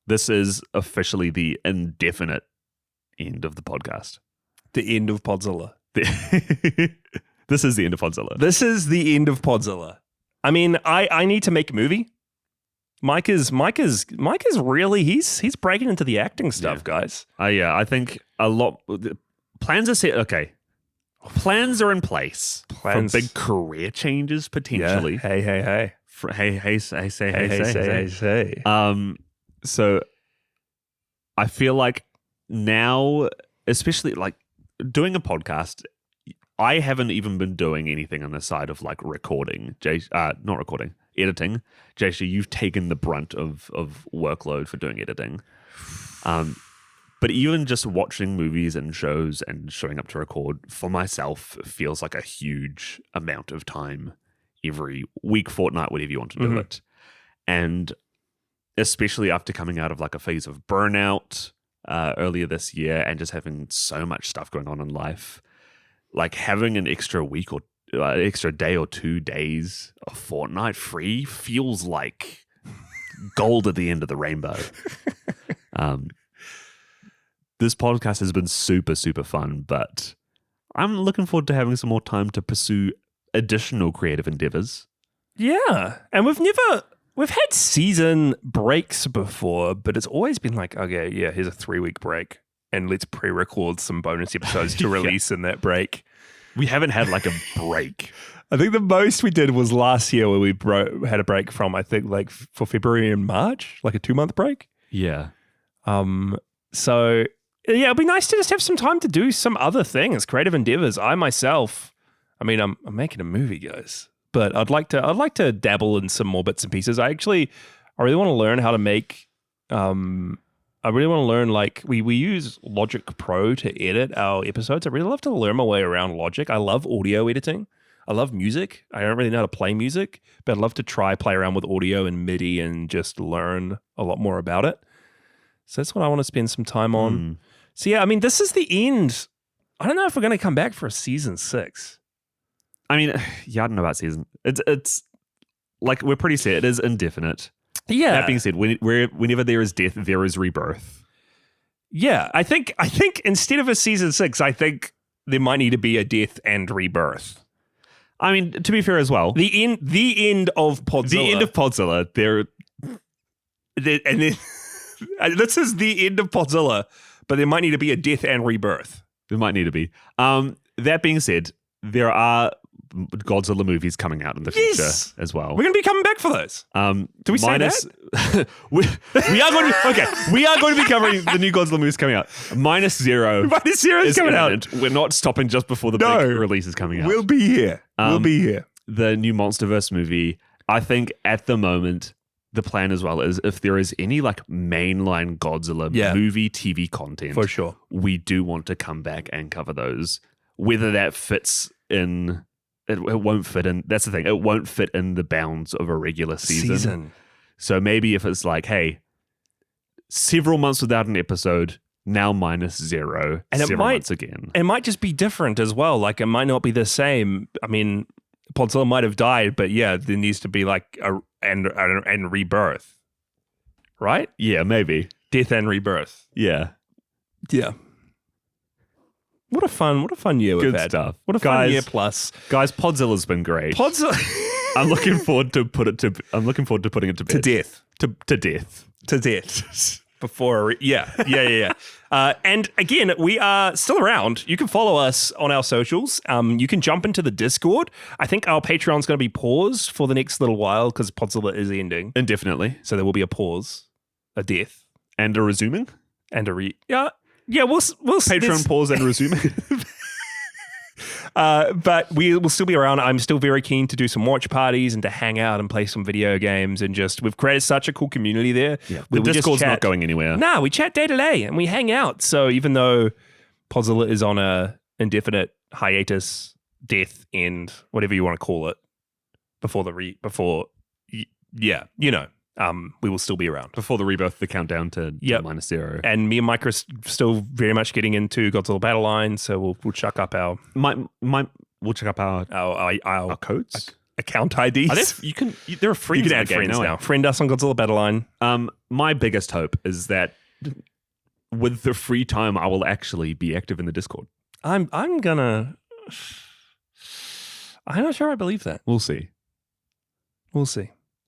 This is officially the indefinite end of the podcast. The end of Podzilla. This is the end of Podzilla. This is the end of Podzilla. I mean, I need to make a movie. Mykah's really he's breaking into the acting stuff, guys. Yeah, I think a lot plans are set. Okay, plans are in place for big career changes potentially. Yeah. Hey. Say. So I feel like now, especially like doing a podcast, I haven't even been doing anything on the side of like recording. Not recording, editing. Jasher, you've taken the brunt of workload for doing editing. But even just watching movies and shows and showing up to record for myself feels like a huge amount of time every week, fortnight, whatever you want to do it. And especially after coming out of like a phase of burnout earlier this year and just having so much stuff going on in life, like having an extra week or extra day or 2 days, a fortnight free feels like gold at the end of the rainbow. This podcast has been super, super fun, but I'm looking forward to having some more time to pursue additional creative endeavors. Yeah. And we've had season breaks before, but it's always been like, okay, yeah, here's a 3-week break and let's pre-record some bonus episodes to release in that break. We haven't had like a break. I think the most we did was last year where we had a break from, I think, like for February and March, like a 2-month break. Yeah. So yeah, it'd be nice to just have some time to do some other things, creative endeavors. I'm making a movie, guys, but I'd like to dabble in some more bits and pieces. I really want to learn how to make. I really want to learn, like, we use Logic Pro to edit our episodes. I really love to learn my way around Logic. I love audio editing. I love music. I don't really know how to play music, but I'd love to play around with audio and MIDI and just learn a lot more about it. So that's what I want to spend some time on. So yeah, I mean, this is the end. I don't know if we're going to come back for a season 6. I mean, yeah, I don't know about season. It's like we're pretty set. It is indefinite. Yeah. That being said, whenever there is death, there is rebirth. Yeah, I think instead of a season 6, I think there might need to be a death and rebirth. I mean, to be fair as well, the end of Podzilla. The end of Podzilla. And then this is the end of Podzilla, but there might need to be a death and rebirth. There might need to be. That being said, there are Godzilla movies coming out in the future as well. We're going to be coming back for those. Do we say that? we are going to be covering the new Godzilla movies coming out. -0. -0 is coming out. We're not stopping just before the big release is coming out. We'll be here. The new MonsterVerse movie, I think at the moment, the plan as well is if there is any like mainline Godzilla movie TV content, for sure, we do want to come back and cover those. Whether that fits in, it won't fit in. That's the thing. It won't fit in the bounds of a regular season. So maybe if it's like, hey, several months without an episode, now -0, and several months again. It might just be different as well. Like it might not be the same. I mean, Podzilla might have died, but yeah, there needs to be like and rebirth, right? Yeah, maybe death and rebirth. Yeah. What a fun year we've had. Stuff. What a fun year plus. Guys, Podzilla's been great. I'm looking forward to putting it to bed. To death. To death. To death. Before, yeah. And again, we are still around. You can follow us on our socials. You can jump into the Discord. I think our Patreon's going to be paused for the next little while because Podzilla is ending indefinitely. So there will be a pause, a death, and a resuming, and a Yeah, we'll Patreon pause and resume. But we will still be around. I'm still very keen to do some watch parties and to hang out and play some video games and we've created such a cool community there. Yeah, the Discord's not going anywhere. No, we chat day to day and we hang out. So even though Podzilla is on a indefinite hiatus, death, end, whatever you want to call it, we will still be around. Before the rebirth, the countdown to -0. And me and Mykah are still very much getting into Godzilla Battle Line, so we'll chuck up our... My we'll check up our Our codes. account IDs. There are friends. You can in add the game friends now. now. Friend us on Godzilla Battle Line. My biggest hope is that with the free time, I will actually be active in the Discord. I'm not sure I believe that. We'll see,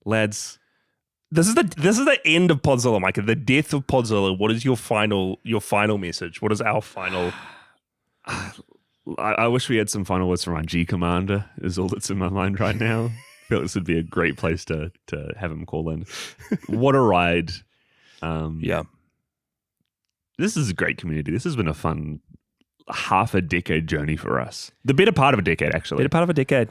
Lads. This is the end of Podzilla, Mykah. The death of Podzilla. What is your final message? What is our final? I wish we had some final words from our G commander. Is all that's in my mind right now. I feel this would be a great place to have him call in. What a ride! Yeah, this is a great community. This has been a fun half a decade journey for us. The better part of a decade, actually. better part of a decade.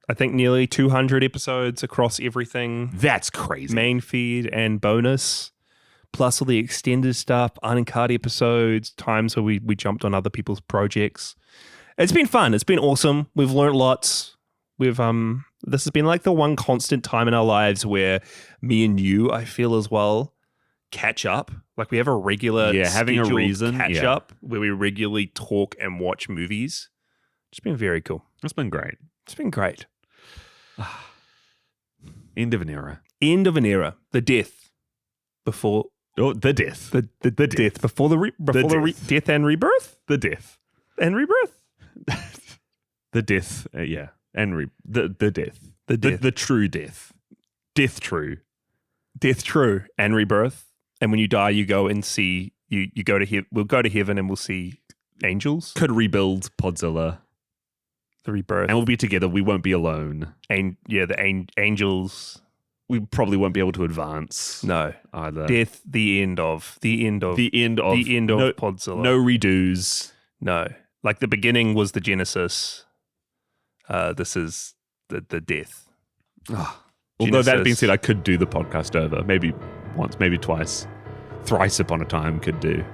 I think nearly 200 episodes across everything. That's crazy. Main feed and bonus, plus all the extended stuff, uncut episodes, times where we jumped on other people's projects. It's been fun. It's been awesome. We've learned lots. This has been like the one constant time in our lives where me and you, I feel as well, catch up. Like we have a regular having a scheduled reason catch up where we regularly talk and watch movies. It's been very cool. It's been great. It's been great. End of an era. End of an era. The death before The death. the death before death and rebirth. The death. And rebirth. The death. Yeah. And the death. The death. The true death. Death true. Death true and rebirth. And when you die, you go and see you go to we'll go to heaven and we'll see angels. Could rebuild Podzilla. The rebirth. And we'll be together. We won't be alone. And the angels. We probably won't be able to advance. No. Either. Death, the end of Podzilla. No redos. No. Like the beginning was the Genesis. This is the death. Although that being said, I could do the podcast over. Maybe once, maybe twice. Thrice upon a time could do.